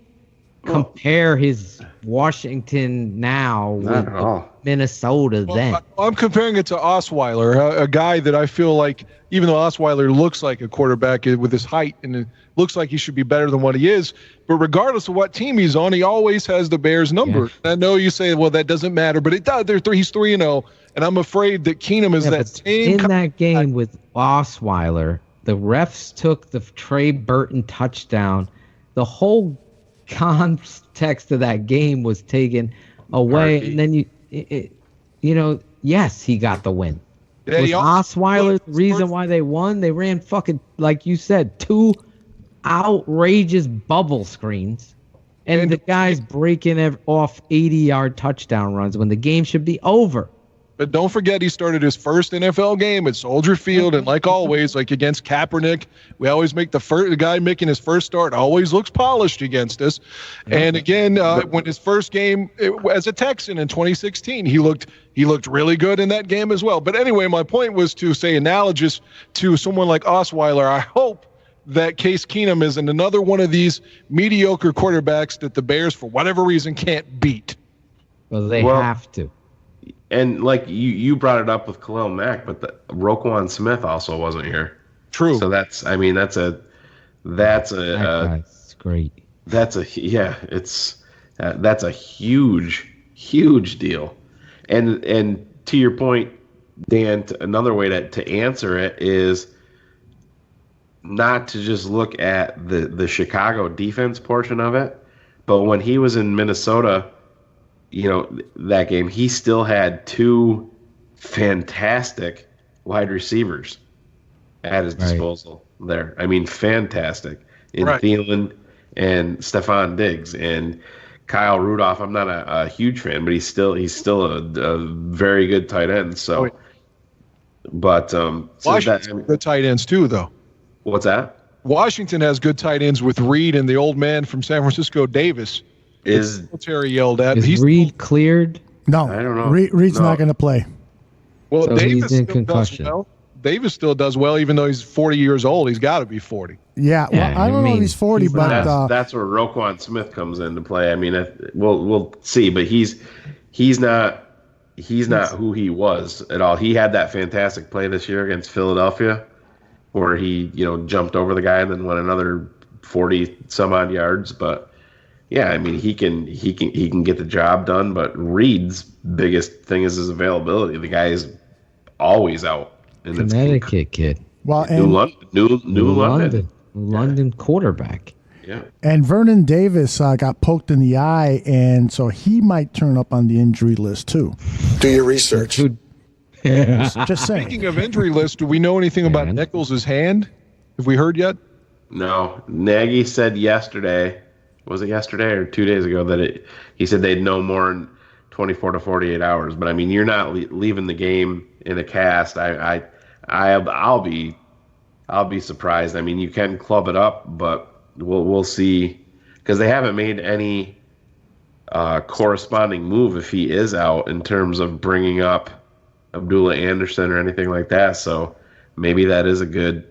compare his Washington now with Minnesota then.
I'm comparing it to Osweiler, a guy that I feel like, even though Osweiler looks like a quarterback with his height and it looks like he should be better than what he is, but regardless of what team he's on, he always has the Bears number. Yeah. I know you say, well, that doesn't matter, but it does. He's 3-0, and I'm afraid that Keenum is that same.
In that game with Osweiler, the refs took the Trey Burton touchdown. The whole context of that game was taken away, and then yes, he got the win. Yeah, was Osweiler the reason why they won? They ran fucking, like you said, 2 outrageous bubble screens, and the guy's breaking off 80-yard touchdown runs when the game should be over.
But don't forget, he started his first NFL game at Soldier Field, and like always, like against Kaepernick, we always make the guy making his first start always looks polished against us. And again, when his first game as a Texan in 2016, he looked really good in that game as well. But anyway, my point was to say, analogous to someone like Osweiler, I hope that Case Keenum isn't another one of these mediocre quarterbacks that the Bears, for whatever reason, can't beat.
Well, they have to.
And like you brought it up with Khalil Mack, but Roquan Smith also wasn't here.
True.
So that's
great.
That's a huge deal. And to your point, Dan, another way to answer it is not to just look at the Chicago defense portion of it, but when he was in Minnesota, that game, he still had two fantastic wide receivers at his disposal there. I mean, fantastic. In Thielen and Stephon Diggs and Kyle Rudolph. I'm not a huge fan, but he's still a very good tight end. So,
Washington has good tight ends too, though.
What's that?
Washington has good tight ends with Reed and the old man from San Francisco, Davis. Terry yelled at.
Is Reed cleared?
No,
I don't know.
Reed's not going to play.
Well,
So
Davis
he's in
still does
concussion.
well. Davis still does well, even though he's 40 years old. He's got to be 40.
Yeah, well, I don't know if he's 40, but
that's where Roquan Smith comes into play. I mean, we'll see, but he's not who he was at all. He had that fantastic play this year against Philadelphia, where he jumped over the guy and then went another 40 some odd yards. But yeah, I mean, he can get the job done. But Reed's biggest thing is his availability. The guy is always out. And
Connecticut kid.
Well,
New London quarterback.
Yeah.
And Vernon Davis got poked in the eye, and so he might turn up on the injury list too.
Do your research.
Just saying.
Speaking of injury list, do we know anything about Nichols' hand? Have we heard yet?
No. Nagy said yesterday, was it yesterday or 2 days ago, that he said they'd know more in 24 to 48 hours. But I mean, you're not leaving the game in a cast. I'll be surprised. I mean, you can club it up, but we'll see, because they haven't made any corresponding move if he is out in terms of bringing up Abdullah Anderson or anything like that. So maybe that is a good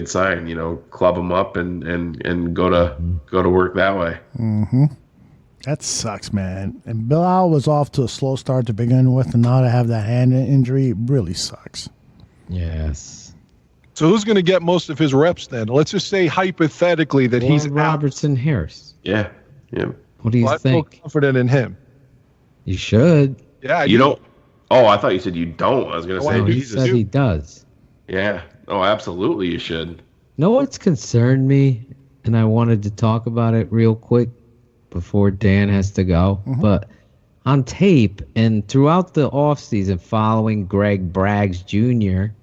sign. Club him up and go to work that way.
Mm-hmm. That sucks, man. And Bilal was off to a slow start to begin with, and now to have that hand injury really sucks.
Yes.
So who's going to get most of his reps then? Let's just say hypothetically that he's
Robertson Harris.
Yeah.
What do you
I
think?
feel confident in him.
You should.
Yeah.
You don't. Oh, I thought you said you don't. I was going to say
He
Jesus.
said he does.
Yeah. Oh, absolutely. You should.
Know what's concerned me, and I wanted to talk about it real quick before Dan has to go. But on tape and throughout the offseason following Greg Braggs Jr.,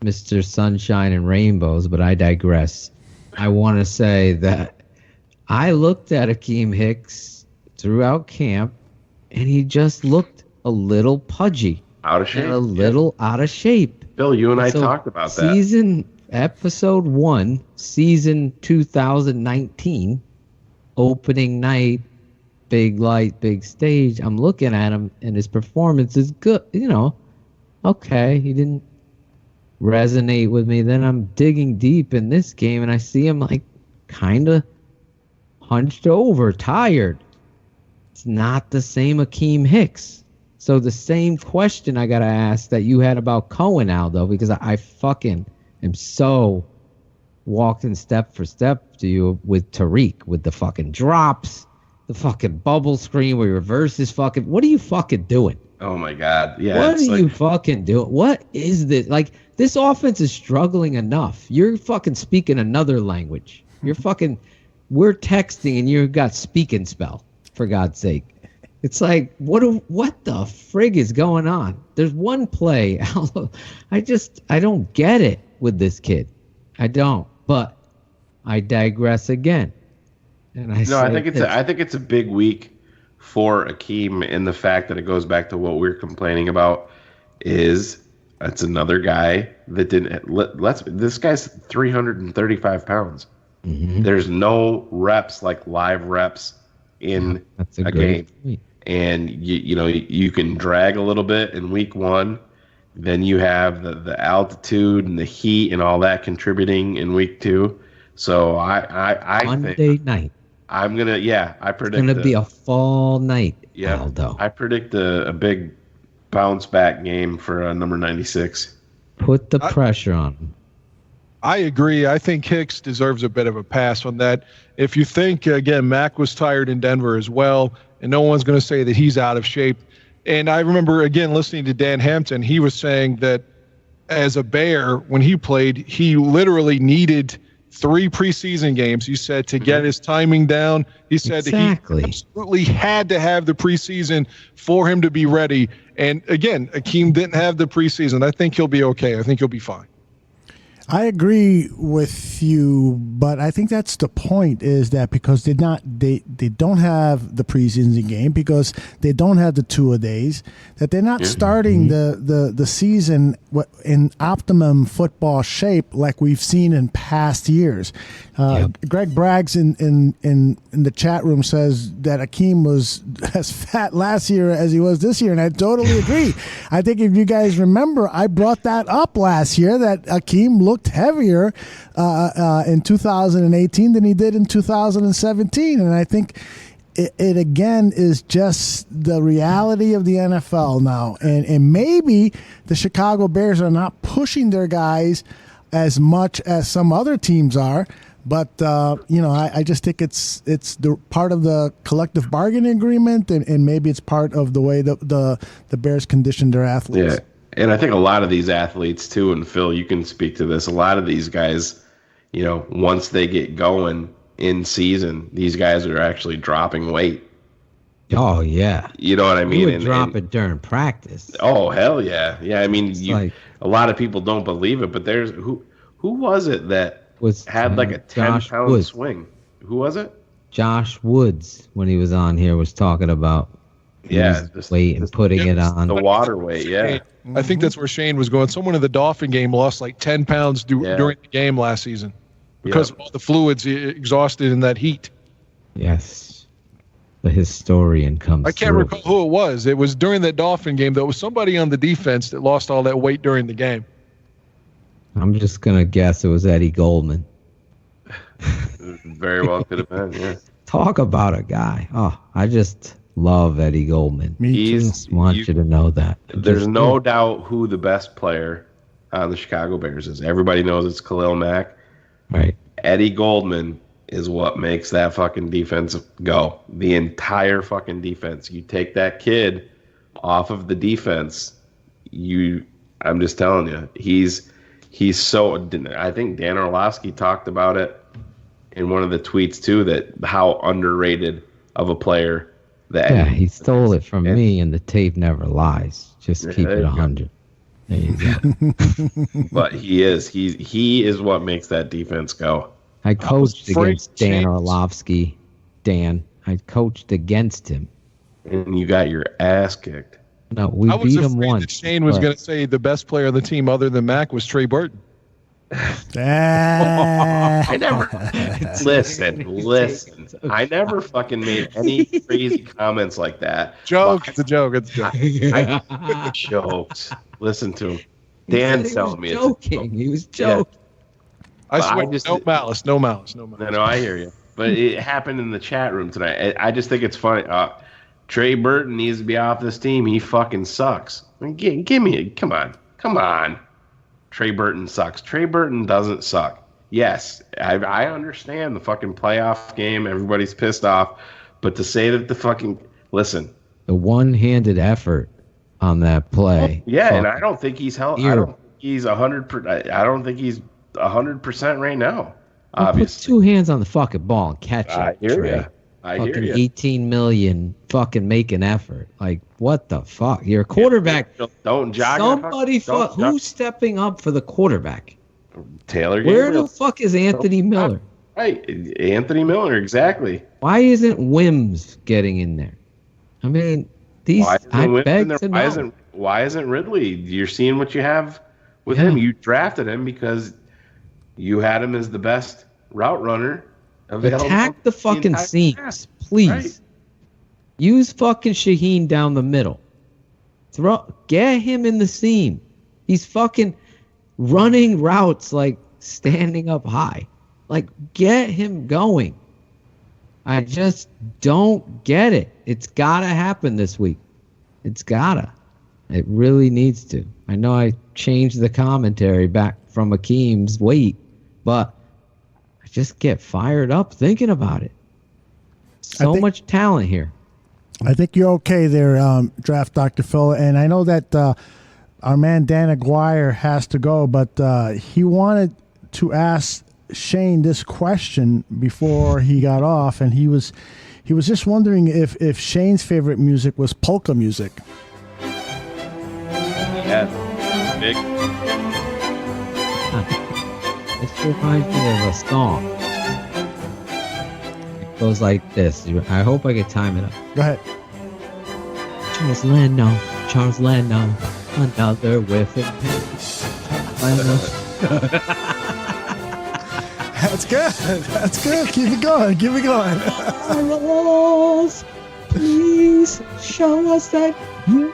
Mr. Sunshine and Rainbows, but I digress. I want to say that I looked at Akeem Hicks throughout camp, and he just looked a little pudgy.
Out of shape.
And a little out of shape.
Bill, you and I talked about
that. Episode 1, season 2019, opening night, big light, big stage. I'm looking at him, and his performance is good. Okay, he didn't resonate with me. Then I'm digging deep in this game, and I see him like kind of hunched over, tired. It's not the same Akeem Hicks. So the same question I gotta ask that you had about Cohen, Aldo, because I fucking am so walking step for step to you with Tariq, with the fucking drops, the fucking bubble screen where he reverses fucking. What are you fucking doing?
Oh my God. Yeah.
What are you fucking doing? What is this? Like, this offense is struggling enough. You're fucking speaking another language. You're fucking, we're texting and you got speak and spell, for God's sake. It's like, what the frig is going on? There's one play. I don't get it with this kid. I don't. But I digress again. And I
think it's a big week for Akeem, and the fact that it goes back to what we're complaining about is that's another guy that didn't. This guy's 335 pounds.
Mm-hmm.
There's no reps like live reps in a game.
Point.
And you can drag a little bit in week one. Then you have the altitude and the heat and all that contributing in week two. So I
Monday
think
night.
I'm gonna I predict
It's gonna be a fall night.
Yeah,
Aldo.
I predict a big bounce back game for number 96.
Put the pressure on him.
I agree. I think Hicks deserves a bit of a pass on that. If you think, again, Mac was tired in Denver as well, and no one's going to say that he's out of shape. And I remember, again, listening to Dan Hampton, he was saying that as a Bear, when he played, he literally needed 3 preseason games, he said, to get his timing down. He said that he absolutely had to have the preseason for him to be ready. And again, Akeem didn't have the preseason. I think he'll be okay. I think he'll be fine.
I agree with you, but I think that's the point, is that because they don't have the preseason game, because they don't have the two-a-days, that they're not starting the season in optimum football shape like we've seen in past years. Greg Braggs in the chat room says that Akeem was as fat last year as he was this year, and I totally agree. I think if you guys remember, I brought that up last year, that Akeem looked heavier in 2018 than he did in 2017, and I think it again is just the reality of the NFL now, and maybe the Chicago Bears are not pushing their guys as much as some other teams are, but I just think it's the part of the collective bargaining agreement, and maybe it's part of the way the Bears condition their athletes.
Yeah. And I think a lot of these athletes, too, and Phil, you can speak to this, a lot of these guys, once they get going in season, these guys are actually dropping weight.
Oh, yeah.
You know what I mean?
You would drop it during practice.
Oh, hell yeah. Yeah, I mean, a lot of people don't believe it, but there's who was it that had like a 10-pound swing? Who was it?
Josh Woods, when he was on here, was talking about weight and putting it on.
The water weight, yeah.
I think that's where Shayne was going. Someone in the Dolphin game lost like 10 pounds during the game last season because of all the fluids exhausted in that heat.
Yes. The historian comes
I can't recall who it was. It was during that Dolphin game. There was somebody on the defense that lost all that weight during the game.
I'm just going to guess it was Eddie Goldman.
Very well could have been, yeah.
Talk about a guy. Oh, I just love Eddie Goldman.
Me too.
Want you to know that.
There's no doubt who the best player on the Chicago Bears is. Everybody knows it's Khalil Mack.
Right.
Eddie Goldman is what makes that fucking defense go. The entire fucking defense. You take that kid off of the defense, I'm just telling you, he's so. I think Dan Orlovsky talked about it in one of the tweets too, that how underrated of a player that
he stole it from me, and the tape never lies. Just keep it 100. There you go.
But he is what makes that defense go.
I coached against Dan Orlovsky. I coached against him.
And you got your ass kicked.
No, we beat him once.
Shayne was going to say the best player on the team other than Mac was Trey Burton.
I never listen. I never fucking made any crazy comments like that.
It's a joke.
I jokes. Listen to him. Dan's telling me
joking. He was joking.
I swear, no malice.
No, I hear you. But it happened in the chat room tonight. I just think it's funny. Trey Burton needs to be off this team. He fucking sucks. Give me come on. Trey Burton sucks. Trey Burton doesn't suck. Yes, I understand the fucking playoff game. Everybody's pissed off. But to say that listen.
The one-handed effort on that play.
Yeah, and I don't think he's held. I don't think he's 100%. I don't think he's 100% right now. Obviously,
put 2 hands on the fucking ball and catch it.
I hear you.
Fucking 18 million fucking make an effort. Like, what the fuck? You're a quarterback.
Don't jog.
Who's stepping up for the quarterback?
Taylor.
Where the fuck is Anthony Miller?
Right. Anthony Miller, exactly.
Why isn't Wims getting in there? I mean, these.
Why isn't Ridley? You're seeing what you have with him. You drafted him because you had him as the best route runner available.
Attack the fucking seams, please. Right. Use fucking Shayne down the middle. Get him in the seam. He's fucking running routes like standing up high. Like, get him going. I just don't get it. It's gotta happen this week. It's gotta. It really needs to. I know I changed the commentary back from Akeem's weight, but I just get fired up thinking about it. So much talent here.
I think you're okay there, Draft Dr. Phil. And I know that our man Dan Aguire has to go, but he wanted to ask Shayne this question before he got off, and he was just wondering if Shayne's favorite music was polka music.
Yeah, big.
This reminds me of a song. It goes like this. I hope I can time it up.
Go ahead.
Charles Leno, another whiff of
That's good. That's good. Keep it going. Keep it going.
Charles, please show us that you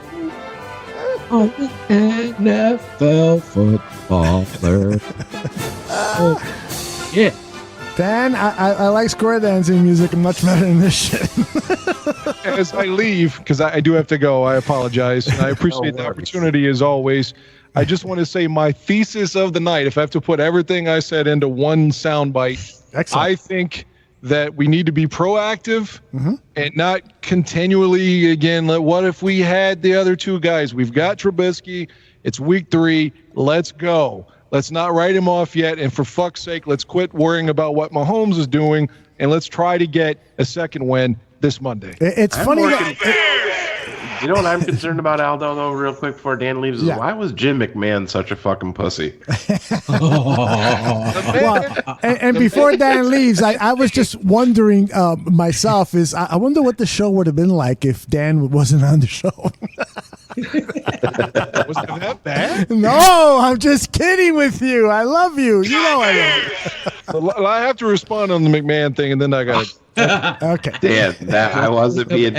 are an NFL footballer. Oh, yeah.
Dan, I like square dancing music much better than this shit.
As I leave, because I do have to go, I apologize. And I appreciate the opportunity as always. I just want to say my thesis of the night, if I have to put everything I said into one soundbite, I think that we need to be proactive and not continually, again, what if we had the other two guys? We've got Trubisky. It's week 3. Let's go. Let's not write him off yet. And for fuck's sake, let's quit worrying about what Mahomes is doing, and let's try to get a second win this Monday.
It's funny.
You know what I'm concerned about, Aldo, though, real quick before Dan leaves? Is why was Jim McMahon such a fucking pussy?
Well, and before Dan leaves, I was just wondering myself, I wonder what the show would have been like if Dan wasn't on the show.
Was it that bad?
No, I'm just kidding with you. I love you. You know I love you.
I have to respond on the McMahon thing, and then I got to...
Okay.
Dan, I wasn't being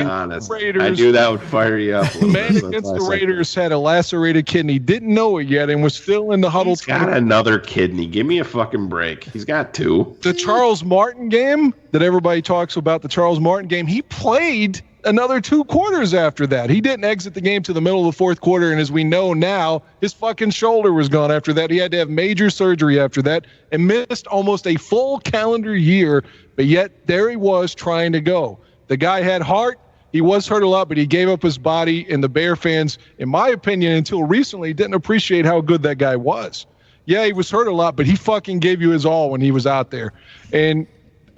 honest.
Raiders,
I knew that would fire you up.
The man against the Raiders had a lacerated kidney, didn't know it yet, and was still in the huddle.
He's got another kidney. Give me a fucking break. He's got 2.
The Charles Martin game that everybody talks about, the Charles Martin game, he played another 2 quarters after that. He didn't exit the game to the middle of the 4th quarter, and as we know now, his fucking shoulder was gone after that. He had to have major surgery after that and missed almost a full calendar year, but yet there he was trying to go. The guy had heart. He was hurt a lot, but he gave up his body, and the Bear fans, in my opinion, until recently, didn't appreciate how good that guy was. Yeah, he was hurt a lot, but he fucking gave you his all when he was out there. And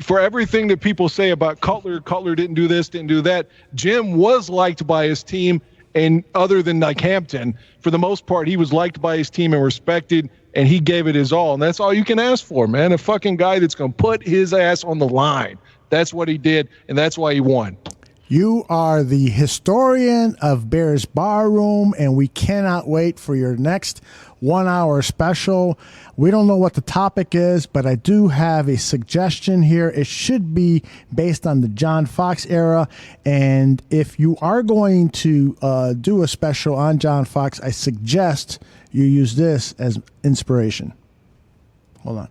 for everything that people say about Cutler didn't do this, didn't do that, Jim was liked by his team, and other than like Hampton, for the most part, he was liked by his team and respected, and he gave it his all. And that's all you can ask for, man. A fucking guy that's going to put his ass on the line. That's what he did, and that's why he won.
You are the historian of Bears Barroom, and we cannot wait for your next 1-hour special. We don't know what the topic is, but I do have a suggestion here. It should be based on the John Fox era, and if you are going to do a special on John Fox, I suggest you use this as inspiration. Hold on.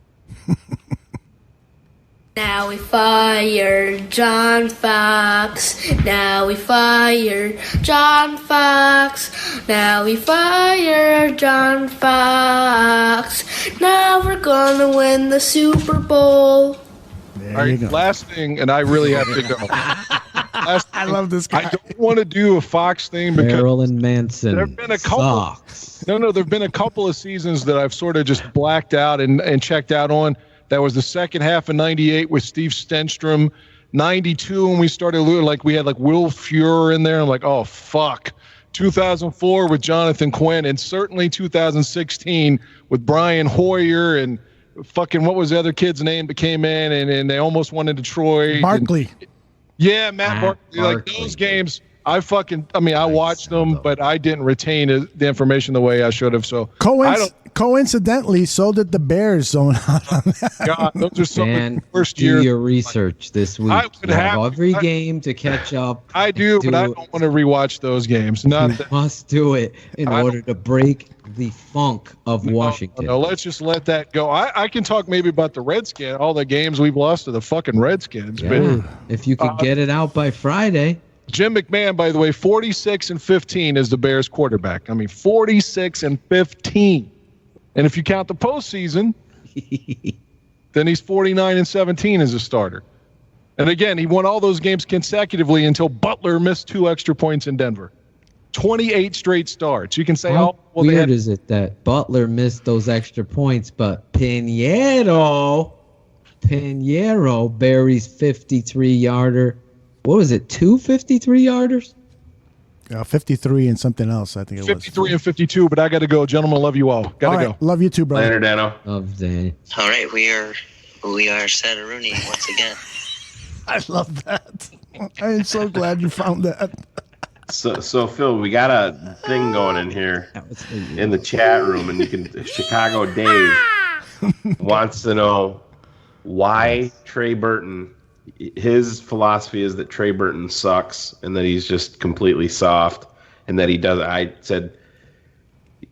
Now we fired John Fox. Now we fired John Fox. Now we fired John Fox. Now we're gonna win the Super Bowl.
All right, last thing, and I really have to go.
I love this guy.
I don't want to do a Fox thing because
Marilyn Manson.
There have been a couple. No, there've been a couple of seasons that I've sort of just blacked out and checked out on. That was the second half of '98 with Steve Stenstrom. '92 when we started like we had like Will Fuhrer in there. I'm like, oh fuck. 2004 with Jonathan Quinn, and certainly 2016 with Brian Hoyer and fucking what was the other kid's name that came in and they almost won in Detroit.
Barkley.
Yeah, Matt Barkley, like those games. I watched them, but I didn't retain the information the way I should have. So
coincidentally, so did the Bears zone out on that.
God, those are some of the worst
do
years.
your research this week.
I would
you have every game to catch up.
I do, but I don't want to rewatch those games.
Must do it in order to break the funk of Washington.
No, let's just let that go. I can talk maybe about the Redskins, all the games we've lost to the fucking Redskins.
Yeah, but if you could get it out by Friday.
Jim McMahon, by the way, 46-15 is the Bears quarterback. 46-15. And if you count the postseason, then he's 49-17 as a starter. And again, he won all those games consecutively until Butler missed 2 extra points in Denver. 28 straight starts. You can say,
how weird is it that Butler missed those extra points, but Piñiero buries 53-yarder. What was it, 2 53-yarders?
53 and something else, I think it was.
53 and 52, but I got to go. Gentlemen, love you all. Got to go.
Love you too, brother.
Later, Dano.
Love Dan.
All right, we are Saturday once again.
I love that. I am so glad you found that.
So Phil, we got a thing going in here in the chat room, and Chicago Dave wants to know why Trey Burton. His philosophy is that Trey Burton sucks and that he's just completely soft and that he doesn't. I said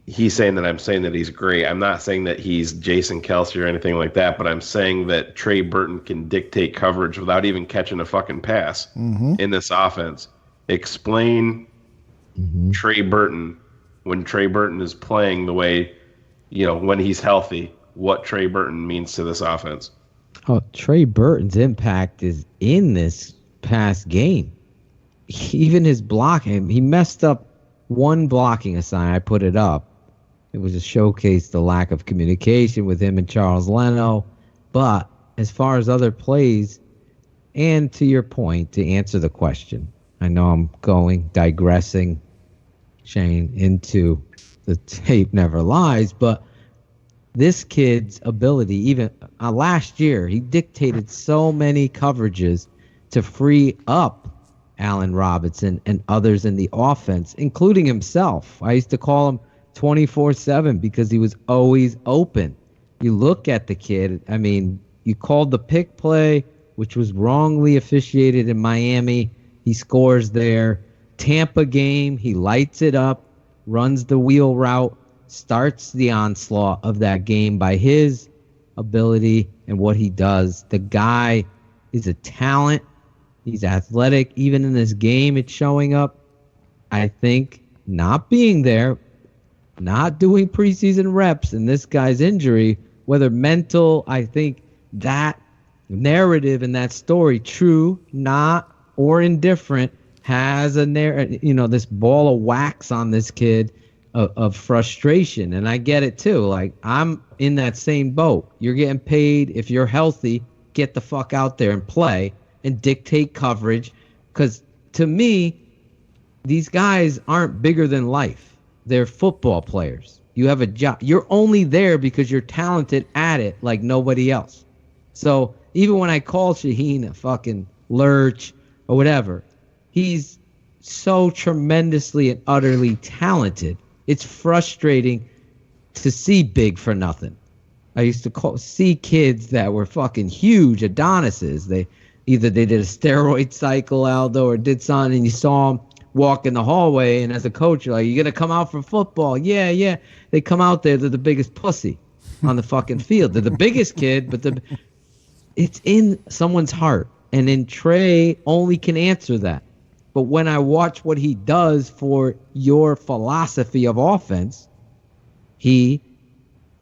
he's saying that I'm saying that he's great. I'm not saying that he's Jason Kelce or anything like that, but I'm saying that Trey Burton can dictate coverage without even catching a fucking pass in this offense. Explain Trey Burton when Trey Burton is playing the way, when he's healthy, what Trey Burton means to this offense.
Oh, Trey Burton's impact is in this past game. Even his blocking, he messed up one blocking assignment. I put it up. It was to showcase the lack of communication with him and Charles Leno. But as far as other plays, and to your point, to answer the question, I know I'm digressing, Shane, into the tape never lies, but this kid's ability, even last year, he dictated so many coverages to free up Allen Robinson and others in the offense, including himself. I used to call him 24/7 because he was always open. You look at the kid, you called the pick play, which was wrongly officiated in Miami. He scores there. Tampa game, he lights it up, runs the wheel route, starts the onslaught of that game by his ability and what he does. The guy is a talent. He's athletic. Even in this game, it's showing up. I think not being there, not doing preseason reps, and this guy's injury, whether mental, I think that narrative and that story, true, not, or indifferent, has a this ball of wax on this kid of frustration. And I get it too. Like, I'm in that same boat. You're getting paid. If you're healthy, get the fuck out there and play and dictate coverage. Because to me, these guys aren't bigger than life. They're football players. You have a job. You're only there because you're talented at it like nobody else. So even when I call Shaheen a fucking lurch or whatever, he's so tremendously and utterly talented. It's frustrating to see big for nothing. I used to see kids that were fucking huge Adonises. They did a steroid cycle, Aldo, or did something, and you saw them walk in the hallway, and as a coach, you're like, you gonna come out for football? Yeah. They come out there, they're the biggest pussy on the fucking field. They're the biggest kid, but it's in someone's heart. And then Trey only can answer that. But when I watch what he does for your philosophy of offense, he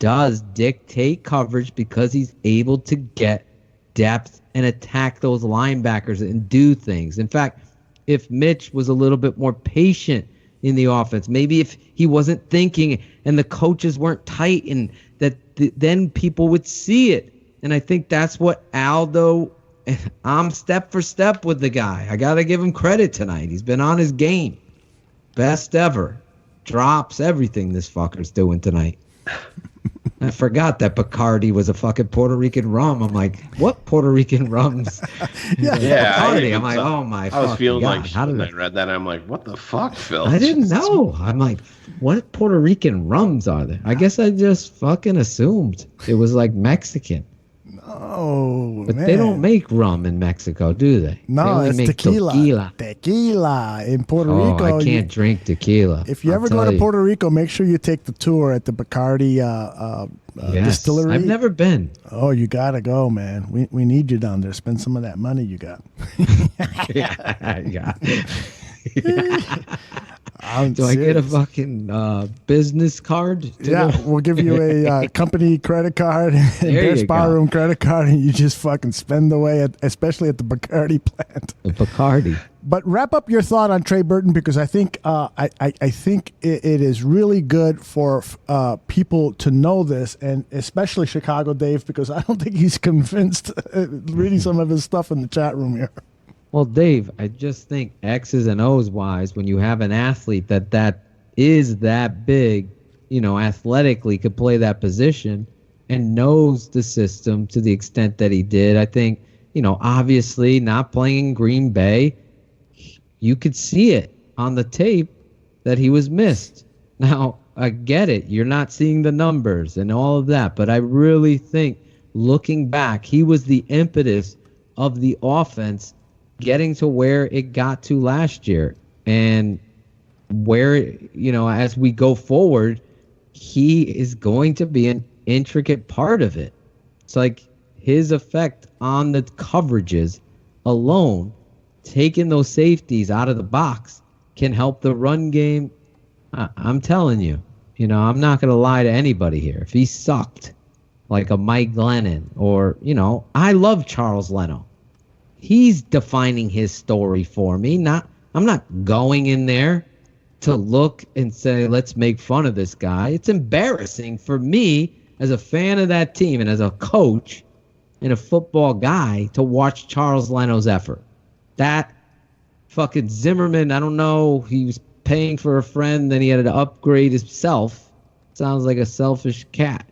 does dictate coverage because he's able to get depth and attack those linebackers and do things. In fact, if Mitch was a little bit more patient in the offense, maybe if he wasn't thinking and the coaches weren't tight, and then people would see it. And I think that's what Aldo, I'm step for step with the guy. I got to give him credit tonight. He's been on his game. Best ever. Drops everything this fucker's doing tonight. I forgot that Bacardi was a fucking Puerto Rican rum. I'm like, what Puerto Rican rums?
Yeah.
Bacardi. I'm like, oh my.
I was feeling
God.
like shit when I read that. I'm like, what the fuck, Phil?
I didn't know. I'm like, what Puerto Rican rums are there? I guess I just fucking assumed it was like Mexican.
Oh,
but
man.
they don't make rum in Mexico, do they?
No,
they only
it's
make
tequila. Tequila in Puerto Rico.
I can't drink tequila.
If you ever go to Puerto Rico, make sure you take the tour at the Bacardi distillery.
I've never been.
Oh, you gotta go, man. We need you down there. Spend some of that money you got.
Yeah. Do I get a fucking business card?
We'll give you a company credit card and Bears Barroom credit card, and you just fucking spend away, especially at the Bacardi plant.
The Bacardi.
But wrap up your thought on Trey Burton, because I think I think it is really good for people to know this, and especially Chicago Dave, because I don't think he's convinced reading some of his stuff in the chat room here.
Well, Dave, I just think X's and O's wise, when you have an athlete that is that big, athletically could play that position and knows the system to the extent that he did, I think, obviously not playing in Green Bay, you could see it on the tape that he was missed. Now, I get it. You're not seeing the numbers and all of that, but I really think looking back, he was the impetus of the offense getting to where it got to last year, and where, as we go forward, he is going to be an intricate part of it. It's like his effect on the coverages alone, taking those safeties out of the box, can help the run game. I'm telling you, I'm not going to lie to anybody here. If he sucked like a Mike Glennon, or, I love Charles Leno. He's defining his story for me. I'm not going in there to look and say, let's make fun of this guy. It's embarrassing for me as a fan of that team and as a coach and a football guy to watch Charles Leno's effort. That fucking Zimmerman, I don't know, he was paying for a friend, then he had to upgrade himself. Sounds like a selfish cat.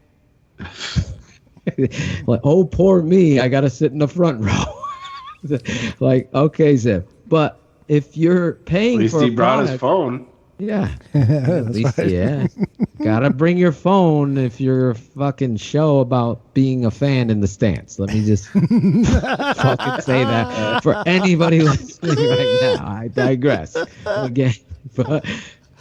Like, oh, poor me, I got to sit in the front row. Like, okay, Zip, but if you're paying
at least
for
he
a
brought
product,
his phone.
Yeah, at least, right. Gotta bring your phone if you're a fucking show about being a fan in the stands. Let me just fucking say that for anybody listening right now. I digress again. But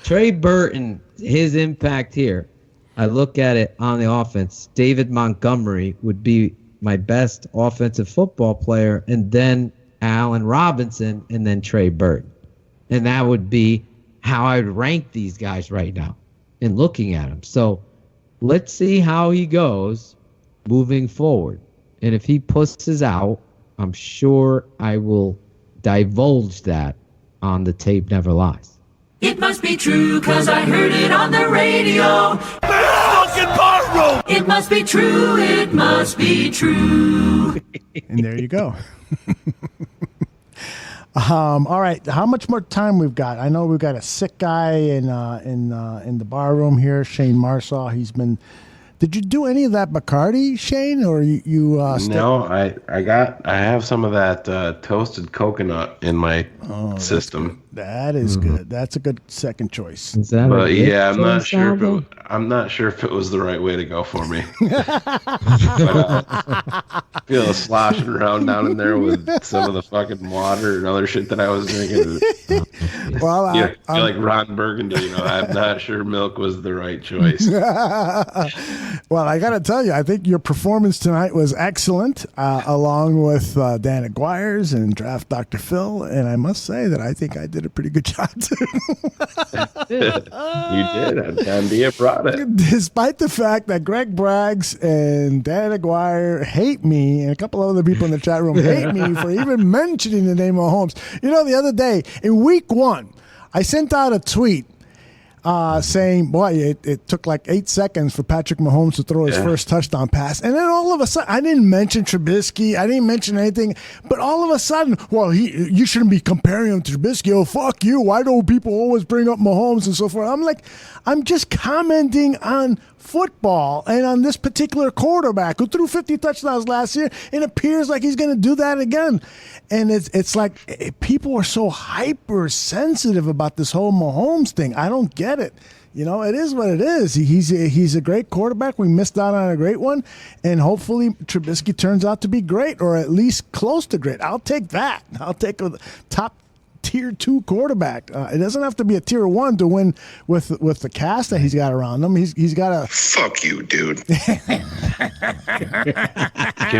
Trey Burton, his impact here, I look at it on the offense. David Montgomery would be my best offensive football player, and then Allen Robinson, and then Trey Burton. And that would be how I'd rank these guys right now in looking at them. So let's see how he goes moving forward. And if he pusses out, I'm sure I will divulge that on the Tape Never Lies.
It must be true, 'cause I heard it on the radio. It must be true, it must be true.
And there you go. All right, how much more time we've got? I know we've got a sick guy in the bar room here, Shayne Marsaw. He's been. Did you do any of that Bacardi, Shayne, or you?
No, I have some of that toasted coconut in my system.
That is good. That's a good second choice.
Is that
but yeah, I'm not sure if it was the right way to go for me. But, feel sloshing around down in there with some of the fucking water and other shit that I was drinking.
Well,
yeah, feel like Ron Burgundy. I'm not sure milk was the right choice.
Well, I got to tell you, I think your performance tonight was excellent, along with Dan Aguire's and Draft Dr. Phil. And I must say that I think I did a pretty good job, too.
You did. Dandia brought it.
Despite the fact that Greg Braggs and Dan Aguire hate me, and a couple of other people in the chat room hate me for even mentioning the name of Mahomes. The other day, in week 1, I sent out a tweet saying, boy, it took like 8 seconds for Patrick Mahomes to throw his first touchdown pass. And then all of a sudden, I didn't mention Trubisky. I didn't mention anything. But all of a sudden, well, you shouldn't be comparing him to Trubisky. Oh, fuck you. Why don't people always bring up Mahomes and so forth? I'm like, I'm just commenting on football and on this particular quarterback who threw 50 touchdowns last year and appears like he's going to do that again. And it's like people are so hypersensitive about this whole Mahomes thing. I don't get it. You know, it is what it is. He's a great quarterback. We missed out on a great one. And hopefully Trubisky turns out to be great or at least close to great. I'll take that. I'll take a top tier 2 quarterback. It doesn't have to be a tier 1 to win with the cast that he's got around him. He's got a
fuck you, dude.
Can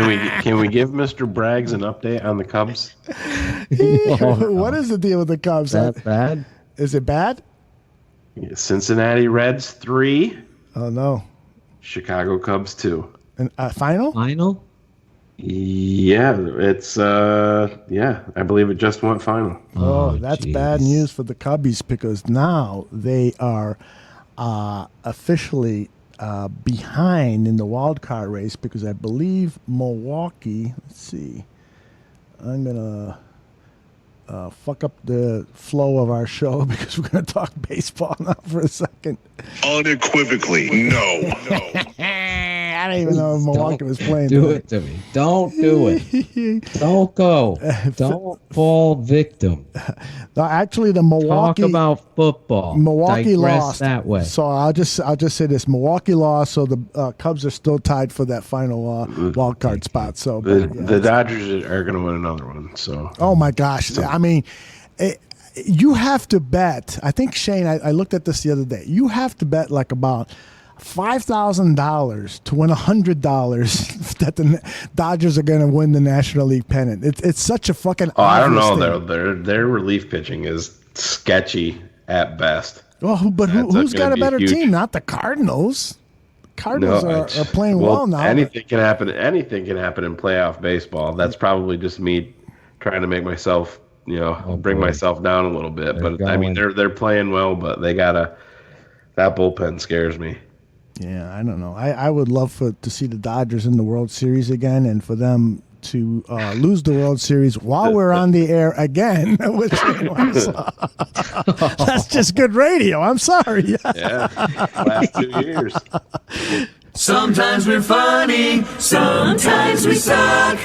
we give Mr. Braggs an update on the Cubs?
What is the deal with the Cubs?
Is that bad?
Is it bad?
Cincinnati Reds 3.
Oh no.
Chicago Cubs 2.
And final?
Final?
Yeah, it's I believe it just went final.
Oh, that's bad news for the Cubbies because now they are officially behind in the wild card race because I believe Milwaukee. Let's see. I'm gonna fuck up the flow of our show because we're gonna talk baseball now for a second.
Unequivocally, no.
I don't even know if Milwaukee was playing.
Do it to me. Don't do it. Don't go. Don't fall victim.
No, actually, the Milwaukee
talk about football.
Milwaukee
Digress
lost
that way.
So I'll just say this: Milwaukee lost, so the Cubs are still tied for that final wild card spot. So
the Dodgers are going to win another one. So
oh my gosh, I mean. You have to bet. I think Shayne. I looked at this the other day. You have to bet like about $5,000 to win $100 that the Dodgers are going to win the National League pennant. It's such a fucking.
Oh, I don't
obvious
know. Their relief pitching is sketchy at best.
Well, but who's got a better team? Not the Cardinals. Cardinals are playing well now.
Anything can happen. Anything can happen in playoff baseball. That's probably just me trying to make myself. Bring myself down a little bit. But I mean, they're playing well, but that bullpen scares me.
Yeah, I don't know. I would love to see the Dodgers in the World Series again, and for them to lose the World Series while we're on the air again with Shayne Marsaw. That's just good radio. I'm sorry.
Yeah, last 2 years.
Sometimes we're funny, sometimes we suck.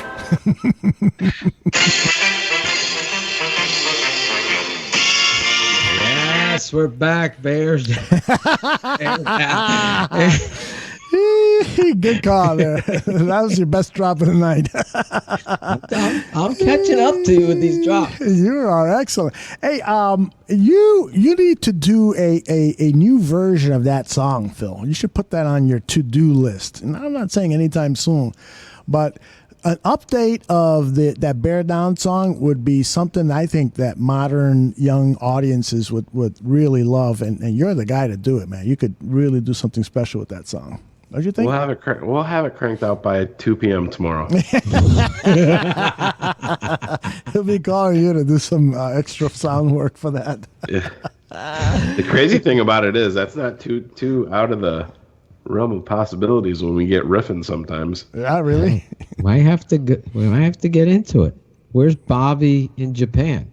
Yes, we're back, Bears.
Good call there. That was your best drop of the night.
I'm catching up to you with these drops.
You are excellent. Hey, you need to do a new version of that song, Phil. You should put that on your to-do list. And I'm not saying anytime soon, but an update of that Bear Down song would be something I think that modern young audiences would really love, and you're the guy to do it, man. You could really do something special with that song. Don't you think?
We'll have it cranked out by 2 p.m. tomorrow.
He'll be calling you to do some extra sound work for that.
Yeah. The crazy thing about it is that's not too out of the realm of possibilities when we get riffing sometimes.
Yeah, really?
We might have to get into it. Where's Bobby in Japan?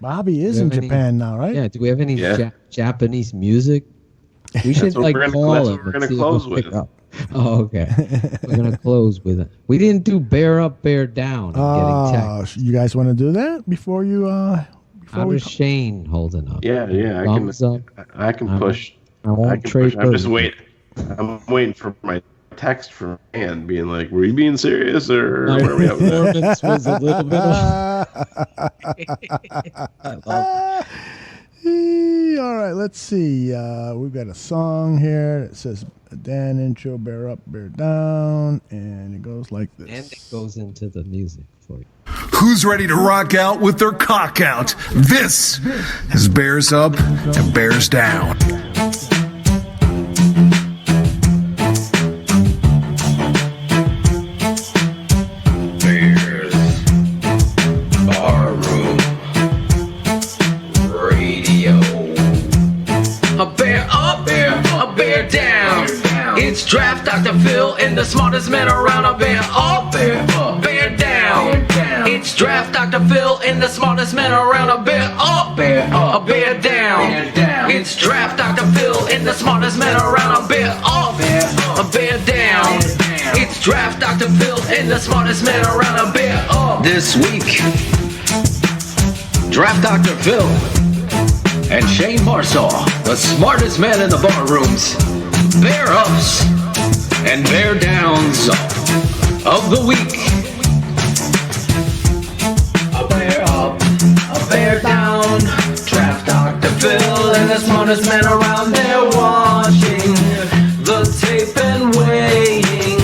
Bobby is in Japan now, right?
Yeah. Do we have any Japanese music? We should call him.
We're going to close with.
Oh, okay. We're going to close with it. We didn't do Bear Up, Bear Down.
You guys want to do that before you?
How does Shayne holding up?
Yeah. I can push.
I won't trade.
I'm just waiting. I'm waiting for my text from Ann being like, "Were you being serious or where are we at with that?"
Performance was a little bit. I love it.
All right, let's see. We've got a song here that says Dan intro, Bear Up, Bear Down, and it goes like this.
And it goes into the music for you.
Who's ready to rock out with their cock out? This is Bears Up and Bears Down.
the smartest man around. A bear up, bear up, bear down. It's Draft Dr. Phil and the smartest man around. A bear up, a bear down. It's Draft Dr. Phil and the smartest man around. A bear up, a bear down. It's Draft Dr. Phil and the smartest man around. A bear up. This week, Draft Dr. Phil and Shayne Marsaw, the smartest man in the bar rooms, bear ups and bear downs of the week. A bear up, a bear down. Draft Dr. Phil and the smartest man around. They're watching the tape and weighing.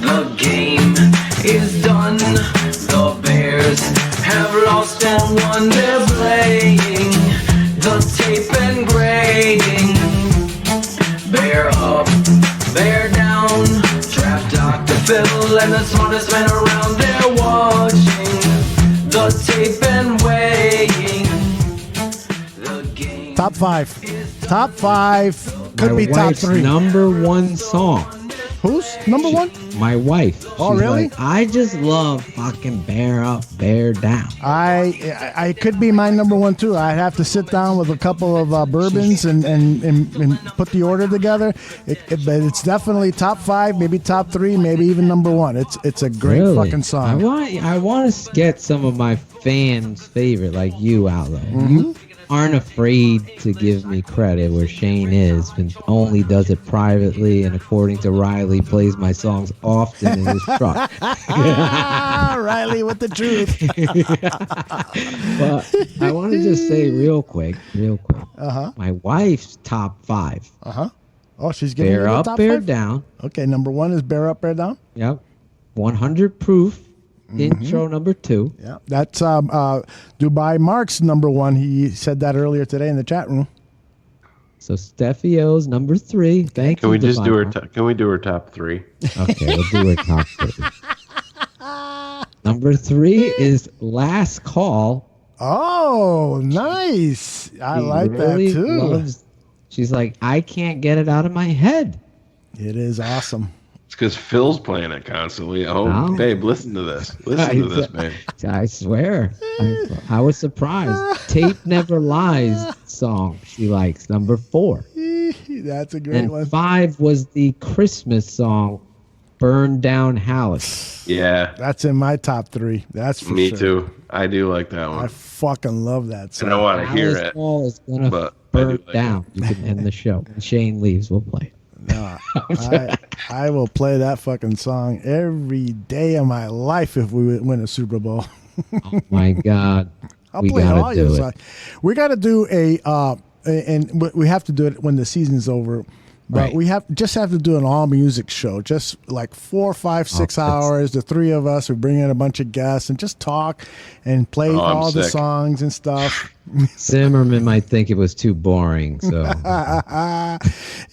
The game is done. The Bears have lost and won. They're playing the tape and grading. Bear up, bear down. Draft Dr. Phil and the smartest man around. They're watching the tape and weighing.
Top five. Top five. Could
My
be top
wife's
three.
number one song.
Who's number one?
My wife.
Oh,
She's
really?
like, I just love fucking bear up, bear down.
I could be my number one too. I'd have to sit down with a couple of bourbons and put the order together. But it's definitely top five, maybe top three, maybe even number one. It's a great
Really?
fucking song.
I want to get some of my fans' favorite, like you out there.
Mhm.
Aren't afraid to give me credit where Shayne is, and only does it privately, and according to Riley, plays my songs often in his truck.
Riley with the truth.
But I want to just say real quick.
Uh-huh.
My wife's top five.
Uh-huh. Oh, she's getting
Bear
into the
up,
top
bear
five?
down.
Okay, number one is Bear Up, Bear Down.
Yep. 100 Proof. Intro number 2.
Yeah, that's Dubai Mark's number one. He said that earlier today in the chat room.
So Steffi O's number 3. Thank
Can
you.
we just do
Divine.
her? Can we do her top three?
Okay, we'll do her top 3. Number 3 is Last Call.
Oh, nice. I
She
like
really
that too.
She's like, I can't get it out of my head.
It is awesome.
It's because Phil's playing it constantly. Oh,
No.
babe, listen to this. Listen to this, babe.
I swear. I was surprised. Tape Never Lies song she likes, number 4.
That's a great
And
one.
5 was the Christmas song, Burn Down House.
Yeah,
That's in my top 3. That's for
me
sure.
too. I do like that
I
one.
fucking love that song.
And I want to hear
Alice
it.
Wall is gonna
but I do
burn
like
down. You can end the show. When Shayne leaves, we'll play.
No, I will play that fucking song every day of my life if we win a Super Bowl.
Oh my God.
I'll
We
play
gotta
all
do
your
it.
songs. We got to do and we have to do it when the season's over. But
Right.
we have to do an all music show, just like 4, 5, 6 hours. The 3 of us, we bring in a bunch of guests and just talk and play
I'm
all the
sick.
songs and stuff.
Zimmerman might think it was too boring, so I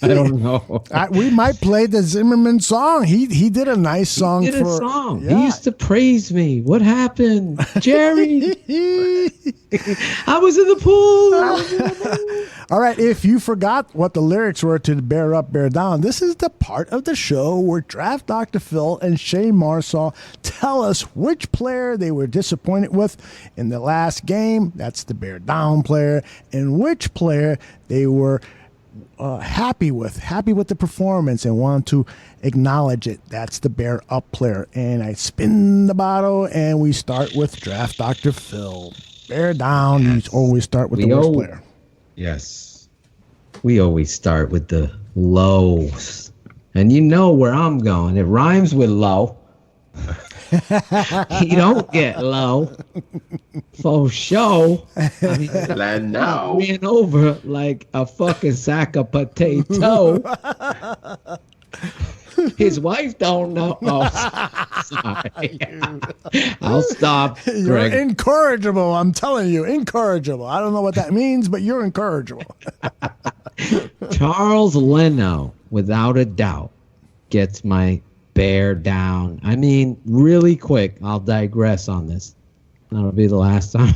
don't know.
We might play the Zimmerman song. He did a nice song
He did
for
a song.
Yeah.
He used to praise me. What happened, Jerry? I was in the pool.
All right, if you forgot what the lyrics were to Bear Up, Bear Down, this is the part of the show where Draft Dr. Phil and Shayne Marsaw tell us which player they were disappointed with in the last game. That's the Bear Down player. And which player they were happy with the performance and want to acknowledge it. That's the Bear Up player. And I spin the bottle and we start with Draft Dr. Phil. Bear Down, you always start with the worst player.
Yes. We always start with the lows. And you know where I'm going. It rhymes with low. You don't get low. For show. I mean,
no.
ran over like a fucking sack of potato. His wife don't know. Oh, sorry. I'll stop.
You're
Greg.
incorrigible. I'm telling you, incorrigible. I don't know what that means, but you're incorrigible.
Charles Leno, without a doubt, gets my bear down. I mean, really quick, I'll digress on this. That'll be the last time.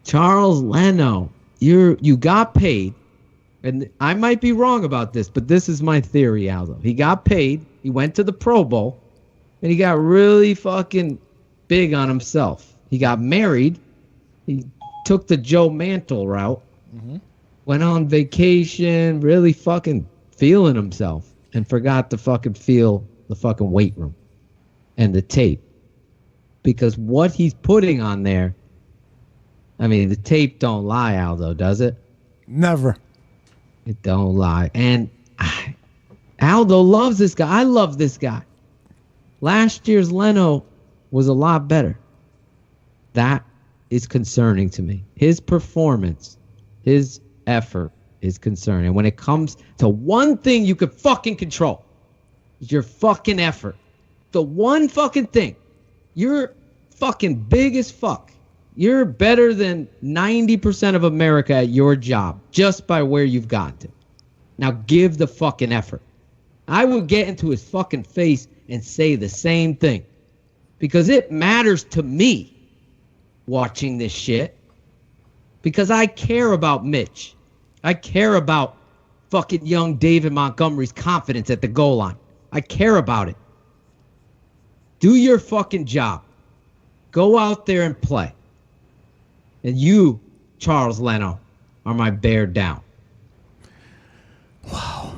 Charles Leno, you got paid. and I might be wrong about this, but this is my theory, Aldo. He got paid, he went to the Pro Bowl, and he got really fucking big on himself. He got married, he took the Joe Mantle route, went on vacation, really fucking feeling himself, and forgot to fucking feel the fucking weight room and the tape. Because what he's putting on there, I mean, the tape don't lie, Aldo, does it?
Never.
It don't lie. And Aldo loves this guy. I love this guy. Last year's Leno was a lot better. That is concerning to me. His performance, his effort is concerning. When it comes to one thing you could fucking control, is your fucking effort. The one fucking thing. You're fucking big as fuck. You're better than 90% of America at your job just by where you've gotten to. Now give the fucking effort. I would get into his fucking face and say the same thing. Because it matters to me watching this shit. Because I care about Mitch. I care about fucking young David Montgomery's confidence at the goal line. I care about it. Do your fucking job. Go out there and play. And you, Charles Leno, are my bear down.
Wow.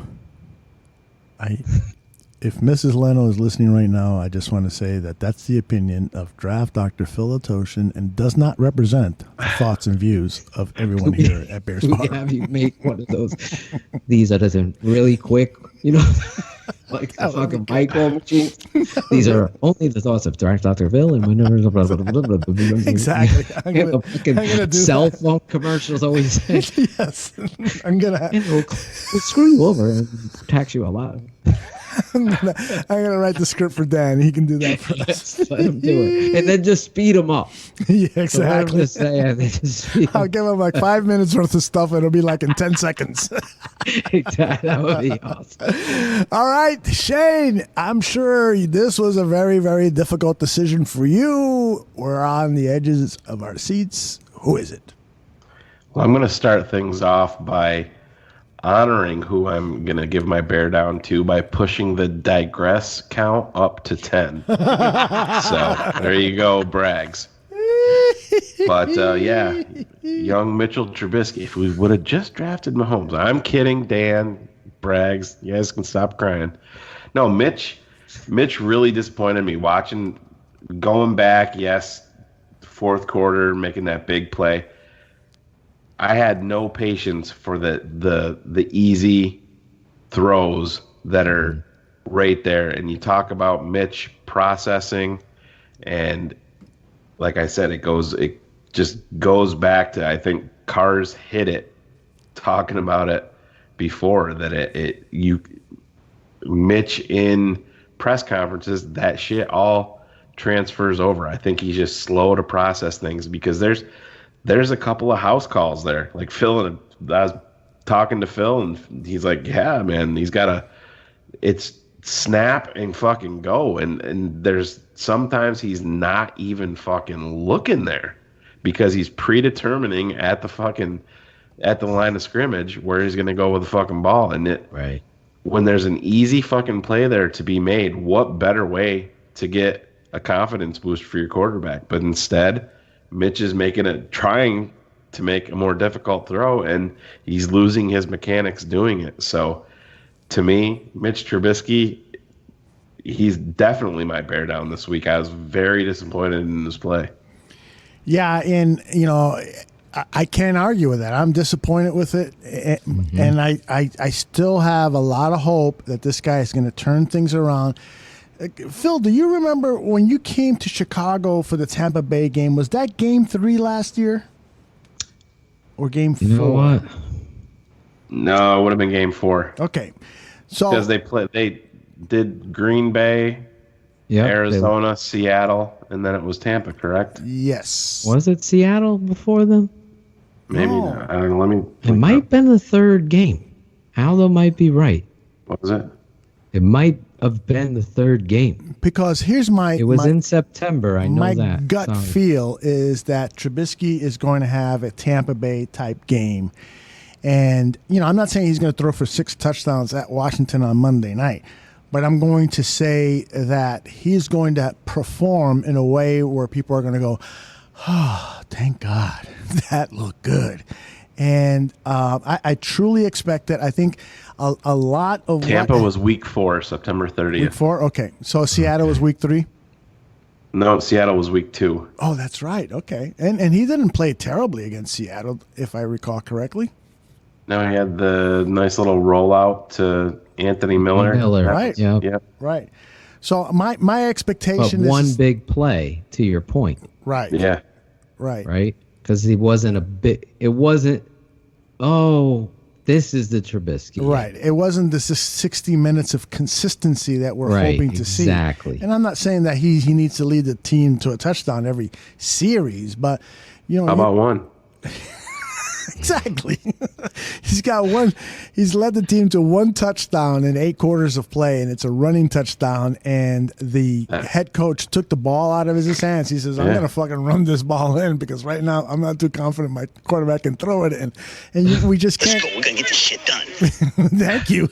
If Mrs. Leno is listening right now, I just want to say that that's the opinion of Draft Dr. Phil Atoshin and does not represent the thoughts and views of everyone here at Bears Bar.
We have you make one of those. These are just really quick, you know, like the fucking micro machine. These are only the thoughts of Draft Dr. Phil and whenever.
Exactly. I'm
gonna do cell phone commercials always.
Yes. I'm gonna.
We'll screw you over and tax you a lot.
I'm gonna write the script for Dan. He can do that for us.
Let him do it, and then just speed him up.
Yeah, exactly.
I'll
give him like 5 minutes worth of stuff. It'll be like in 10 seconds.
Exactly. That would be awesome.
All right, Shayne. I'm sure this was a very, very difficult decision for you. We're on the edges of our seats. Who is it?
Well, I'm going to start things off by honoring who I'm going to give my bear down to by pushing the digress count up to 10. So there you go, Braggs. But yeah, young Mitchell Trubisky, if we would have just drafted Mahomes. I'm kidding, Dan, Braggs. You guys can stop crying. No, Mitch really disappointed me going back, yes, fourth quarter, making that big play. I had no patience for the easy throws that are right there. And you talk about Mitch processing, and like I said, it just goes back to, I think Cars hit it talking about it before, that Mitch in press conferences, that shit all transfers over. I think he's just slow to process things because there's a couple of house calls there. Like Phil, and I was talking to Phil, and he's like, yeah, man, it's snap and fucking go. And there's sometimes he's not even fucking looking there because he's predetermining at the line of scrimmage where he's going to go with the fucking ball. And
right.
When there's an easy fucking play there to be made, what better way to get a confidence boost for your quarterback? But instead, Mitch is trying to make a more difficult throw, and he's losing his mechanics doing it. So, to me, Mitch Trubisky, he's definitely my bear down this week. I was very disappointed in this play.
Yeah, and, I can't argue with that. I'm disappointed with it, and I still have a lot of hope that this guy is going to turn things around. Phil, do you remember when you came to Chicago for the Tampa Bay game? Was that game 3 last year? Or game 4?
You know what?
No, it would have been game 4.
Okay. So
because they did Green Bay, Arizona, Seattle, and then it was Tampa, correct?
Yes.
Was it Seattle before them?
Maybe not. I don't know.
It might have been the third game. Aldo might be right.
What was it?
It might have been the third game.
Because here's
It was in September. I know
my
that.
My gut feel is that Trubisky is going to have a Tampa Bay type game. And, I'm not saying he's going to throw for 6 touchdowns at Washington on Monday night, but I'm going to say that he's going to perform in a way where people are going to go, oh, thank God, that looked good. And I truly expect that. I think a lot of
Tampa was week 4, September 30th.
Week 4? Okay. So Seattle was week 3?
No, Seattle was week 2.
Oh, that's right. Okay. And he didn't play terribly against Seattle, if I recall correctly.
No, he had the nice little rollout to Anthony Miller.
Right.
Yep.
Right. So my expectation
but one
is
big play, to your point.
Right.
Yeah.
Right.
Right? Because he wasn't it wasn't, this is the Trubisky.
Right. It wasn't this 60 minutes of consistency that we're hoping to see.
Exactly.
And I'm not saying that he needs to lead the team to a touchdown every series, but,
How about one?
Exactly. He's led the team to 1 touchdown in 8 quarters of play, and it's a running touchdown, and the head coach took the ball out of his hands. He says, I'm going to fucking run this ball in because right now I'm not too confident my quarterback can throw it in. And we just can't.
Let's go. We're going to get this shit done.
Thank you.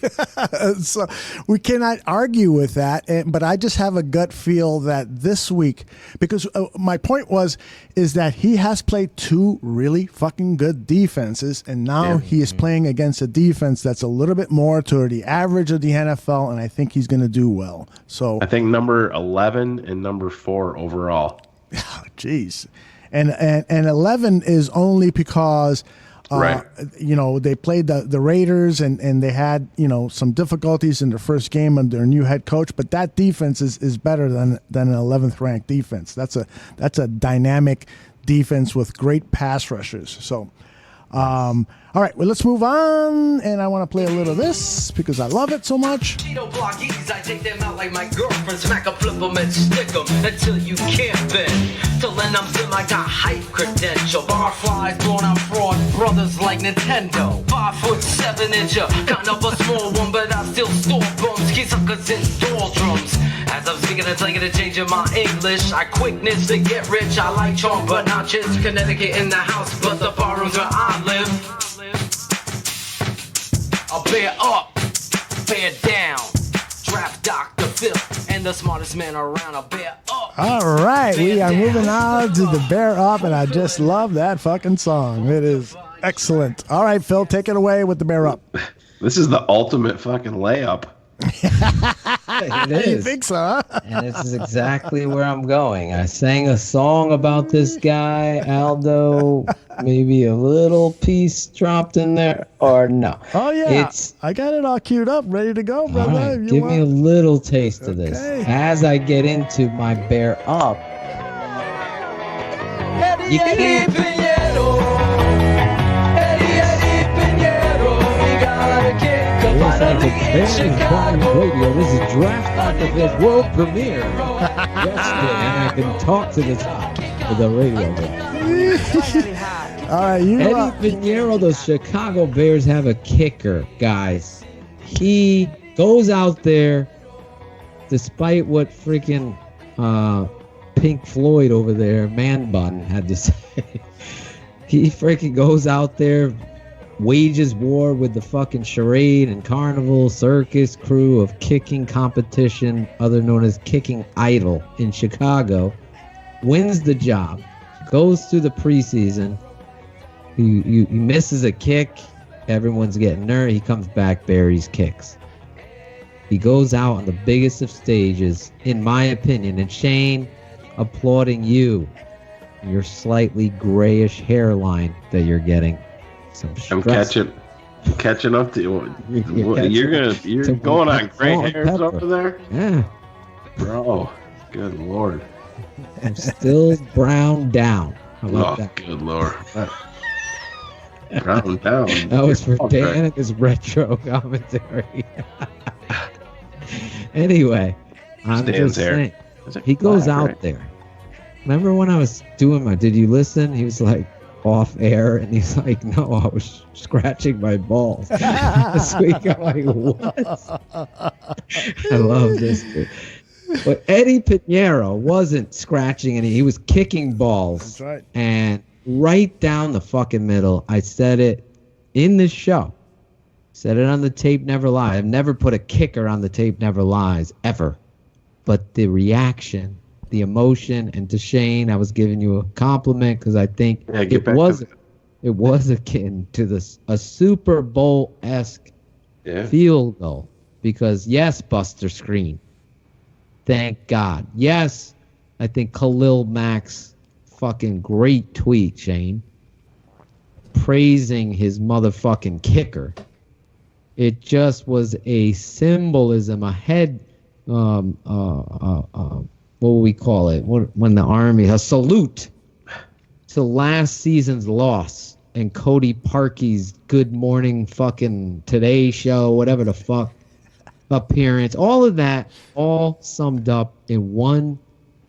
So we cannot argue with that, but I just have a gut feel that this week, because my point is that he has played 2 really fucking good defenses, and now he is playing against a defense that's a little bit more to the average of the NFL, and I think he's going to do well. So
I think number 11 and number 4 overall.
Jeez. And 11 is only because they played the Raiders and they had some difficulties in their first game under their new head coach, but that defense is better than an 11th ranked defense. That's a dynamic defense with great pass rushers. So all right, well, let's move on, and I want to play a little of this because I love it so much.
Cheeto blockies, I take them out like my girlfriend. Smack 'em, flip 'em, and stick 'em until you can't bend. Till then I'm still I got hype credential. Barflies, thrown out fraud, brothers like Nintendo. 5'7" kind of a small one, but I still store bums. Key suckers in doldrums. As I'm speaking and taking a change in my English, I quickness to get rich. I like chalk, but not chips. Connecticut in the house, but the barrooms where I live. I'll bear up, bear down. Draft Dr. Phil and the smartest man around. I'll bear up.
All right, we are moving on to the Bear Up, and I just love that fucking song. It is excellent. All right, Phil, take it away with the Bear Up.
This is the ultimate fucking layup.
It is.
You think so, huh?
And this is exactly where I'm going. I sang a song about this guy, Aldo. Maybe a little piece dropped in there, or no?
Oh, yeah. I got it all queued up, ready to go, brother.
All right, give me a little taste of this. As I get into my Bear Up, you can't... Radio. This is Draft Dr. Phil's world premiere. Yesterday, and I can talk to the top of the radio.
All right,
Eddy Piñiero, the Chicago Bears have a kicker, guys. He goes out there, despite what freaking Pink Floyd over there, Man Bun, had to say. He freaking goes out there, wages war with the fucking charade and carnival circus crew of kicking competition, other known as Kicking Idol in Chicago, wins the job, goes through the preseason. He misses a kick, everyone's getting nervous. He comes back, buries kicks. He goes out on the biggest of stages, in my opinion, and Shayne, applauding you, your slightly grayish hairline that you're getting.
I'm catching up to you. You're going on gray hairs over there?
Yeah.
Bro, good Lord.
I'm still brown down. How about that?
Good Lord. Brown down.
That was for Dan and his retro commentary. Anyway, I'm just saying. He goes out there. Remember when I was doing did you listen? He was like, off air, and he's like, no, I was scratching my balls this week. I'm like, what? I love this dude. But Eddy Piñiero wasn't scratching any, he was kicking balls.
That's right.
And right down the fucking middle. I said it in this show. Said it on the tape never lies. I've never put a kicker on the tape never lies, ever. But the reaction, the emotion, and to Shayne, I was giving you a compliment because I think it was akin to a Super Bowl-esque field goal. Because, yes, Buster Screen. Thank God. Yes, I think Khalil Mack's fucking great tweet, Shayne, praising his motherfucking kicker. It just was a symbolism, a head, what would we call it? When the Army, a salute to last season's loss and Cody Parkey's Good Morning fucking Today show, whatever the fuck, appearance. All of that, all summed up in one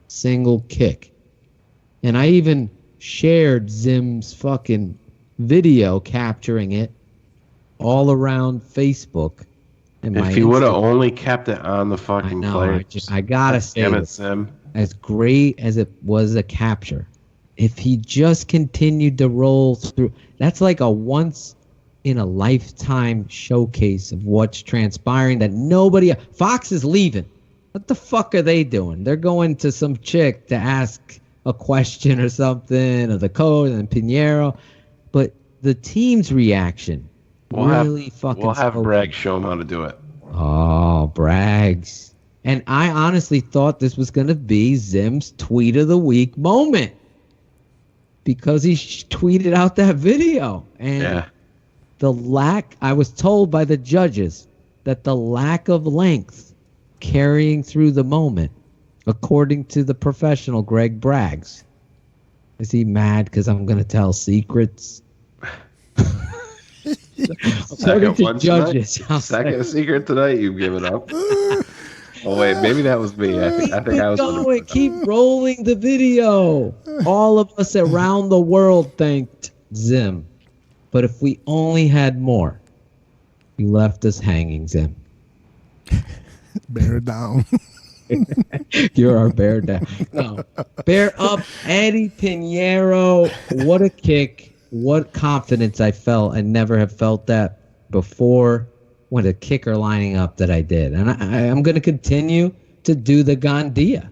single kick. And I even shared Zim's fucking video capturing it all around Facebook. And
if he would have only kept it on the fucking player.
I gotta say, as great as it was a capture, if he just continued to roll through, that's like a once in a lifetime showcase of what's transpiring that nobody. Fox is leaving. What the fuck are they doing? They're going to some chick to ask a question or something, or the coach and Piñiero. But the team's reaction
We'll have Bragg show him how to do it.
Oh, Braggs. And I honestly thought this was going to be Zim's tweet of the week moment because he tweeted out that video. And I was told by the judges that the lack of length carrying through the moment, according to the professional Greg Braggs. Is he mad because I'm going to tell secrets?
Second secret tonight, you give it up. Oh wait, maybe that was me. I think I was
going. Keep rolling the video. All of us around the world thanked Zim, but if we only had more, you left us hanging, Zim.
Bear down.
You're our bear down. No, bear up, Eddy Piñiero. What a kick. What confidence I felt. I never have felt that before when a kicker lining up that I did. And I'm going to continue to do the Gandia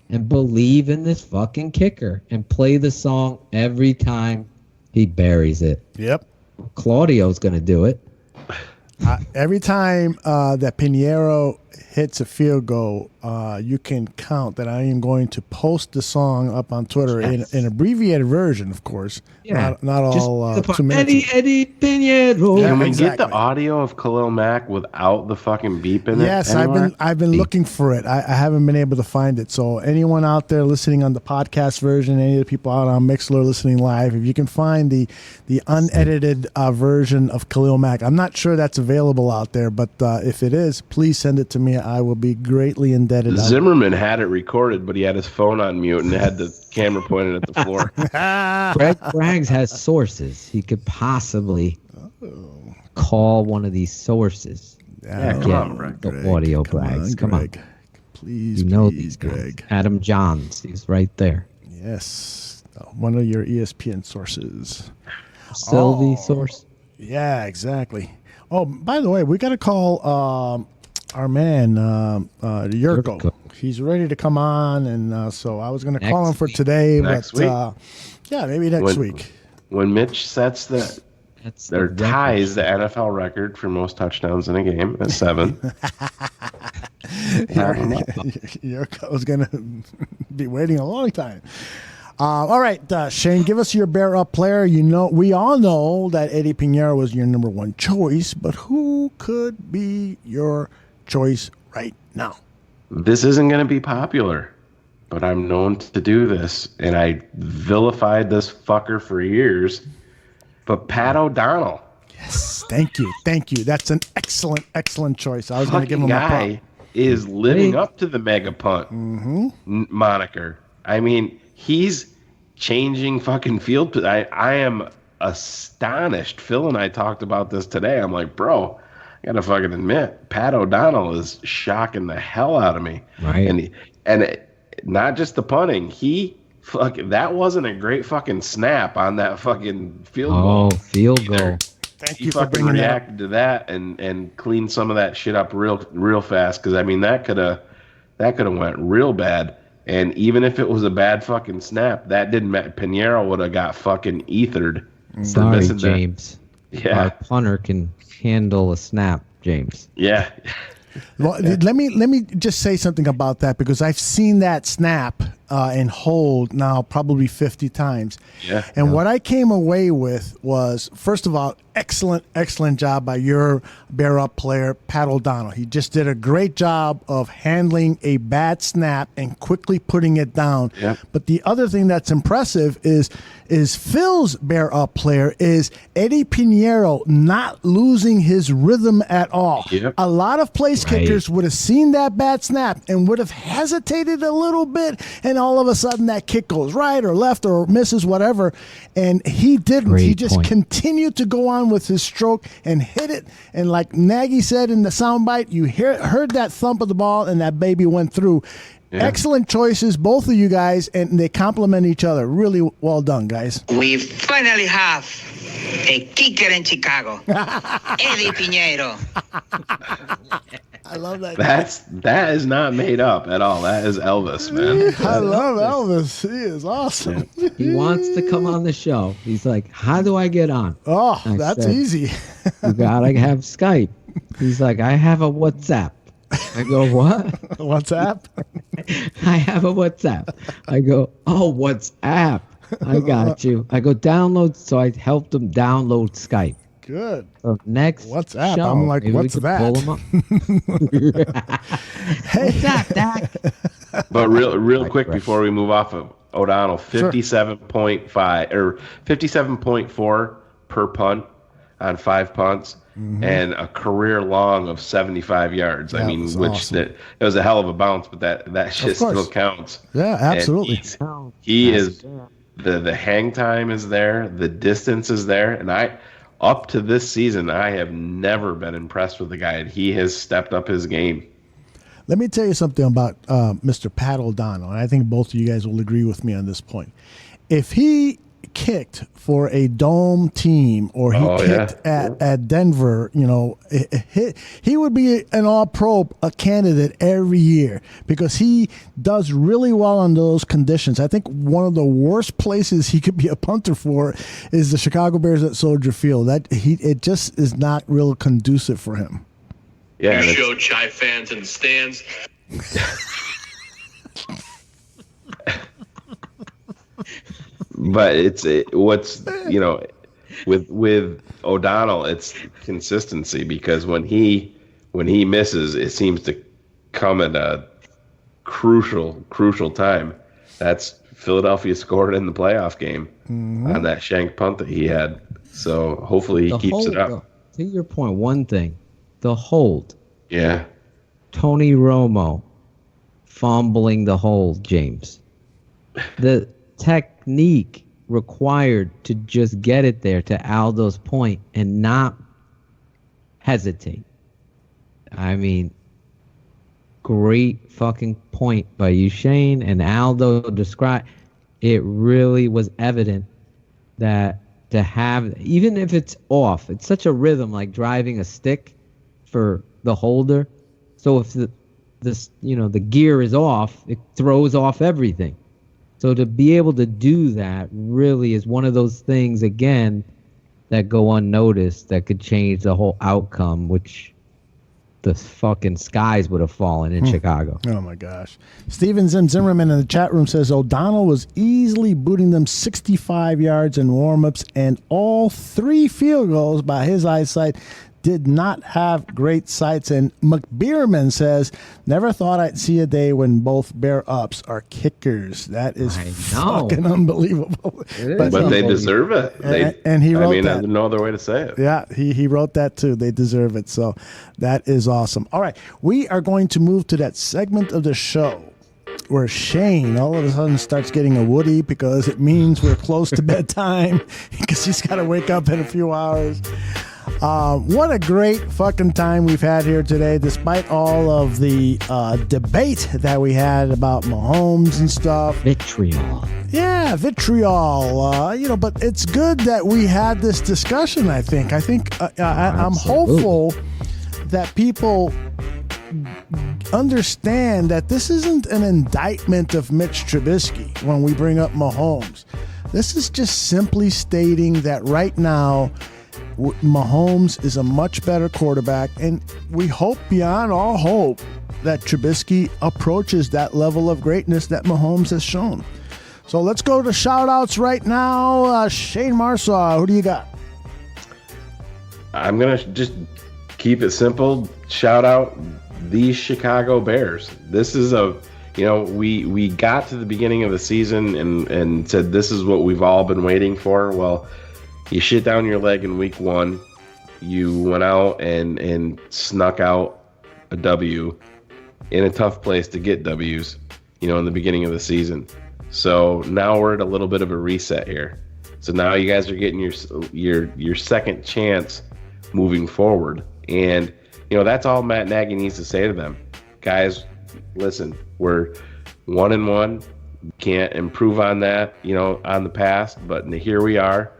and believe in this fucking kicker and play the song every time he buries it.
Yep.
Claudio's going to do it.
Every time that Piñiero hits a field goal, you can count that I am going to post the song up on Twitter in an abbreviated version, of course.
Yeah.
Not all 2 minutes.
Eddy Piñiero.
Can we get the audio of Khalil Mack without the fucking beep in it?
Yes, I've been looking for it. I haven't been able to find it. So anyone out there listening on the podcast version, any of the people out on Mixler listening live, if you can find the unedited version of Khalil Mack, I'm not sure that's available out there, but if it is, please send it to me. I will be greatly indebted.
Zimmerman had it recorded, but he had his phone on mute and had the camera pointed at the floor.
Greg Braggs has sources. He could possibly call one of these sources.
Come on, Greg.
The audio Braggs. Come on.
Please,
these
Greg.
Adam Johns. He's right there.
Yes. One of your ESPN sources.
Sylvie source.
Yeah, exactly. Oh, by the way, we got to call our man, Yurko. He's ready to come on, and so I was going to call him for today, but maybe next week.
When Mitch sets ties the NFL record for most touchdowns in a game at 7.
Yurko's going to be waiting a long time. All right, Shayne, give us your bear up player. We all know that Eddy Piñiero was your number one choice, but who could be your choice right now?
This isn't going to be popular, but I'm known to do this, and I vilified this fucker for years. But Pat O'Donnell.
Yes, thank you. That's an excellent choice. I was going to give him a
guy is living up to the mega punt moniker. I mean, he's changing fucking field. I am astonished. Phil and I talked about this today. I'm like, bro, I gotta fucking admit, Pat O'Donnell is shocking the hell out of me.
Right.
And not just the punting. That wasn't a great fucking snap on that fucking field goal.
Oh, field goal.
Thank
he
you for
fucking
bringing that up.
reacted to that and cleaned some of that shit up real fast. Because I mean, that could have went real bad. And even if it was a bad fucking snap, that didn't matter. Piñiero would have got fucking ethered.
Sorry, James.
That. Yeah.
Our punter can handle a snap, James.
Yeah.
Well, let me just say something about that, because I've seen that snap and hold now probably 50 times.
Yeah.
And what I came away with was, first of all, excellent job by your bear up player, Pat O'Donnell. He just did a great job of handling a bad snap and quickly putting it down.
Yeah.
But the other thing that's impressive is Phil's bear up player is Eddy Piñiero not losing his rhythm at all.
Yep.
A lot of place kickers would have seen that bad snap and would have hesitated a little bit, and all of a sudden that kick goes right or left or misses, whatever. And he didn't. He just continued to go on with his stroke and hit it. And like Nagy said in the soundbite, you heard that thump of the ball, and that baby went through. Yeah. Excellent choices, both of you guys, and they complement each other. Really well done, guys.
We finally have a kicker in Chicago, Eddy Piñiero.
I love that.
That is not made up at all. That is Elvis, man.
I love Elvis. He is awesome.
He wants to come on the show. He's like, how do I get on?
Oh, that's easy.
You gotta have Skype. He's like, I have a WhatsApp. I go, what?
WhatsApp?
I have a WhatsApp. I go, oh, WhatsApp. I got you. I go, download. So I helped him download Skype.
Good.
So next
WhatsApp.
show,
I'm like,
maybe
what's
we could
that?
pull him up.
Hey.
What's that, Dak?
But real quick before we move off of O'Donnell, 57.5 or 57.4 per punt on 5 punts. Mm-hmm. And a career long of 75 yards. I mean, which awesome. It was a hell of a bounce, but that shit still counts.
Yeah, absolutely.
He is the hang time is there, the distance is there, and up to this season, I have never been impressed with the guy. He has stepped up his game.
Let me tell you something about Mr. Pat O'Donnell, and I think both of you guys will agree with me on this point. If he kicked for a dome team or he kicked at Denver, he would be an all-pro candidate every year, because he does really well on those conditions. I think one of the worst places he could be a punter for is the Chicago Bears at Soldier Field. It just is not real conducive for him.
Yeah,
you show Chi fans in the stands.
But with O'Donnell, it's consistency, because when he misses, it seems to come at a crucial time. That's Philadelphia scored in the playoff game on that shank punt that he had. So hopefully he keeps it up.
To your point, one thing, the hold.
Yeah.
Tony Romo fumbling the hold, James. The technique required to just get it there to Aldo's point and not hesitate. I mean, great fucking point by you, Shayne, and Aldo described. It really was evident that to have, even if it's off, it's such a rhythm, like driving a stick for the holder. So if the gear is off, it throws off everything. So to be able to do that really is one of those things, again, that go unnoticed that could change the whole outcome, which the fucking skies would have fallen in Chicago.
Oh, my gosh. Steven Zimmerman in the chat room says O'Donnell was easily booting them 65 yards in warm-ups, and all 3 field goals by his eyesight did not have great sights. And McBeerman says, never thought I'd see a day when both bear ups are kickers. That is fucking unbelievable.
But they deserve it.
And he wrote that.
There's no other way to say it.
Yeah, he wrote that too. They deserve it. So that is awesome. All right, we are going to move to that segment of the show where Shayne all of a sudden starts getting a Woody, because it means we're close to bedtime, because he's got to wake up in a few hours. What a great fucking time we've had here today, despite all of the debate that we had about Mahomes and stuff.
Vitriol.
Yeah, vitriol. But it's good that we had this discussion. I think I'm hopeful that people understand that this isn't an indictment of Mitch Trubisky when we bring up Mahomes. This is just simply stating that right now, Mahomes is a much better quarterback, and we hope beyond all hope that Trubisky approaches that level of greatness that Mahomes has shown. So let's go to shout-outs right now. Shayne Marsaw, who do you got?
I'm going to just keep it simple. Shout out the Chicago Bears. This is we got to the beginning of the season and said this is what we've all been waiting for. Well, you shit down your leg in week 1. You went out and snuck out a W in a tough place to get W's, in the beginning of the season. So now we're at a little bit of a reset here. So now you guys are getting your second chance moving forward. And, that's all Matt Nagy needs to say to them. Guys, listen, we're 1-1. Can't improve on that, on the past, but here we are.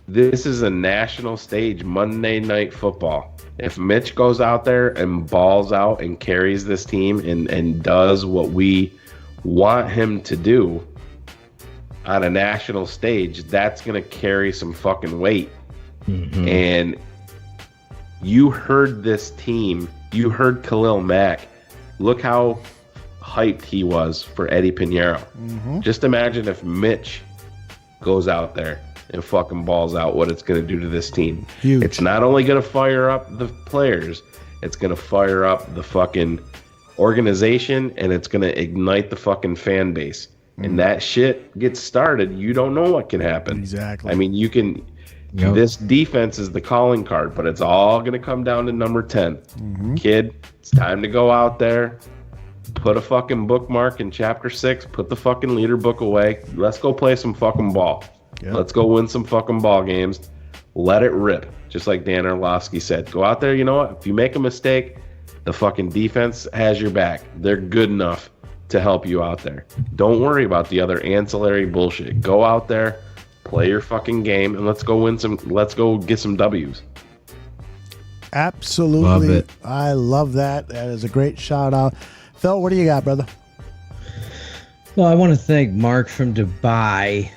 This is a national stage, Monday Night Football. If Mitch goes out there and balls out and carries this team and does what we want him to do on a national stage, that's going to carry some fucking weight. Mm-hmm. And you heard this team, you heard Khalil Mack. Look how hyped he was for Eddy Piñiero. Mm-hmm. Just imagine if Mitch goes out there and fucking balls out, what it's going to do to this team. Huge. It's not only going to fire up the players, it's going to fire up the fucking organization, and it's going to ignite the fucking fan base. And that shit gets started, you don't know what can happen.
Exactly.
I mean, this defense is the calling card, but it's all going to come down to number 10. Mm-hmm. Kid, it's time to go out there, put a fucking bookmark in chapter 6, put the fucking leader book away. Let's go play some fucking ball. Yep. Let's go win some fucking ball games. Let it rip. Just like Dan Orlovsky said. Go out there, you know what? If you make a mistake, the fucking defense has your back. They're good enough to help you out there. Don't worry about the other ancillary bullshit. Go out there, play your fucking game, and let's go get some W's.
Absolutely.
Love it.
I love that. That is a great shout out. Phil, what do you got, brother?
Well, I want to thank Mark from Dubai.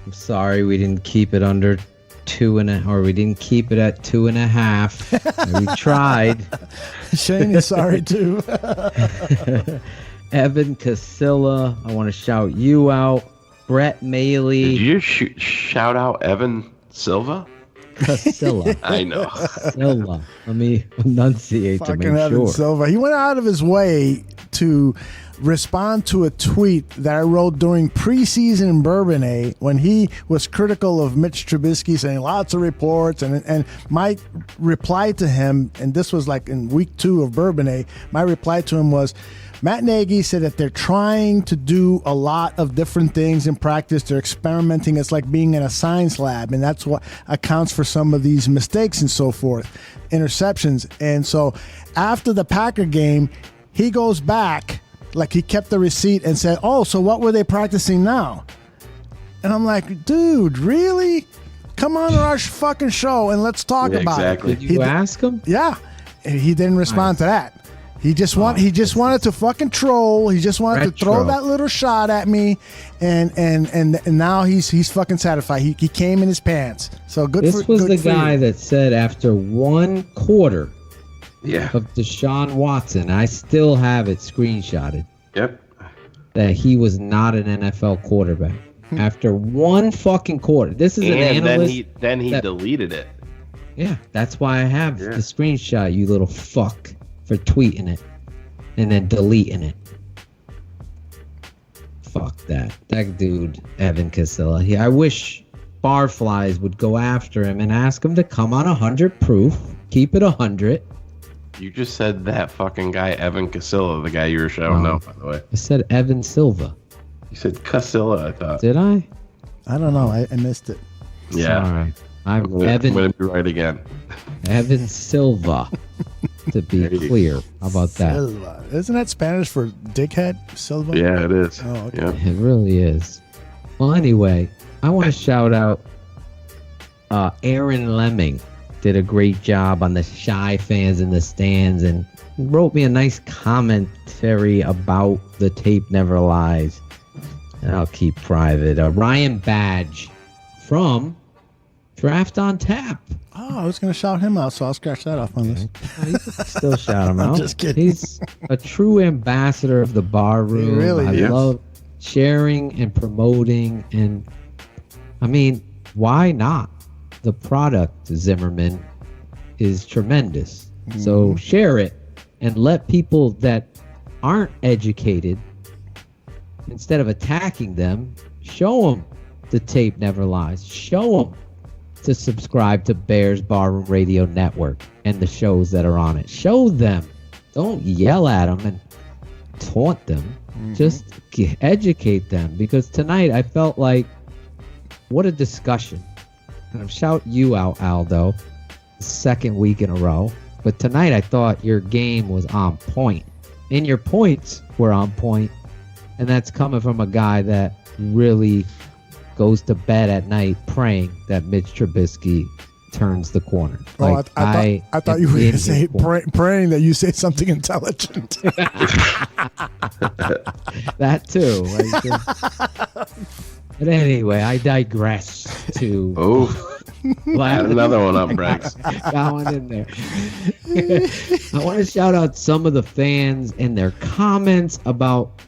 I'm sorry we didn't keep it under 2.5, or we didn't keep it at 2.5. We tried.
Shane is sorry too.
Evan Casilla, I want to shout you out. Brett Maley.
Did you shout out Evan Silva?
Casilla.
I know.
Casilla. Let me enunciate
Fucking
to make
Evan
sure.
Silva. He went out of his way to respond to a tweet that I wrote during preseason in Bourbonnais when he was critical of Mitch Trubisky, saying lots of reports, and my reply to him, and this was like in week 2 of Bourbonnais, my reply to him was, Matt Nagy said that they're trying to do a lot of different things in practice. They're experimenting. It's like being in a science lab, and that's what accounts for some of these mistakes and so forth, interceptions. And so after the Packer game, he goes back, like he kept the receipt and said, oh, so what were they practicing now? And I'm like, dude, really? Come on to our fucking show and let's talk about
exactly.
it.
Did you ask him?
Yeah. And he didn't respond to that. He just wanted to fucking troll. He just wanted to throw that little shot at me, and now he's fucking satisfied. He came in his pants. So good.
This was the guy that said after 1 quarter of Deshaun Watson, I still have it screenshotted.
Yep.
That he was not an NFL quarterback after 1 fucking quarter. This is an analyst.
Then he deleted it.
Yeah, that's why I have the screenshot. You little fuck. For tweeting it and then deleting it. Fuck that. That dude, Evan Casilla. I wish Barflies would go after him and ask him to come on 100 proof. Keep it 100.
You just said that fucking guy, Evan Casilla, the guy you were shouting out, by the way.
I said Evan Silva.
You said Casilla, I thought.
Did I?
I don't know. I missed it.
Yeah.
All right. I'm
going to be right again.
Evan Silva. To be clear, how about that?
Silva. Isn't that Spanish for dickhead? Silva?
Yeah, it is.
Oh, okay.
Yeah.
It really is. Well, anyway, I want to shout out Aaron Lemming. Did a great job on the Shy fans in the stands and wrote me a nice commentary about the tape never lies. And I'll keep private. Ryan Badge from Draft on Tap.
Oh, I was going to shout him out, so I'll scratch that off on this.
Still shout him out.
I'm just kidding.
He's a true ambassador of the bar room.
Really
I
is.
love sharing and promoting. And I mean, why not? The product, Zimmerman, is tremendous. So share it and let people that aren't educated, instead of attacking them, show them the tape never lies. Show them to subscribe to Bears Barroom Radio Network and the shows that are on it. Show them. Don't yell at them and taunt them. Just educate them. Because tonight I felt like, what a discussion. And I'll shout you out, Aldo, the second week in a row. But tonight I thought your game was on point. And your points were on point. And that's coming from a guy that really goes to bed at night praying that Mitch Trubisky turns the corner.
Oh, I thought you were going to say praying that you say something intelligent.
That too. But anyway, I digress to...
Add another one up, Brex.
Got one in there. I want to shout out some of the fans and their comments about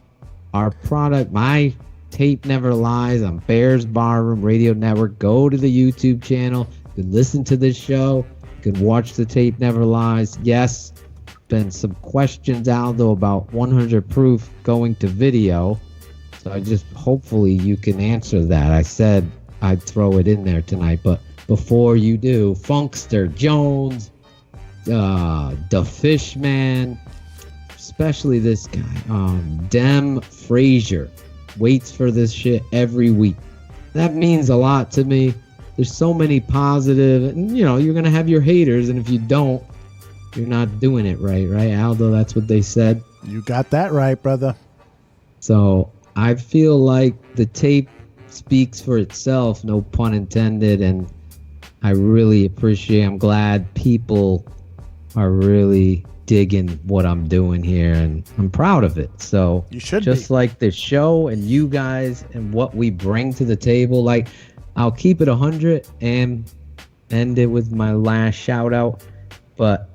our product. My tape never lies on Bears Barroom Radio Network. Go to the YouTube channel. You can listen to this show. You can watch the tape never lies. Yes, been some questions, Aldo, about 100 proof going to video. So I just, hopefully you can answer that. I said I'd throw it in there tonight, but before you do, Funkster Jones, the Fishman, especially this guy, Dem Frazier, waits for this shit every week. That means a lot to me. There's so many positive, and you know, you're going to have your haters, and if you don't, you're not doing it right, Aldo? That's what they said.
You got that right, brother.
So I feel like the tape speaks for itself, no pun intended, and I really appreciate, I'm glad people are really digging what I'm doing here, and I'm proud of it. So
you should
just be. Like the show and you guys and what we bring to the table, like I'll keep it 100 and end it with my last shout out. But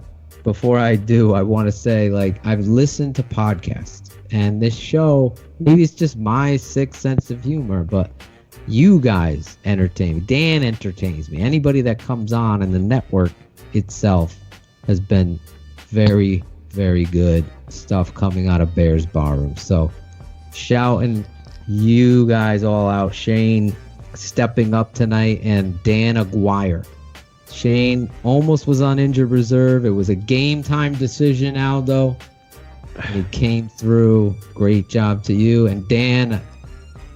before I do, I want to say, like, I've listened to podcasts, and this show, maybe it's just my sixth sense of humor, but you guys entertain me. Dan entertains me. Anybody that comes on, and the network itself has been very, very good stuff coming out of Bears Barroom. So shouting you guys all out. Shayne stepping up tonight, and Dan Aguire. Shayne almost was on injured reserve. It was a game time decision, Aldo. And he came through. Great job to you. And Dan,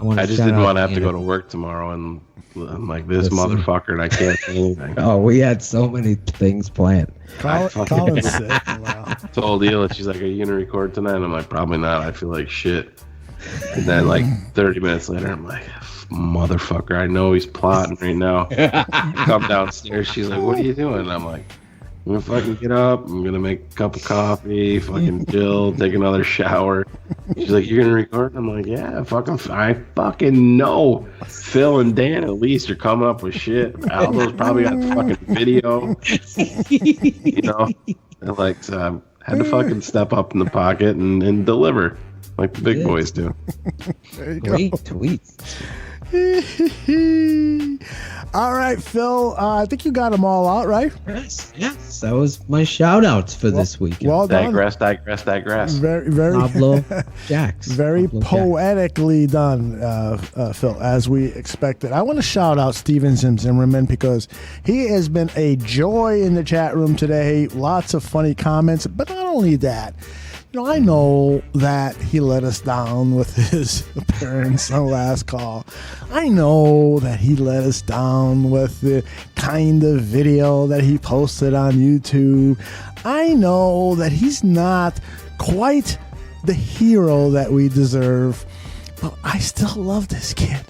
I just didn't want to have to go to work tomorrow, and I'm like, this motherfucker, and I can't say anything.
Oh, we had so many things planned.
Colin's sick. Wow.
Told Ela, she's like, are you going to record tonight? And I'm like, probably not. I feel like shit. And then like 30 minutes later, I'm like, motherfucker, I know he's plotting right now. Come downstairs. She's like, what are you doing? And I'm like, I'm going to fucking get up. I'm going to make a cup of coffee, fucking chill, take another shower. She's like, you're going to record? I'm like, yeah, I fucking know. Phil and Dan at least are coming up with shit. Aldo's probably got fucking video. You know? And like, so I had to fucking step up in the pocket and deliver like the big boys do.
There you go.
Great tweets.
All right, Phil. I think you got them all out, right?
Yes. That was my shout outs for this week.
Well done.
Digress.
Very
Pablo Jax.
Very poetically done, Phil, as we expected. I want to shout out Steven Zimmerman because he has been a joy in the chat room today. Lots of funny comments, but not only that. You know, I know that he let us down with his appearance on Last Call. I know that he let us down with the kind of video that he posted on YouTube. I know that he's not quite the hero that we deserve, but I still love this kid.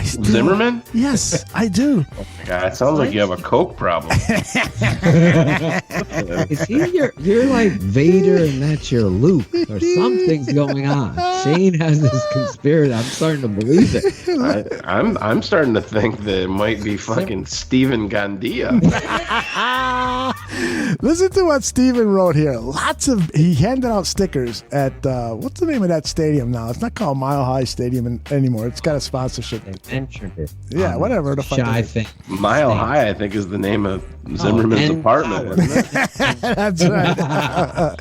Zimmerman?
Yes, I do.
Oh my God, it sounds like you have a coke problem.
Is he you're like Vader and that's your Luke, or something's going on. Shayne has this conspiracy. I'm starting to believe it.
I'm starting to think that it might be fucking Stephen Gandia.
Listen to what Steven wrote here. He handed out stickers at what's the name of that stadium now? It's not called Mile High Stadium anymore. It's got a sponsorship.
They mentioned it.
Yeah, whatever the fuck.
Shy thing.
Mile High, I think, is the name of Zimmerman's apartment, isn't it?
That's right.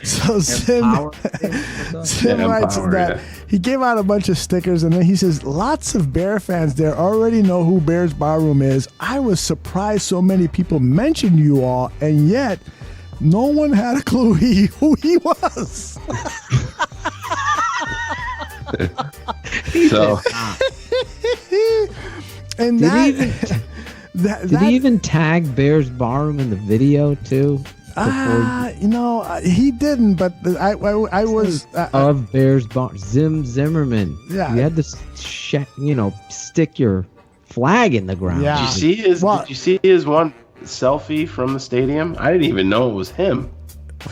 So Sim writes that he gave out a bunch of stickers, and then he says, lots of Bear fans there already know who Bears Barroom is. I was surprised so many people mentioned you all, and yet no one had a clue who he was.
So,
and
did he even tag Bears Barroom in the video too?
He didn't, but I was
of Bears Bar Zimmerman.
Yeah,
you had to stick your flag in the ground.
Yeah.
Did you see his one selfie from the stadium? I didn't even know it was him.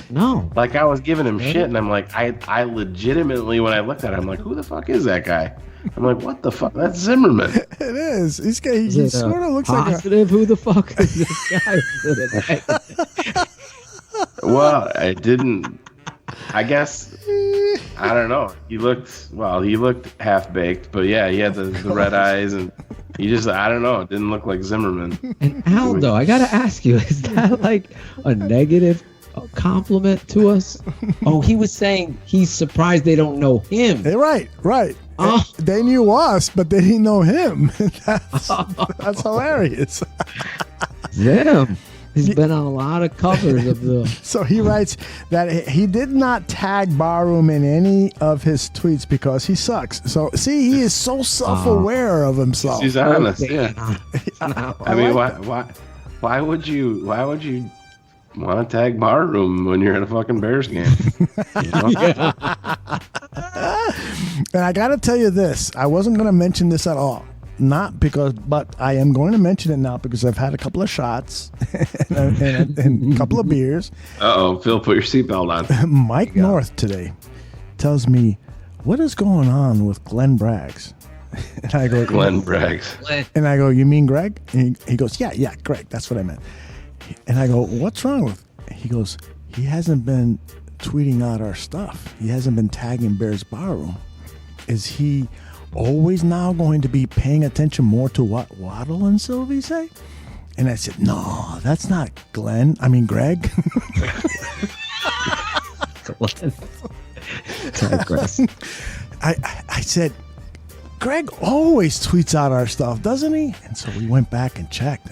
No.
Like, I was giving him shit, and I'm like, I legitimately, when I looked at it, I'm like, who the fuck is that guy? I'm like, what the fuck? That's Zimmerman.
It is. He sort of looks
positive. Who the fuck is this guy?
Well, I didn't. I guess I don't know. He looked half baked, but yeah, he had the red eyes, and he just, I don't know. It didn't look like Zimmerman.
And Aldo, I gotta ask you, is that like a negative compliment to us? Oh, he was saying he's surprised they don't know him.
Right. Oh. They knew us, but they didn't know him. That's hilarious.
Damn. He's been on a lot of covers of the.
So he writes that he did not tag Barroom in any of his tweets because he sucks. So see, he is so self-aware of himself.
He's honest. Yeah. I mean, why would you want to tag Barroom when you're at a fucking Bears game? You know?
And I got to tell you this: I wasn't going to mention this at all. But I am going to mention it now because I've had a couple of shots and a couple of beers.
Phil, put your seatbelt on.
Mike North today tells me, what is going on with Glenn Braggs? And I go,
Glenn Braggs.
And I go, you mean Greg? And he goes, yeah, Greg, that's what I meant. And I go, what's wrong with? He goes, he hasn't been tweeting out our stuff. He hasn't been tagging Bears Barroom. Is he always now going to be paying attention more to what Waddle and Sylvie say? And I said, no, that's not Greg. I said, Greg always tweets out our stuff, doesn't he? And so we went back and checked.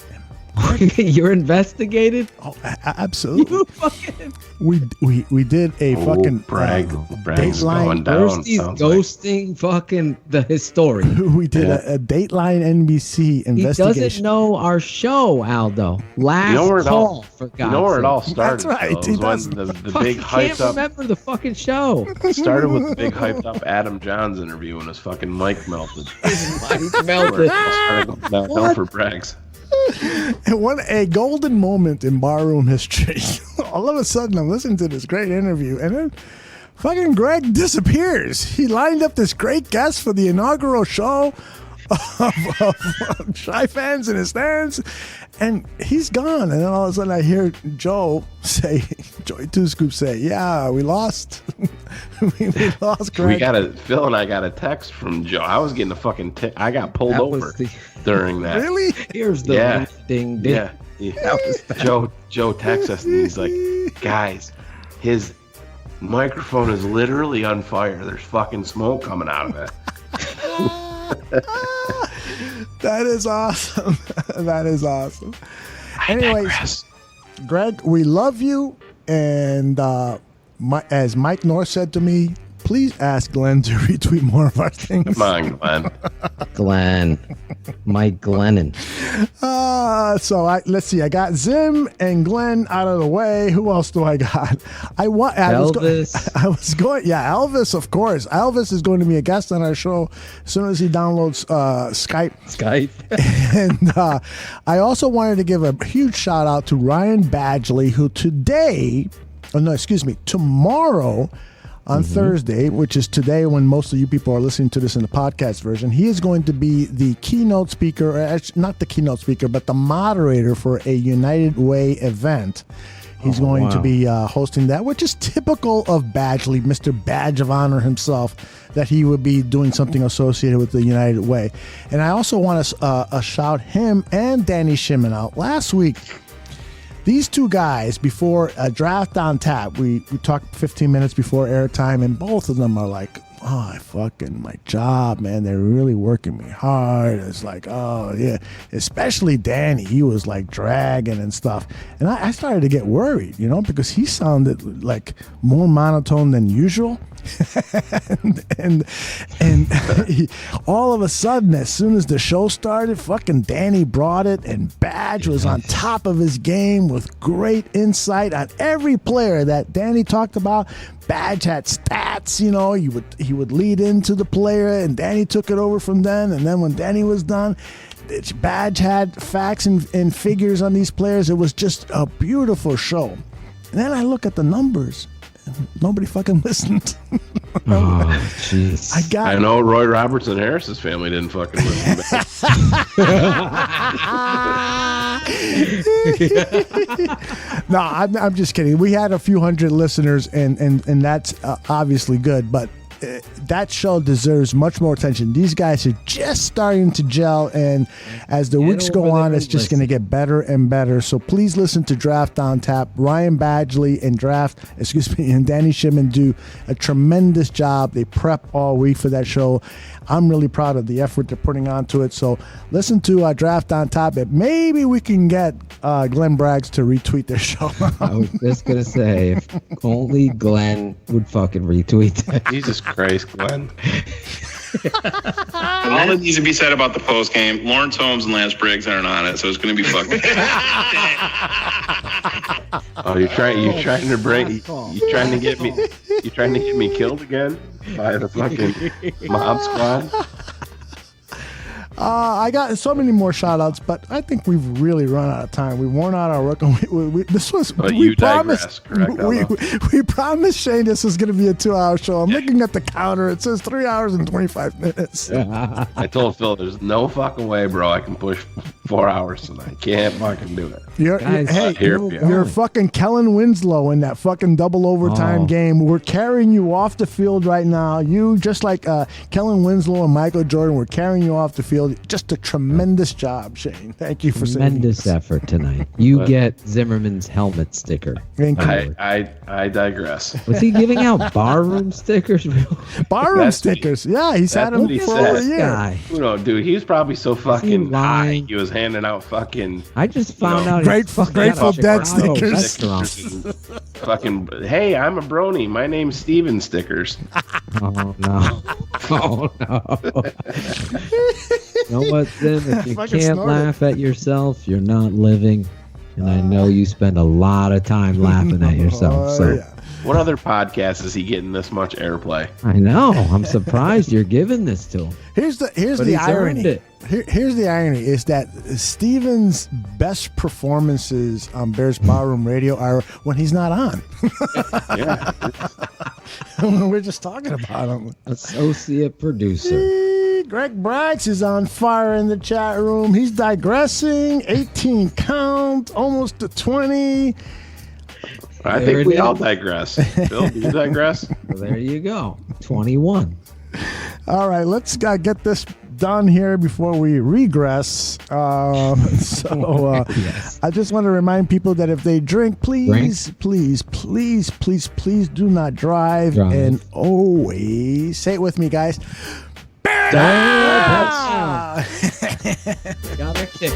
You're investigated?
Oh, absolutely. You fucking... We did a fucking
Bragg's going down.
First he's ghosting fucking the historian.
We did a Dateline NBC investigation.
He doesn't know our show, Aldo. Last call, for God's sake.
You know where it all started?
That's right. He doesn't.
The big hyped up.
I can't remember the fucking show.
Started with the big hyped up Adam Johns interview when his fucking mic melted.
Mic melted.
Down for Braggs.
A golden moment in barroom history. All of a sudden, I'm listening to this great interview, and then fucking Greg disappears. He lined up this great guest for the inaugural show of Shy fans in his stands, and he's gone. And then all of a sudden, I hear Joey Two Scoop say, "Yeah, we lost. we lost Greg."
Phil and I got a text from Joe. I was getting a fucking I got pulled over during that.
Really?
Here's the ding.
Yeah. Joe texts us and he's like, guys, his microphone is literally on fire. There's fucking smoke coming out of it.
That is awesome. That is awesome. Anyways, Greg, we love you. And as Mike North said to me, please ask Glenn to retweet more of our things.
Come on, Glenn.
Glenn. Mike Glennon.
Let's see. I got Zim and Glenn out of the way. Who else do I got?
Elvis.
I was going. Yeah, Elvis, of course. Elvis is going to be a guest on our show as soon as he downloads Skype. And I also wanted to give a huge shout out to Ryan Badgley, who tomorrow on Thursday, which is today when most of you people are listening to this in the podcast version, he is going to be the keynote speaker, or not the keynote speaker, but the moderator for a United Way event. He's going to be hosting that, which is typical of Badgley, Mr. Badge of Honor himself, that he would be doing something associated with the United Way. And I also want to shout him and Danny Shimon out. Last week, these two guys, before a Draft on Tap, we talked 15 minutes before airtime, and both of them are like, oh, my job, man, they're really working me hard. It's like, oh, yeah. Especially Danny. He was like dragging and stuff. And I started to get worried, because he sounded like more monotone than usual. and all of a sudden, as soon as the show started, fucking Danny brought it, and Badge was on top of his game with great insight on every player that Danny talked about. Badge had stats, he would lead into the player, and Danny took it over from then. And then when Danny was done, Badge had facts and figures on these players. It was just a beautiful show. And then I look at the numbers. Nobody fucking listened.
Oh, jeez.
I know Roy Robertson Harris's family didn't fucking listen.
No, I'm just kidding. We had a few hundred listeners, and that's obviously good, but that show deserves much more attention. These guys are just starting to gel, and as the weeks go on, it's just going to get better and better. So please listen to Draft on Tap. Ryan Badgley and Danny Shimon do a tremendous job. They prep all week for that show. I'm really proud of the effort they're putting onto it. So listen to Draft on Top. Maybe we can get Glenn Braggs to retweet their show.
I was just going to say, if only Glenn would fucking retweet that.
Jesus Christ, Glenn.
All that needs to be said about the post game, Lawrence Holmes and Lance Briggs aren't on it, so it's going to be fucking.
Oh, you're trying to get me killed again by the fucking mob squad.
I got so many more shout-outs, but I think we've really run out of time. We've worn out our work. We promised Shayne this was going to be a 2-hour show. I'm looking at the counter. It says 3 hours and 25 minutes.
I told Phil, there's no fucking way, bro. I can push 4 hours tonight. Can't fucking do it.
You're fucking Kellen Winslow in that fucking double overtime game. We're carrying you off the field right now. You, just like Kellen Winslow and Michael Jordan, we're carrying you off the field. Just a tremendous job, Shayne. Thank you for saying
tremendous effort tonight. You get Zimmerman's helmet sticker.
Thank you.
I digress.
Was he giving out barroom stickers?
Barroom stickers. Yeah, he's had them for over a year.
Dude, he was probably so fucking high. He was handing out fucking.
I just found out.
Grateful Dead stickers.
Fucking.
Hey, I'm a brony. My name's Steven stickers.
Oh no! Oh no! You know what, Sim? If you can't laugh at yourself, you're not living. And I know you spend a lot of time laughing at yourself. So,
what other podcast is he getting this much airplay?
I know. I'm surprised you're giving this to him.
Here's the irony. Here's the irony is that Steven's best performances on Bears Barroom Radio are when he's not on.
Yeah.
We're just talking about him.
Associate producer.
Greg Braggs is on fire in the chat room. He's digressing. 18 count, almost to 20.
I think we all digress. Bill, do you digress?
Well, there you go. 21.
All right, let's get this done here before we regress. Yes. I just want to remind people that if they drink, please do not drive. And always say it with me, guys.
Got a kick.